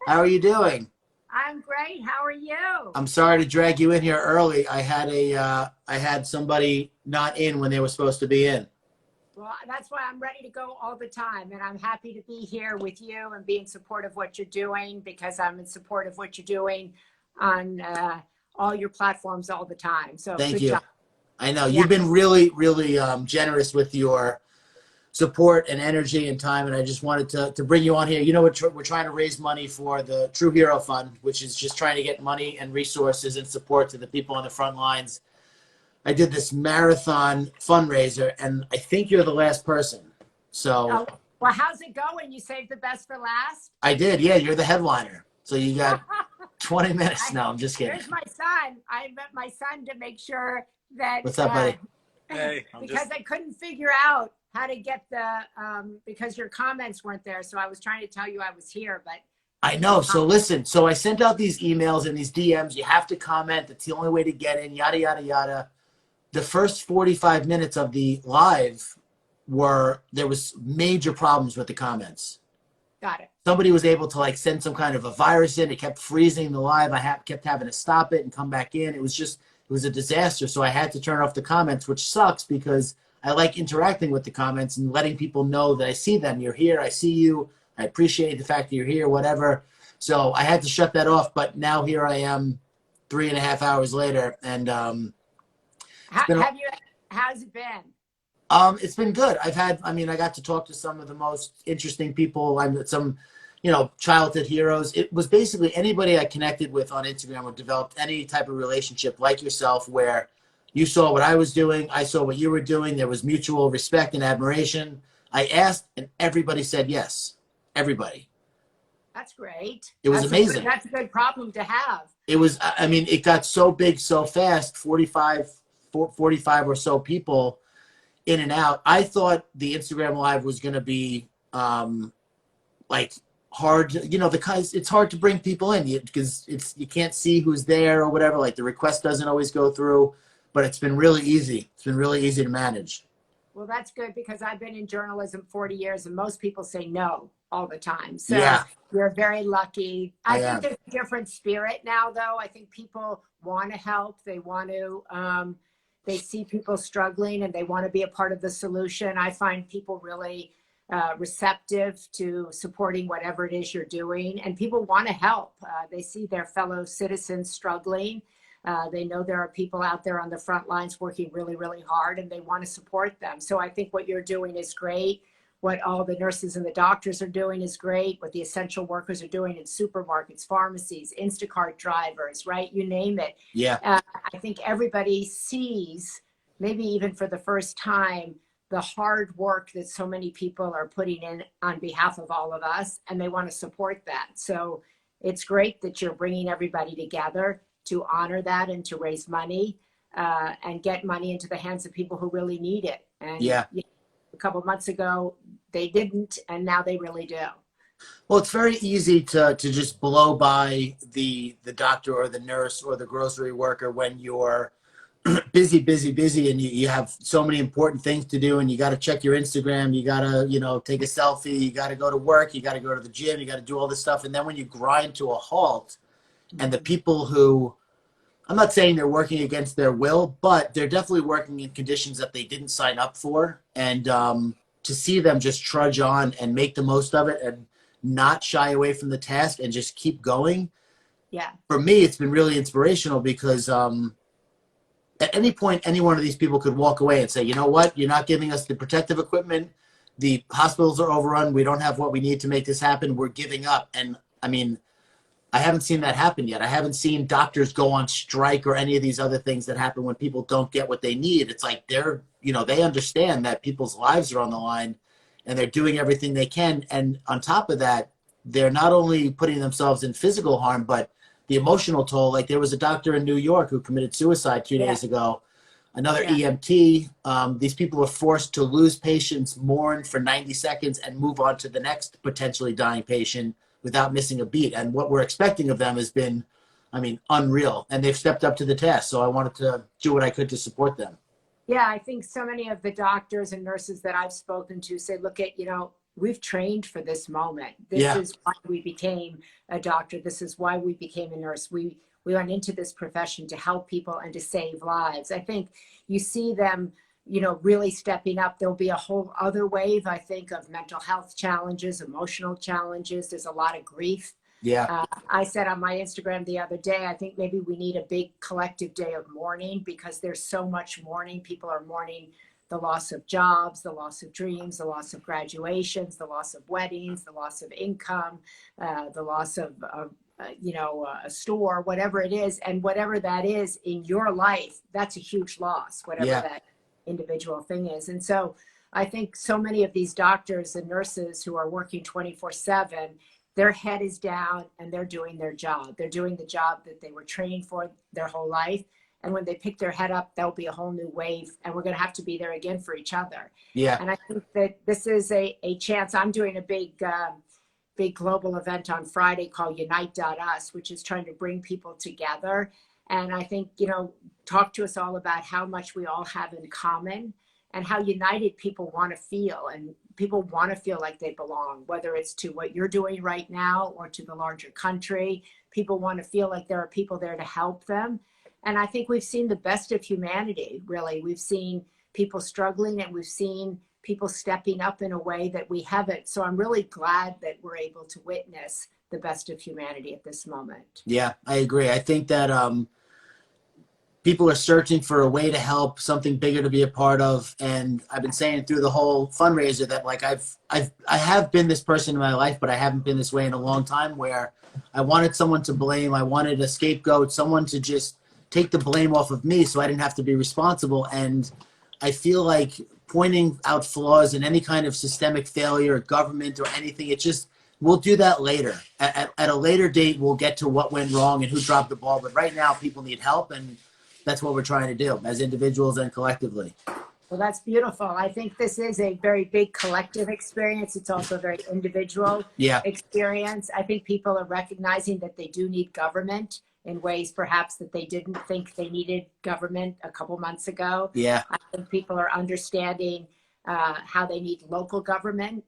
How are you doing?
I'm great. How are you?
I'm sorry to drag you in here early. I had somebody not in when they were supposed to be in.
Well, that's why I'm ready to go all the time. And I'm happy to be here with you and be in support of what you're doing because I'm in support of what you're doing on all your platforms all the time. So
Thank
good
you.
job.
I know you've been really, really generous with your support and energy and time. And I just wanted to bring you on here. You know, we're trying to raise money for the True Hero Fund, which is just trying to get money and resources and support to the people on the front lines. I did this marathon fundraiser, and I think you're the last person. So
well, how's it going? You saved the best for last?
I did. Yeah, you're the headliner. So you got 20 minutes. No, I'm just kidding.
Here's my son. I met my son to make sure that.
What's up, buddy?
Hey, because I couldn't figure out how to get the because your comments weren't there. So I was trying to tell you I was here, but
I know. So listen, so I sent out these emails and these DMs. You have to comment. That's the only way to get in, yada, yada, yada. The first 45 minutes of the live there was major problems with the comments.
Got it.
Somebody was able to like send some kind of a virus in. It kept freezing the live. I kept having to stop it and come back in. It was a disaster. So I had to turn off the comments, which sucks because I like interacting with the comments and letting people know that I see them. You're here. I see you. I appreciate the fact that you're here, whatever. So I had to shut that off. But now here I am 3.5 hours later. And
how's it been?
It's been good. I got to talk to some of the most interesting people. I met some, childhood heroes. It was basically anybody I connected with on Instagram or developed any type of relationship like yourself where you saw what I was doing, I saw what you were doing. There was mutual respect and admiration. I asked and everybody said yes. everybody.
That's great.
It was amazing.
That's a good problem to have.
It was, I mean, it got so big so fast, 45 or so people in and out. I thought the Instagram Live was going to be like hard, you know, it's hard to bring people in because you can't see who's there or whatever. Like the request doesn't always go through, but it's been really easy. It's been really easy to manage.
Well, that's good because I've been in journalism 40 years and most people say no all the time. So
yeah.
You're very lucky. I think there's a different spirit now, though. I think people want to help. They want to, they see people struggling and they want to be a part of the solution. I find people really receptive to supporting whatever it is you're doing. And people want to help. They see their fellow citizens struggling. They know there are people out there on the front lines working really, really hard and they want to support them. So I think what you're doing is great. What all the nurses and the doctors are doing is great. What the essential workers are doing in supermarkets, pharmacies, Instacart drivers, right? You name it.
Yeah.
I think everybody sees, maybe even for the first time, the hard work that so many people are putting in on behalf of all of us, and they want to support that. So it's great that you're bringing everybody together to honor that and to raise money and get money into the hands of people who really need it. And
yeah.
A couple of months ago, they didn't, and now they really do.
Well, it's very easy to just blow by the doctor or the nurse or the grocery worker when you're busy, and you have so many important things to do, and you got to check your Instagram, you got to, you know, take a selfie, you got to go to work, you got to go to the gym, you got to do all this stuff. And then when you grind to a halt, and the people who, I'm not saying they're working against their will, but they're definitely working in conditions that they didn't sign up for. And to see them just trudge on and make the most of it and not shy away from the task and just keep going.
Yeah.
For me, it's been really inspirational because at any point, any one of these people could walk away and say, you know what, you're not giving us the protective equipment. The hospitals are overrun. We don't have what we need to make this happen. We're giving up. And I mean, I haven't seen that happen yet. I haven't seen doctors go on strike or any of these other things that happen when people don't get what they need. It's like they're, you know, they understand that people's lives are on the line and they're doing everything they can. And on top of that, they're not only putting themselves in physical harm, but the emotional toll. Like there was a doctor in New York who committed suicide 2 days ago, another EMT. These people were forced to lose patients, mourn for 90 seconds and move on to the next potentially dying patient without missing a beat. And what we're expecting of them has been, I mean, unreal. And they've stepped up to the task. So I wanted to do what I could to support them.
Yeah, I think so many of the doctors and nurses that I've spoken to say, look at, you know, we've trained for this moment. This is why we became a doctor. This is why we became a nurse. We went into this profession to help people and to save lives. I think you see them, you know, really stepping up. There'll be a whole other wave, I think, of mental health challenges, emotional challenges. There's a lot of grief.
Yeah.
I said on my Instagram the other day, I think maybe we need a big collective day of mourning because there's so much mourning. People are mourning the loss of jobs, the loss of dreams, the loss of graduations, the loss of weddings, the loss of income, the loss of you know, a store, whatever it is. And whatever that is in your life, that's a huge loss, whatever that individual thing is. And so I think so many of these doctors and nurses who are working 24/7, their head is down and they're doing their job. They're doing the job that they were trained for their whole life. And when they pick their head up, there'll be a whole new wave and we're going to have to be there again for each other.
Yeah.
And I think that this is a chance. I'm doing a big global event on Friday called Unite.us, which is trying to bring people together. And I think, you know, talk to us all about how much we all have in common and how united people want to feel. And people want to feel like they belong, whether it's to what you're doing right now or to the larger country. People want to feel like there are people there to help them. And I think we've seen the best of humanity, really. We've seen people struggling and we've seen people stepping up in a way that we haven't. So I'm really glad that we're able to witness the best of humanity at this moment.
Yeah, I agree. I think that people are searching for a way to help, something bigger to be a part of. And I've been saying through the whole fundraiser that like I have been this person in my life, but I haven't been this way in a long time, where I wanted someone to blame. I wanted a scapegoat, someone to just take the blame off of me so I didn't have to be responsible. And I feel like pointing out flaws in any kind of systemic failure, government or anything, it just We'll do that later. At a later date, we'll get to what went wrong and who dropped the ball. But right now, people need help, and that's what we're trying to do as individuals and collectively.
Well, that's beautiful. I think this is a very big collective experience. It's also a very individual experience. I think people are recognizing that they do need government in ways perhaps that they didn't think they needed government a couple months ago.
Yeah.
I think people are understanding how they need local government,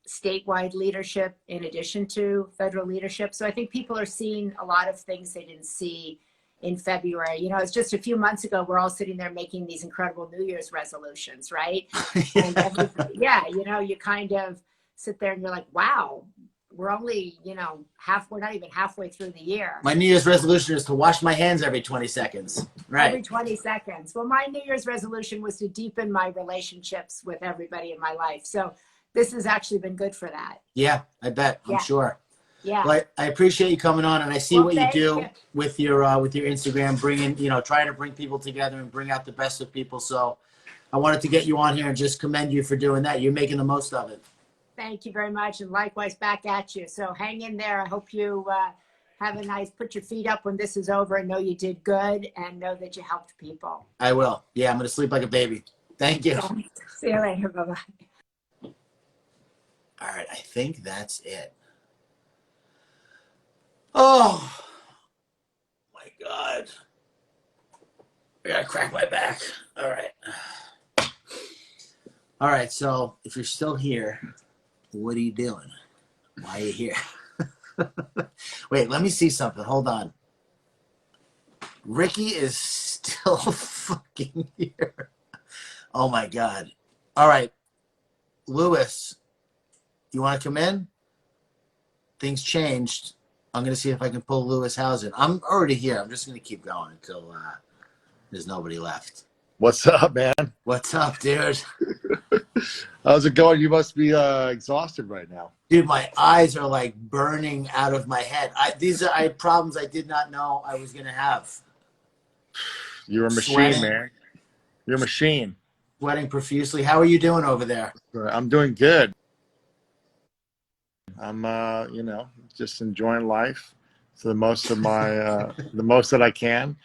statewide leadership in addition to federal leadership. So I think people are seeing a lot of things they didn't see in February. You know, it's just a few months ago, we're all sitting there making these incredible New Year's resolutions, right? And you know, you kind of sit there and you're like, wow, we're only, you know, we're not even halfway through the year.
My New Year's resolution is to wash my hands every 20 seconds. Right.
Every 20 seconds. Well, my New Year's resolution was to deepen my relationships with everybody in my life. So this has actually been good for that.
Yeah, I bet. I'm sure.
Yeah.
Well, I appreciate you coming on, and I see what you do with your Instagram, bringing, you know, trying to bring people together and bring out the best of people. So I wanted to get you on here and just commend you for doing that. You're making the most of it.
Thank you very much, and likewise back at you. So hang in there. I hope you have a nice, put your feet up when this is over and know you did good and know that you helped people.
I will. Yeah, I'm going to sleep like a baby. Thank you.
See you later. Bye-bye.
All right, I think that's it. Oh, my God. I got to crack my back. All right. All right, so if you're still here, what are you doing? Why are you here? Wait, let me see something. Hold on. Ricky is still fucking here. Oh, my God. All right. Lewis, you want to come in? Things changed. I'm going to see if I can pull Lewis Hausen. I'm already here. I'm just going to keep going until there's nobody left.
What's up, man?
What's up, dude?
How's it going? You must be exhausted right now.
Dude, my eyes are like burning out of my head. I had problems I did not know I was going to have.
You're a machine,
Sweating.
man. You're a machine.
Sweating profusely. How are you doing over there?
I'm doing good. I'm, you know, just enjoying life to the most of my, the most that I can.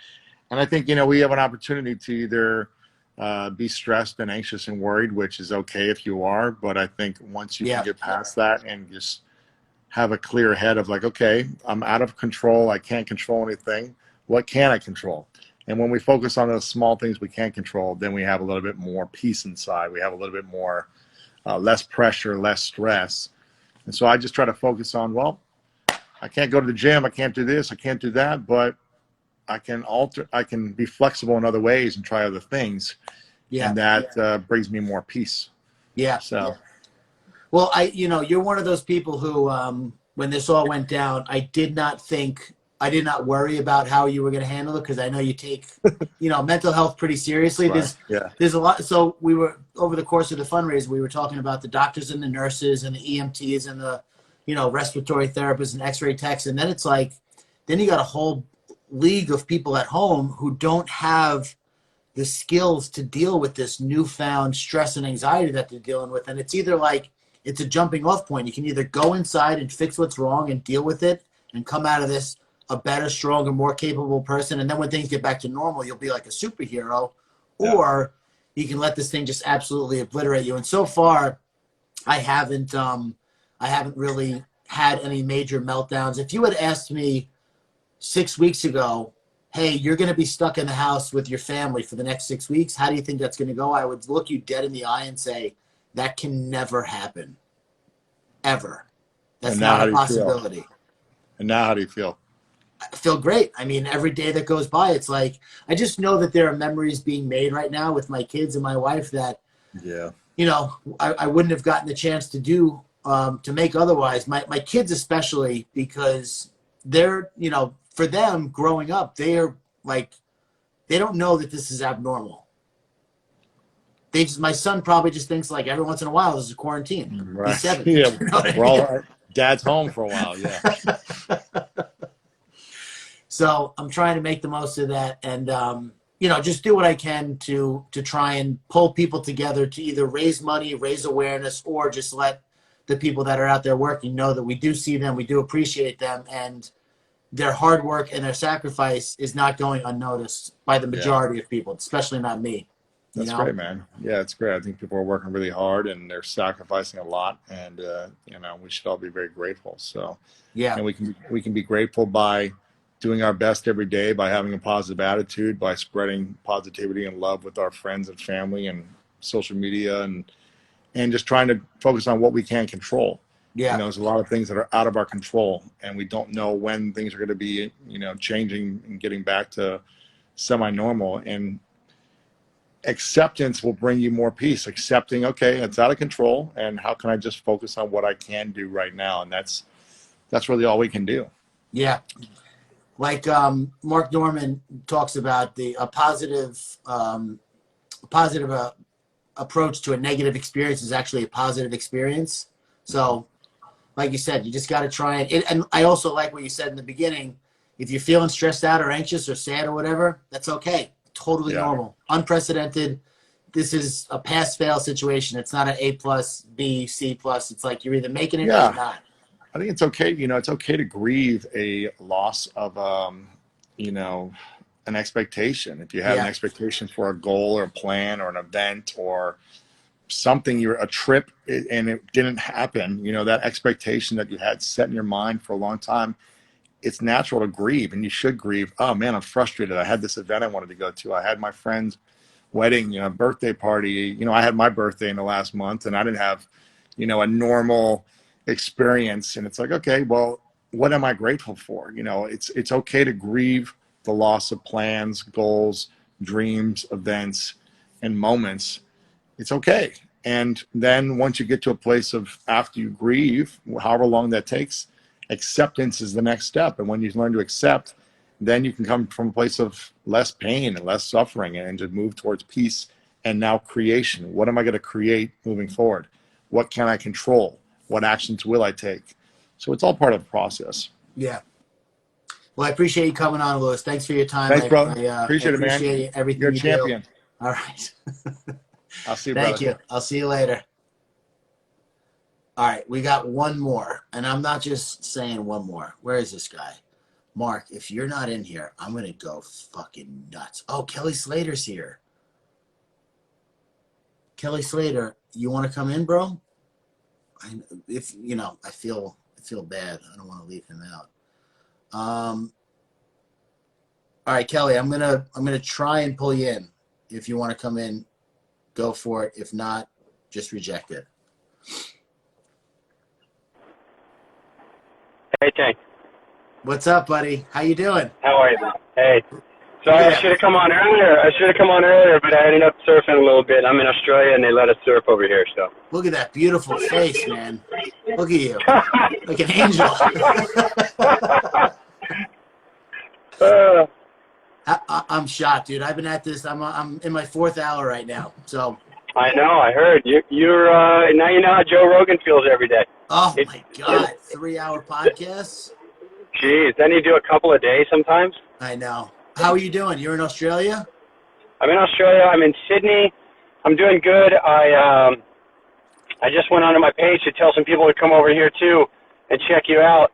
And I think, you know, we have an opportunity to either be stressed and anxious and worried, which is okay if you are. But I think once you can get past that and just have a clear head of like, okay, I'm out of control. I can't control anything. What can I control? And when we focus on those small things we can't control, then we have a little bit more peace inside. We have a little bit more, less pressure, less stress. And so I just try to focus on, well, I can't go to the gym. I can't do this. I can't do that. But I can be flexible in other ways and try other things. Yeah. And that brings me more peace.
Yeah.
So.
Well, you're one of those people who, when this all went down, I did not worry about how you were going to handle it because I know you take, mental health pretty seriously.
Right.
There's a lot. So we were, over the course of the fundraiser, we were talking about the doctors and the nurses and the EMTs and the, respiratory therapists and x-ray techs. And then it's like, then you got a whole league of people at home who don't have the skills to deal with this newfound stress and anxiety that they're dealing with. And it's either like, it's a jumping off point. You can either go inside and fix what's wrong and deal with it and come out of this a better, stronger, more capable person. And then when things get back to normal, you'll be like a superhero, or you can let this thing just absolutely obliterate you. And so far, I haven't really had any major meltdowns. If you had asked me 6 weeks ago, hey, you're going to be stuck in the house with your family for the next 6 weeks, how do you think that's going to go? I would look you dead in the eye and say, that can never happen. Ever. That's not a possibility.
And now how do you feel?
I feel great. I mean, every day that goes by, it's like, I just know that there are memories being made right now with my kids and my wife that, I wouldn't have gotten the chance to do, to make otherwise. My kids especially, because they're, for them growing up, they're like, they don't know that this is abnormal. My son probably just thinks like every once in a while there's a quarantine.
Right.
He's 7.
Yeah,
You know
we're all dad's home for a while. Yeah.
So I'm trying to make the most of that and, just do what I can to try and pull people together to either raise money, raise awareness, or just let the people that are out there working know that we do see them, we do appreciate them, and their hard work and their sacrifice is not going unnoticed by the majority of people, especially not me.
That's great, man. Yeah, it's great. I think people are working really hard and they're sacrificing a lot, and we should all be very grateful. So, and we can be grateful by doing our best every day, by having a positive attitude, by spreading positivity and love with our friends and family and social media, and just trying to focus on what we can control. There's a lot of things that are out of our control, and we don't know when things are going to be, changing and getting back to semi-normal. And acceptance will bring you more peace. Accepting, okay, it's out of control, and how can I just focus on what I can do right now? And that's really all we can do.
Yeah. Like Mark Norman talks about a positive approach to a negative experience is actually a positive experience. So, like you said, you just got to try it. And I also like what you said in the beginning. If you're feeling stressed out or anxious or sad or whatever, that's okay. Totally normal. Unprecedented. This is a pass-fail situation. It's not an A+, B, C+. It's like you're either making it or you're not.
I think it's okay. It's okay to grieve a loss of, an expectation. If you had an expectation for a goal or a plan or an event or something, a trip, and it didn't happen, that expectation that you had set in your mind for a long time, it's natural to grieve, and you should grieve. Oh man, I'm frustrated. I had this event I wanted to go to. I had my friend's wedding, birthday party. I had my birthday in the last month, and I didn't have, a normal experience. And it's like, okay, well, what am I grateful for? It's okay to grieve the loss of plans, goals, dreams, events, and moments. It's okay. And then once you get to a place of, after you grieve, however long that takes, acceptance is the next step. And when you learn to accept, then you can come from a place of less pain and less suffering and just move towards peace and now creation. What am I going to create moving forward? What can I control? What actions will I take? So it's all part of the process.
Yeah. Well, I appreciate you coming on, Louis. Thanks for your time.
Thanks, bro.
Appreciate
it, man.
Everything
You're a
you
champion.
do. All right.
I'll see you,
Thank
brother.
you. I'll see you later. All right, we got one more, and I'm not just saying one more. Where is this guy? Mark, if you're not in here, I'm going to go fucking nuts. Oh, Kelly Slater's here. Kelly Slater, you want to come in, bro? I feel bad. I don't want to leave him out. All right, Kelly, I'm gonna try and pull you in. If you want to come in, go for it. If not, just reject it.
Hey, Tank.
What's up, buddy? How you doing?
How are you, man? Hey. Sorry, I should have come on earlier, but I ended up surfing a little bit. I'm in Australia, and they let us surf over here, so.
Look at that beautiful face, man. Look at you. Like an angel. I'm shot, dude. I've been at this. I'm in my 4th hour right now, so.
I know. I heard you're now you know how Joe Rogan feels every day.
Oh my God! 3-hour podcasts.
Jeez, then you do a couple a day sometimes.
I know. How are you doing? You're in Australia?
I'm in Australia. I'm in Sydney. I'm doing good. I just went onto my page to tell some people to come over here too and check you out.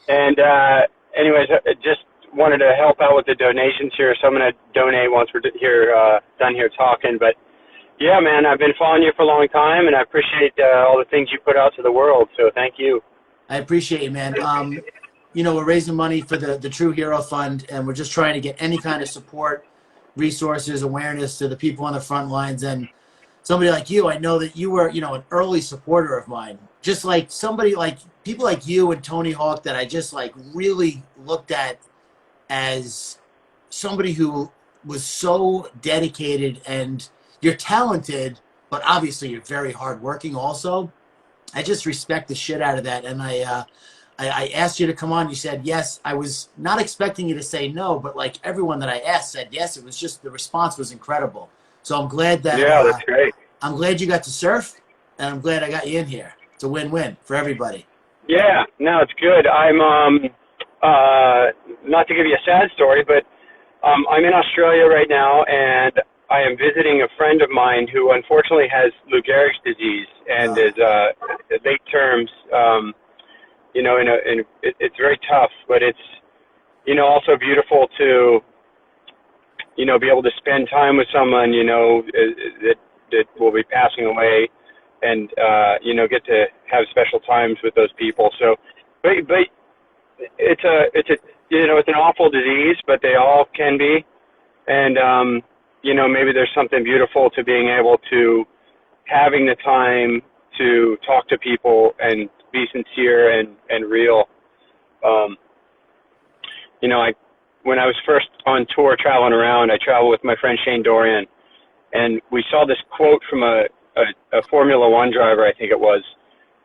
Anyways, just wanted to help out with the donations here, so I'm going to donate once we're done here talking. But yeah, man, I've been following you for a long time, and I appreciate all the things you put out to the world. So thank you.
I appreciate you, man. We're raising money for the True Hero Fund, and we're just trying to get any kind of support, resources, awareness to the people on the front lines. And somebody like you, I know that you were, an early supporter of mine. Just like somebody like people like you and Tony Hawk that I just like really looked at as somebody who was so dedicated, and you're talented, but obviously you're very hardworking also. I just respect the shit out of that. And I asked you to come on. You said yes. I was not expecting you to say no, but like everyone that I asked said yes. It was just, the response was incredible. So I'm glad that.
Yeah, that's great.
I'm glad you got to surf, and I'm glad I got you in here. It's a win-win for everybody.
Yeah, no, it's good. I'm not to give you a sad story, but I'm in Australia right now, and I am visiting a friend of mine who unfortunately has Lou Gehrig's disease and is at late terms. You know, it's very tough, but it's, you know, also beautiful to, you know, be able to spend time with someone, you know, that will be passing away, and you know, get to have special times with those people. So, but it's a you know, it's an awful disease, but they all can be, and you know, maybe there's something beautiful to being able to having the time to talk to people and be sincere and real. You know, when I was first on tour traveling around, I traveled with my friend Shane Dorian, and we saw this quote from a Formula One driver, I think it was,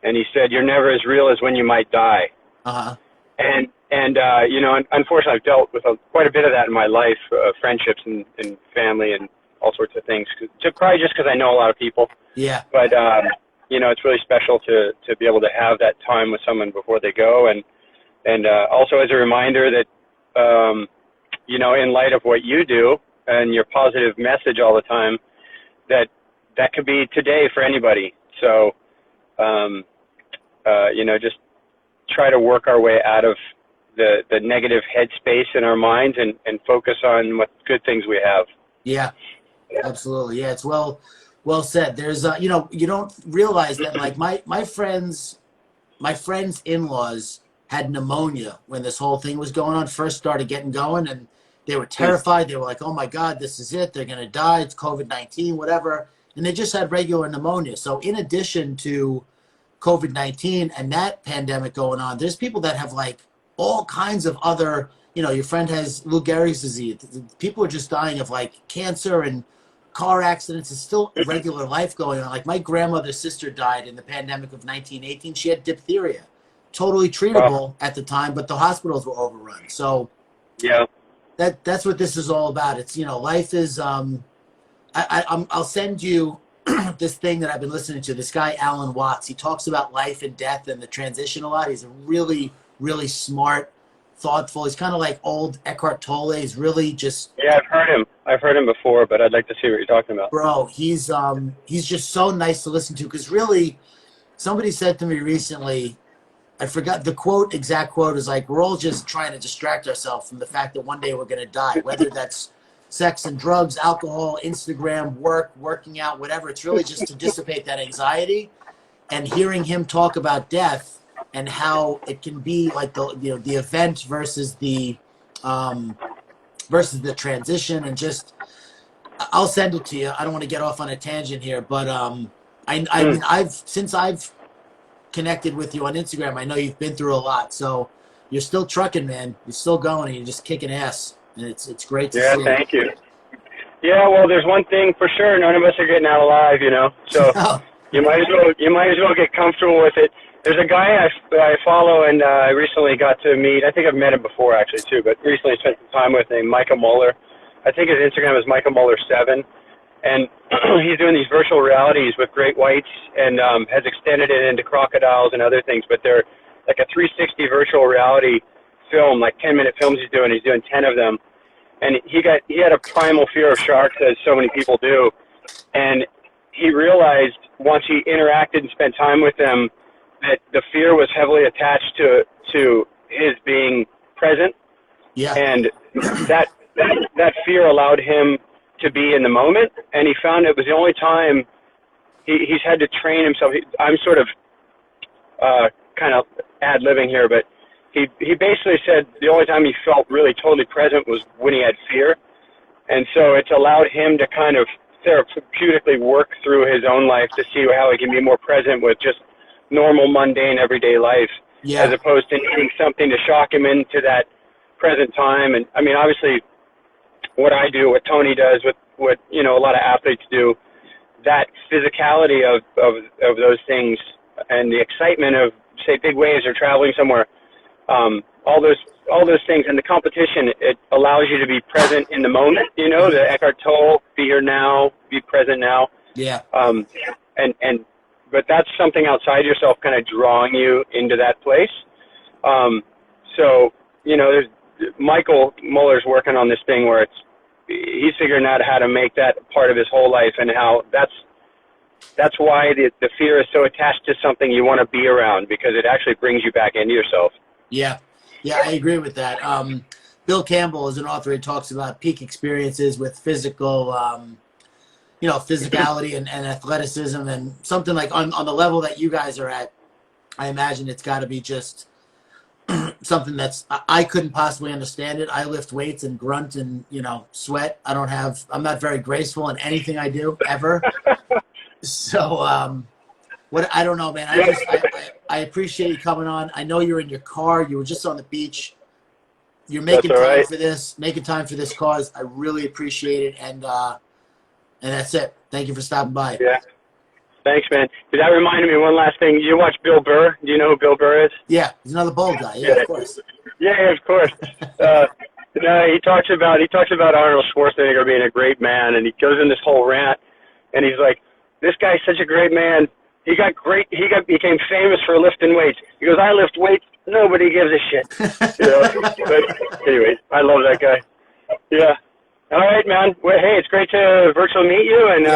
and he said, "You're never as real as when you might die." And you know, unfortunately, I've dealt with quite a bit of that in my life, friendships and family and all sorts of things. Probably just because I know a lot of people.
Yeah.
But you know, it's really special to be able to have that time with someone before they go, and also as a reminder that you know, in light of what you do and your positive message all the time, that could be today for anybody. So you know, just try to work our way out of the negative headspace in our minds and focus on what good things we have.
Yeah, absolutely. Yeah, it's well said. There's you know, you don't realize that, like my friends' in-laws had pneumonia when this whole thing was going on, first started getting going, and they were terrified. They were like, "Oh my God, this is it. They're gonna die. It's COVID-19, whatever." And they just had regular pneumonia. So in addition to COVID-19 and that pandemic going on, there's people that have like all kinds of other, you know, your friend has Lou Gehrig's disease. People are just dying of like cancer and car accidents. It's still regular life going on. Like my grandmother's sister died in the pandemic of 1918. She had diphtheria, totally treatable at the time, but the hospitals were overrun. So
yeah,
that's what this is all about. It's, you know, life is, I'll send you this thing that I've been listening to, this guy, Alan Watts. He talks about life and death and the transition a lot. He's a really, really smart, thoughtful. He's kind of like old Eckhart Tolle. He's really just...
Yeah, I've heard him before, but I'd like to see what you're talking about.
Bro, he's just so nice to listen to, because really, somebody said to me recently, I forgot the exact quote is like, we're all just trying to distract ourselves from the fact that one day we're going to die, whether that's sex and drugs, alcohol, Instagram, working out, whatever. It's really just to dissipate that anxiety. And hearing him talk about death and how it can be like the event versus the transition, and just, I'll send it to you. I don't want to get off on a tangent here, but I mean, since I've connected with you on Instagram, I know you've been through a lot. So you're still trucking, man. You're still going, and you're just kicking ass. And it's great to see.
Yeah, thank you. Yeah, well, there's one thing for sure: none of us are getting out alive, you know. So you might as well get comfortable with it. There's a guy I follow, and I recently got to meet. I think I've met him before actually too, but recently spent some time with him, Micah Muller. I think his Instagram is Micah Muller7, and he's doing these virtual realities with great whites, and has extended it into crocodiles and other things. But they're like a 360 virtual reality film, like 10-minute films he's doing. He's doing 10 of them, and he had a primal fear of sharks, as so many people do, and he realized once he interacted and spent time with them that the fear was heavily attached to his being present.
Yeah.
And that fear allowed him to be in the moment, and he found it was the only time he's had to train himself. I'm sort of kind of ad-libbing here, but he basically said the only time he felt really totally present was when he had fear. And so it's allowed him to kind of therapeutically work through his own life to see how he can be more present with just normal, mundane, everyday life, as opposed to needing something to shock him into that present time. And I mean, obviously, what I do, what Tony does, what you know, a lot of athletes do, that physicality of those things and the excitement of, say, big waves or traveling somewhere, all those things, and the competition, it allows you to be present in the moment. You know, the Eckhart Tolle, be here now, be present now.
Yeah.
But that's something outside yourself kind of drawing you into that place. So, you know, Michael Muller's working on this thing where he's figuring out how to make that part of his whole life, and how that's why the fear is so attached to something you want to be around, because it actually brings you back into yourself.
Yeah, I agree with that. Bill Campbell is an author. He talks about peak experiences with physical, physicality and athleticism, and something like on the level that you guys are at. I imagine it's got to be just something I couldn't possibly understand it. I lift weights and grunt and sweat. I'm not very graceful in anything I do ever. So I don't know, man. I appreciate you coming on. I know you're in your car. You were just on the beach. You're making time for this, cause. I really appreciate it, and that's it. Thank you for stopping by.
Yeah. Thanks, man. That reminded me of one last thing. You watch Bill Burr? Do you know who Bill Burr is?
Yeah, he's another bald guy. Yeah, of course.
Yeah, of course. He talks about Arnold Schwarzenegger being a great man, and he goes in this whole rant, and he's like, "This guy's such a great man. He became famous for lifting weights." He goes, "I lift weights. Nobody gives a shit." But anyways, I love that guy. Yeah. All right, man. Well, hey, it's great to virtually meet you, and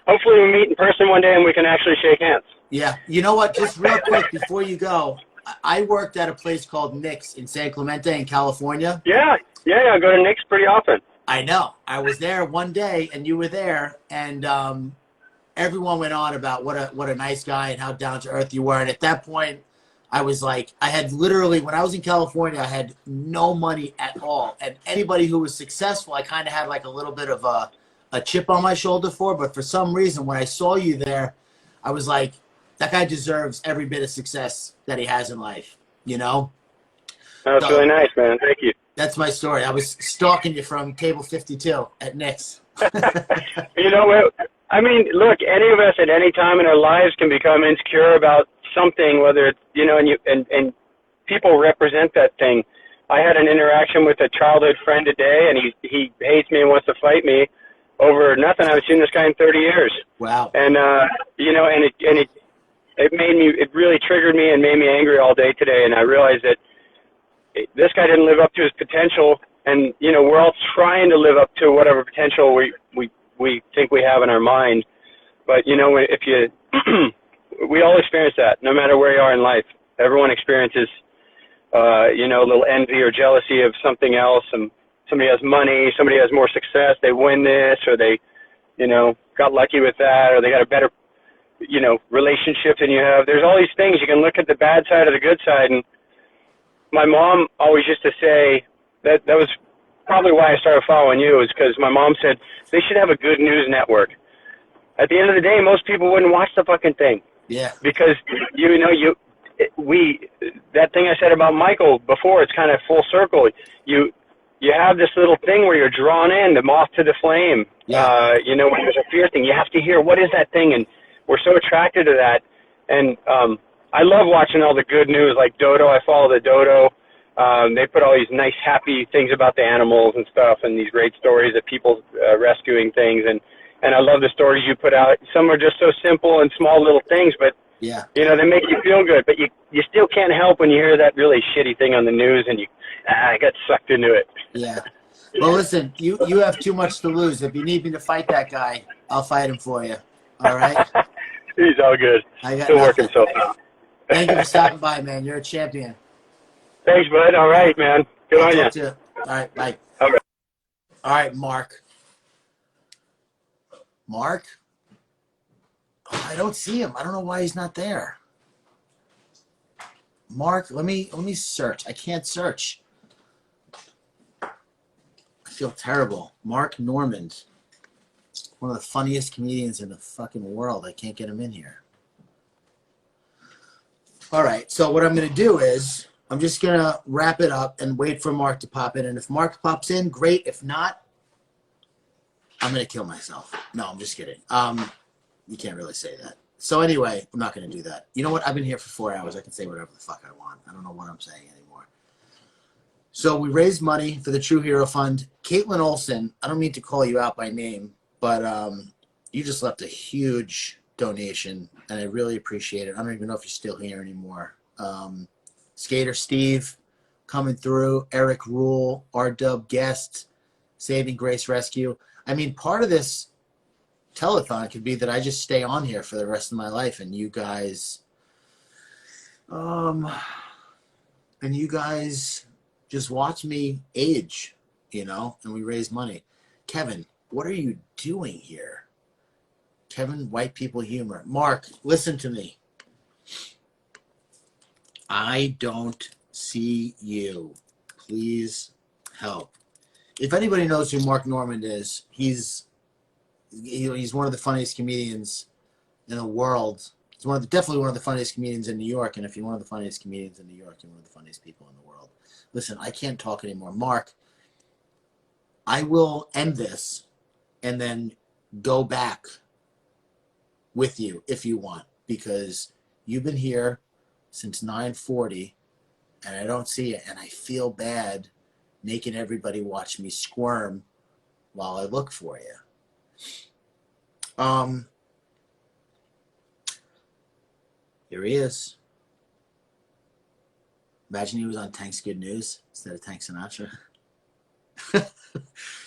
hopefully we meet in person one day and we can actually shake hands.
Yeah. You know what? Just real quick before you go, I worked at a place called Nick's in San Clemente in California.
Yeah. I go to Nick's pretty often.
I know. I was there one day, and you were there, and everyone went on about what a nice guy and how down to earth you were. And at that point, I was like, I had literally, when I was in California, I had no money at all. And anybody who was successful, I kind of had like a little bit of a chip on my shoulder for. But for some reason, when I saw you there, I was like, that guy deserves every bit of success that he has in life,
That was really nice, man. Thank you.
That's my story. I was stalking you from Cable 52 at Nick's.
You know what? I mean, look, any of us at any time in our lives can become insecure about something, whether it's, and people represent that thing. I had an interaction with a childhood friend today, and he hates me and wants to fight me over nothing. I haven't seen this guy in 30 years.
Wow.
And, it really triggered me and made me angry all day today. And I realized that this guy didn't live up to his potential. And, we're all trying to live up to whatever potential we think we have in our mind. But, if you, we all experience that, no matter where you are in life. Everyone experiences, a little envy or jealousy of something else. And somebody has money, somebody has more success, they win this, or they, got lucky with that, or they got a better, relationship than you have. There's all these things. You can look at the bad side or the good side. And my mom always used to say that was probably why I started following you, is because my mom said they should have a good news network. At the end of the day, most people wouldn't watch the fucking thing.
Yeah.
Because, that thing I said about Michael before, it's kind of full circle. You have this little thing where you're drawn in, the moth to the flame.
Yeah.
When there's a fear thing, you have to hear, what is that thing? And we're so attracted to that. And I love watching all the good news, like Dodo. I follow the Dodo. They put all these nice, happy things about the animals and stuff, and these great stories of people rescuing things. And I love the stories you put out. Some are just so simple and small little things, but
yeah,
they make you feel good. But you still can't help when you hear that really shitty thing on the news, and I got sucked into it.
Yeah. Well, listen, you have too much to lose. If you need me to fight that guy, I'll fight him for you. All right?
He's all good.
Still
working himself out.
Thank you for stopping by, man. You're a champion.
Thanks, bud. All right, man. Good on you.
All right, bye.
Okay.
All right, Mark. Mark? Oh, I don't see him. I don't know why he's not there. Mark, let me search. I can't search. I feel terrible. Mark Normand. One of the funniest comedians in the fucking world. I can't get him in here. All right, so what I'm going to do is I'm just going to wrap it up and wait for Mark to pop in. And if Mark pops in, great. If not, I'm going to kill myself. No, I'm just kidding. You can't really say that. So anyway, I'm not going to do that. You know what? I've been here for 4 hours. I can say whatever the fuck I want. I don't know what I'm saying anymore. So we raised money for the True Hero Fund. Caitlin Olson, I don't mean to call you out by name, but you just left a huge donation, and I really appreciate it. I don't even know if you're still here anymore. Skater Steve coming through, Eric Rule, R-Dub Guest, Saving Grace Rescue. I mean, part of this telethon could be that I just stay on here for the rest of my life, and you guys, just watch me age, and we raise money. Kevin, what are you doing here? Kevin, white people humor. Mark, listen to me. I don't see you. Please help. If anybody knows who Mark Normand is, he's one of the funniest comedians in the world. He's definitely one of the funniest comedians in New York. And if you're one of the funniest comedians in New York, you're one of the funniest people in the world. Listen, I can't talk anymore. Mark, I will end this and then go back with you if you want, because you've been here since 9:40 and I don't see it, and I feel bad making everybody watch me squirm while I look for you. Here he is. Imagine he was on Tank's Good News instead of Tank Sinatra.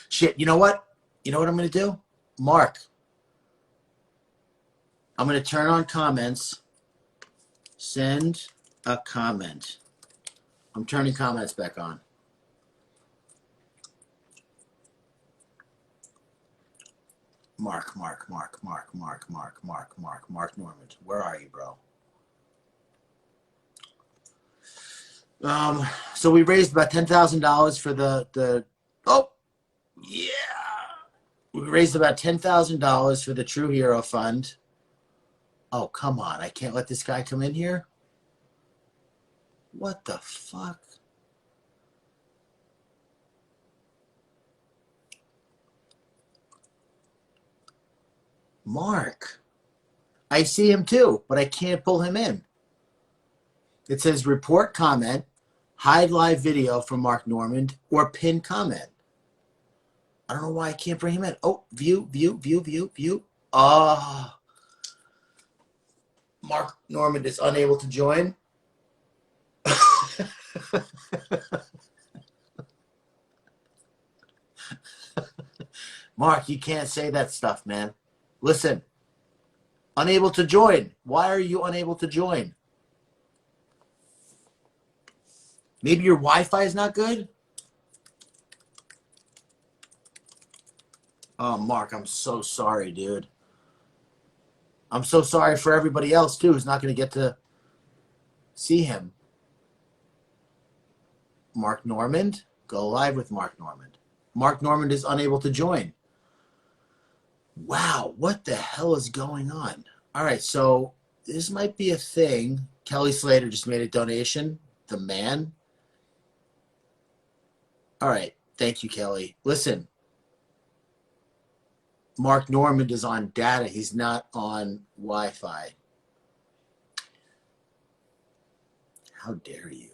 Shit, you know what? You know what I'm going to do? Mark, I'm going to turn on comments. Send a comment. I'm turning comments back on. Mark Normand. Where are you, bro? So we raised about $10,000 for the oh yeah. We raised about $10,000 for the True Hero Fund. Oh, come on. I can't let this guy come in here. What the fuck? Mark. I see him too, but I can't pull him in. It says report comment, hide live video from Mark Normand, or pin comment. I don't know why I can't bring him in. Oh, view. Ah. Mark Normand is unable to join. Mark, you can't say that stuff, man. Listen. Unable to join. Why are you unable to join? Maybe your Wi-Fi is not good? Oh, Mark, I'm so sorry, dude. I'm so sorry for everybody else, too, who's not going to get to see him. Mark Normand? Go live with Mark Normand. Mark Normand is unable to join. Wow, what the hell is going on? All right, so this might be a thing. Kelly Slater just made a donation. The man. All right, thank you, Kelly. Listen, Mark Normand is on data. He's not on Wi-Fi. How dare you?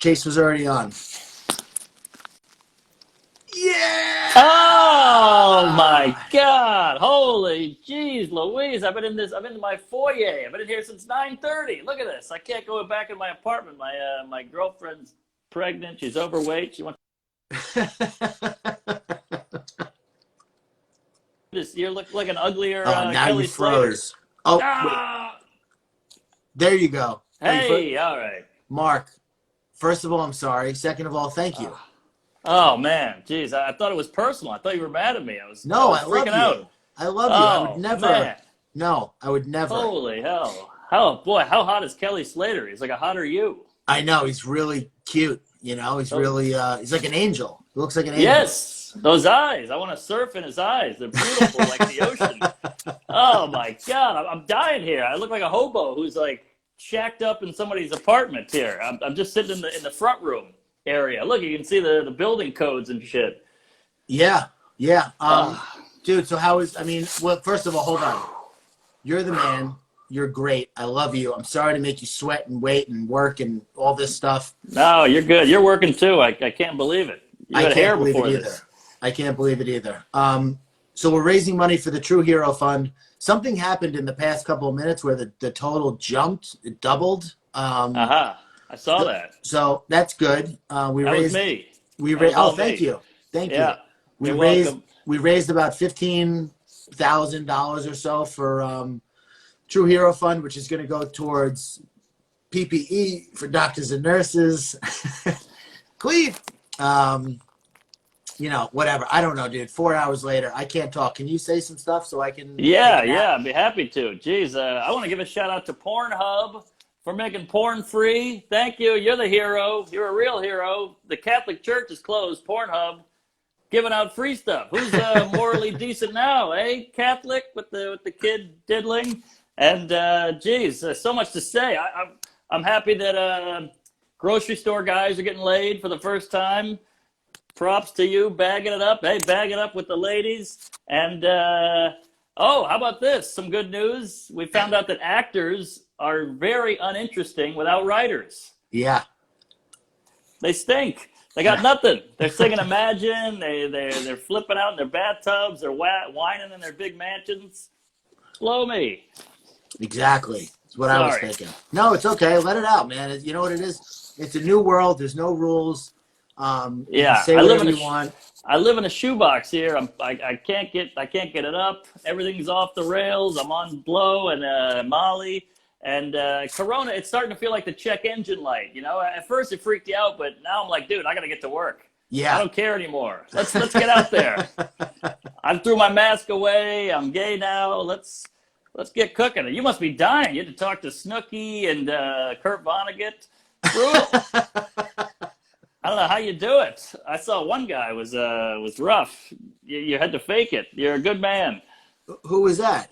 Chase was already on. Yeah!
Oh my God! Holy jeez, Louise! I've been in my foyer. I've been in here since 9:30. Look at this. I can't go back in my apartment. My girlfriend's pregnant. She's overweight. She wants. You look like an uglier
now
Kelly
you froze.
Slater.
Oh,
ah!
There you go.
Hey, all right.
Mark, first of all, I'm sorry. Second of all, thank you.
Oh man, jeez, I thought it was personal. I thought you were mad at me. I was
love
freaking
you.
out.
I love you. I would never.
Man.
No, I would never.
Holy hell! How hot is Kelly Slater? He's like a hotter you.
I know. He's really cute. He's really. He's like an angel. He looks like an angel.
Yes, those eyes. I want to surf in his eyes. They're beautiful, like the ocean. Oh my God, I'm dying here. I look like a hobo who's like shacked up in somebody's apartment here. I'm just sitting in the front room area. Look, you can see the building codes and shit.
Yeah. Dude, so well, first of all, hold on. You're the man. You're great. I love you. I'm sorry to make you sweat and wait and work and all this stuff.
No, you're good. You're working too. I can't believe it. You had hair before this.
I can't believe it either. So we're raising money for the True Hero Fund. Something happened in the past couple of minutes where the total jumped. It doubled.
I saw that.
So that's good. We
That
raised.
was me.
We
That was
raised. Oh,
all
thank
me.
you, thank you.
Yeah.
We
You're
raised.
welcome.
We raised about $15,000 or so for True Hero Fund, which is going to go towards PPE for doctors and nurses. Cleve. You know, whatever. I don't know, dude. 4 hours later, I can't talk. Can you say some stuff so I can?
Yeah, yeah, I'd be happy to. Jeez, I want to give a shout out to Pornhub for making porn free. Thank you. You're the hero. You're a real hero. The Catholic Church is closed. Pornhub giving out free stuff. Who's morally decent now, eh? Catholic with the kid diddling, and geez, so much to say. I'm happy that grocery store guys are getting laid for the first time. Props to you, bagging it up. Hey, bag it up with the ladies. And oh, how about this? Some good news. We found out that actors are very uninteresting without writers.
Yeah.
They stink. They got nothing. They're singing Imagine. They're flipping out in their bathtubs. They're whining in their big mansions. Blow me.
Exactly. That's what I was thinking. No, it's okay. Let it out, man. You know what it is? It's a new world. There's no rules. You can say whatever you want.
I live in a shoebox here. I can't get it up. Everything's off the rails. I'm on blow and Molly and Corona. It's starting to feel like the check engine light. You know, at first it freaked you out, but now I'm like, dude, I gotta get to work.
Yeah.
I don't care anymore. Let's get out there. I threw my mask away. I'm gay now. Let's get cooking. You must be dying. You had to talk to Snooki and Kurt Vonnegut. Brutal. I don't know how you do it. I saw one guy was rough. You had to fake it. You're a good man.
Who was that?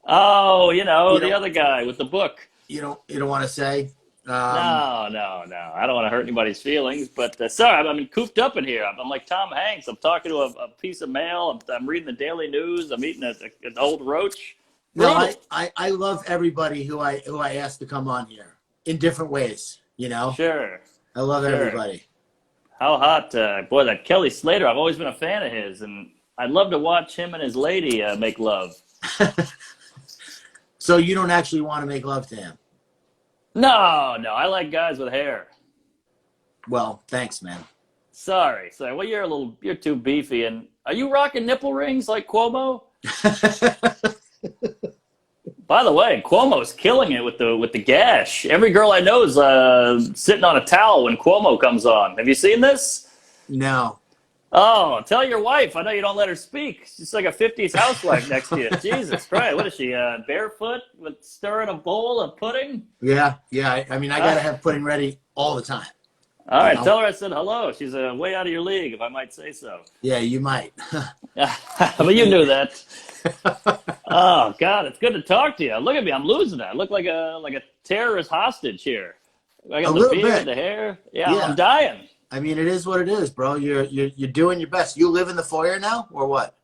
Oh, the other guy with the book.
You don't want to say?
No. I don't want to hurt anybody's feelings. But sorry, I'm cooped up in here. I'm like Tom Hanks. I'm talking to a piece of mail. I'm reading the Daily News. I'm eating an old roach.
No, I love everybody who I ask to come on here in different ways. You know.
Sure.
I love everybody.
How hot, boy, that Kelly Slater. I've always been a fan of his, and I'd love to watch him and his lady make love.
So you don't actually want to make love to him?
No, I like guys with hair.
Well, thanks, man.
Sorry. Well, you're too beefy. And are you rocking nipple rings like Cuomo? By the way, Cuomo's killing it with the gash. Every girl I know is sitting on a towel when Cuomo comes on. Have you seen this?
No.
Oh, tell your wife. I know you don't let her speak. She's like a 50s housewife next to you. Jesus Christ. What is she, barefoot with stirring a bowl of pudding?
Yeah. I mean, I got to have pudding ready all the time.
All right, tell her I said hello. She's way out of your league, if I might say so.
Yeah, you might.
But you knew that. Oh God, it's good to talk to you. Look at me, I'm losing it. I look like a terrorist hostage here. I got the beard, the hair. Yeah, I'm dying.
I mean, it is what it is, bro. You're doing your best. You live in the foyer now, or what?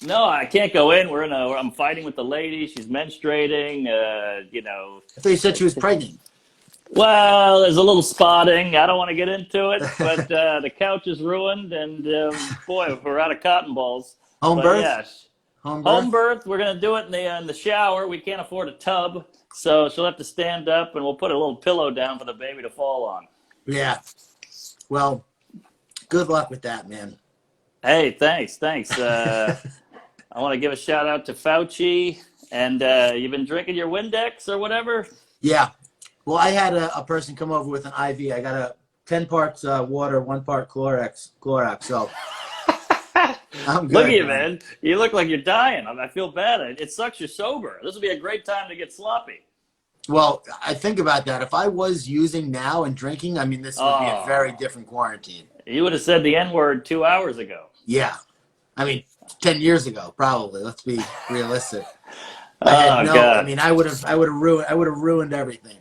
No, I can't go in. I'm fighting with the lady. She's menstruating.
I thought you said she was pregnant.
Well, there's a little spotting. I don't want to get into it, but the couch is ruined, and boy, we're out of cotton balls.
Home birth?
Yes.
Home
birth. We're gonna do it in the shower. We can't afford a tub, so she'll have to stand up, and we'll put a little pillow down for the baby to fall on.
Yeah. Well, good luck with that, man.
Hey, thanks. I want to give a shout out to Fauci, and you've been drinking your Windex or whatever?
Yeah. Well, I had a person come over with an IV. I got a 10 parts water, 1 part Clorox. So I'm good.
Look at you, man. You look like you're dying. I feel bad. It sucks you're sober. This would be a great time to get sloppy.
Well, I think about that. If I was using now and drinking, I mean, this would be a very different quarantine.
You would have said the N-word 2 hours ago.
Yeah. I mean, 10 years ago, probably. Let's be realistic.
God.
I mean, I would have ruined everything.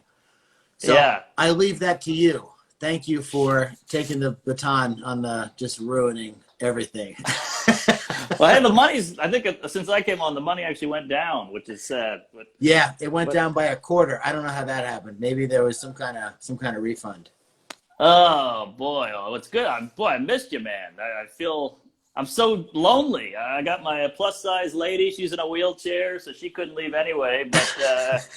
So
yeah.
I leave that to you. Thank you for taking the baton on just ruining everything.
Well, hey, the money's, I think since I came on, the money actually went down, which is sad. But,
yeah, it went down by a quarter. I don't know how that happened. Maybe there was some kind of refund.
Oh, boy. Oh, it's good. I missed you, man. I feel I'm so lonely. I got my plus-size lady. She's in a wheelchair, so she couldn't leave anyway. But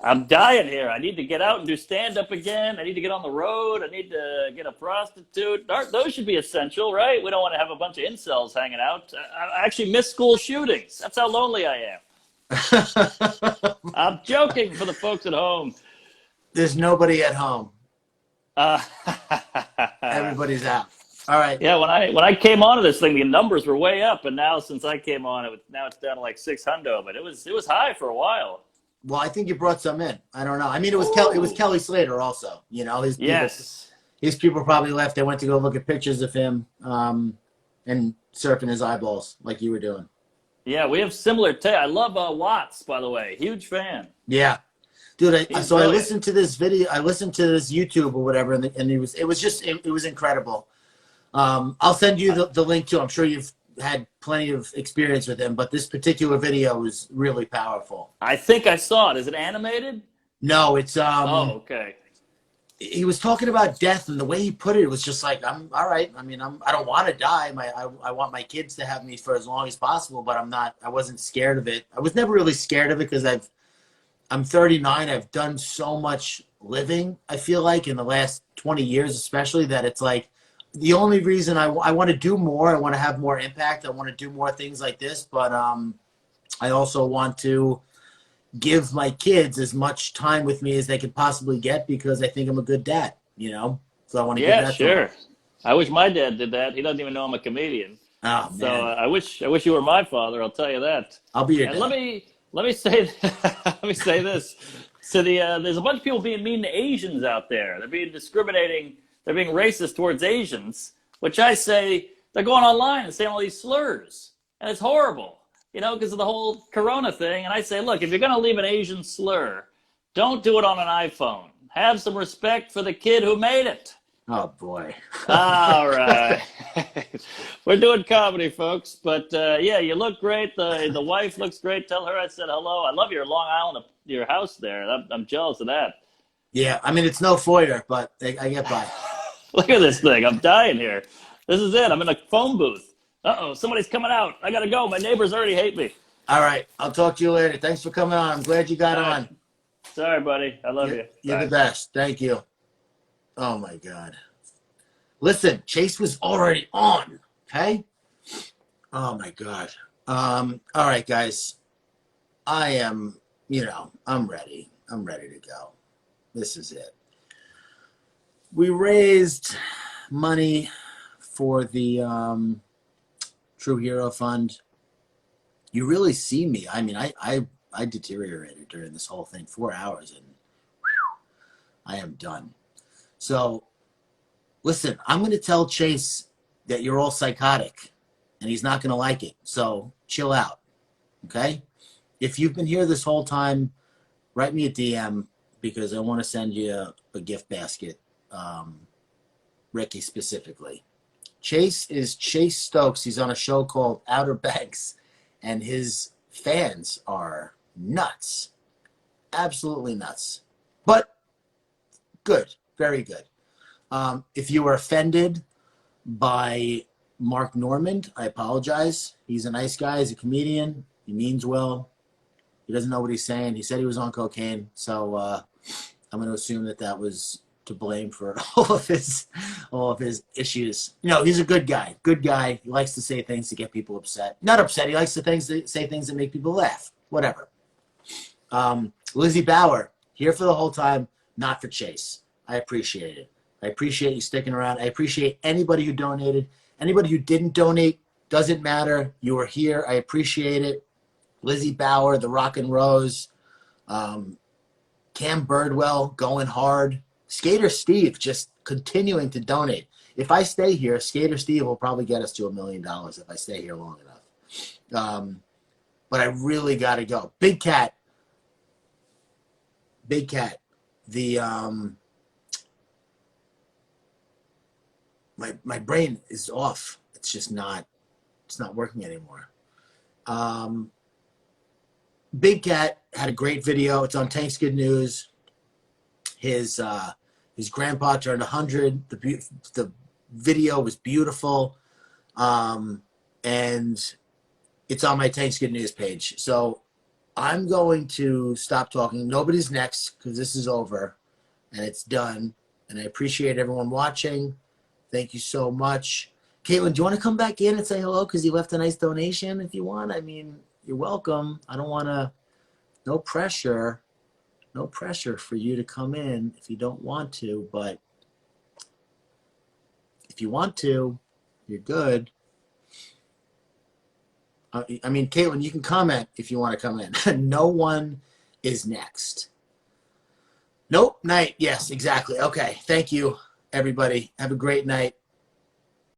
I'm dying here. I need to get out and do stand-up again. I need to get on the road. I need to get a prostitute. Those should be essential, right? We don't want to have a bunch of incels hanging out. I actually miss school shootings. That's how lonely I am. I'm joking for the folks at home.
There's nobody at home. Everybody's out. All right.
Yeah, when I came onto this thing, the numbers were way up, and now since I came on, now it's down to like 600. But it was high for a while.
Well, I think you brought some in. I don't know. I mean, it was Kelly Slater also. You know, his people probably left. They went to go look at pictures of him and surfing his eyeballs like you were doing.
Yeah, we have similar I love Watts, by the way. Huge fan.
Yeah. Dude, I listened to this video. I listened to this YouTube or whatever, and it was incredible. I'll send you the link too. I'm sure you've had plenty of experience with him, but this particular video was really powerful.
I think I saw it. Is it animated?
No, it's
oh, okay.
He was talking about death, and the way he put it was just like, I'm all right. I mean, I don't want to die. I want my kids to have me for as long as possible, but I wasn't scared of it. I was never really scared of it because I'm 39. I've done so much living, I feel like, in the last 20 years especially, that it's like the only reason I want to do more, I want to have more impact, I want to do more things like this, but I also want to give my kids as much time with me as they could possibly get because I think I'm a good dad, you know? So I want to give that to them.
I wish my dad did that. He doesn't even know I'm a comedian.
Oh, man.
So I wish you were my father, I'll tell you that.
I'll be your dad.
Let me say this. So there's a bunch of people being mean to Asians out there. They're being discriminating. They're being racist towards Asians, which I say they're going online and saying all these slurs, and it's horrible, you know, because of the whole Corona thing. And I say, look, if you're going to leave an Asian slur, don't do it on an iPhone. Have some respect for the kid who made it.
Oh boy.
All right. We're doing comedy, folks. But yeah, you look great. The wife looks great. Tell her I said hello. I love your Long Island, your house there. I'm jealous of that.
Yeah, I mean, it's no foyer, but I get by.
Look at this thing. I'm dying here. This is it. I'm in a phone booth. Uh-oh, somebody's coming out. I got to go. My neighbors already hate me.
All right. I'll talk to you later. Thanks for coming on. I'm glad you got on.
Sorry, buddy. I love you.
You're the best. Thank you. Oh, my God. Listen, Chase was already on, okay? Oh, my God. All right, guys. I am, I'm ready. I'm ready to go. This is it. We raised money for the True Hero Fund. You really see me. I mean, I deteriorated during this whole thing. 4 hours, and I am done. So, listen, I'm going to tell Chase that you're all psychotic, and he's not going to like it. So, chill out, okay? If you've been here this whole time, write me a DM because I want to send you a gift basket. Ricky specifically. Chase is Chase Stokes. He's on a show called Outer Banks, and his fans are nuts. Absolutely nuts. But good. Very good. If you were offended by Mark Normand, I apologize. He's a nice guy. He's a comedian. He means well. He doesn't know what he's saying. He said he was on cocaine, so I'm going to assume that was to blame for all of his issues. He's a good guy. Good guy. He likes to say things to get people upset. Not upset. He likes to say things that make people laugh. Whatever. Lizzie Bauer, here for the whole time, not for Chase. I appreciate it. I appreciate you sticking around. I appreciate anybody who donated. Anybody who didn't donate, doesn't matter. You are here. I appreciate it. Lizzie Bauer, the Rock and Rose, Cam Birdwell going hard. Skater Steve just continuing to donate. If I stay here, Skater Steve will probably get us to $1 million if I stay here long enough. But I really got to go. Big Cat. The my brain is off. It's just not. It's not working anymore. Big Cat had a great video. It's on Tank's Good News. His grandpa turned 100. The video was beautiful, and it's on my Tank's Good News page. So I'm going to stop talking. Nobody's next because this is over and it's done. And I appreciate everyone watching. Thank you so much. Caitlin, do you want to come back in and say hello? Because you left a nice donation if you want. I mean, you're welcome. I don't want to, no pressure for you to come in if you don't want to. But if you want to, you're good. I mean, Caitlin, you can comment if you want to come in. No one is next. Nope, night. Yes, exactly. Okay, thank you, everybody. Have a great night.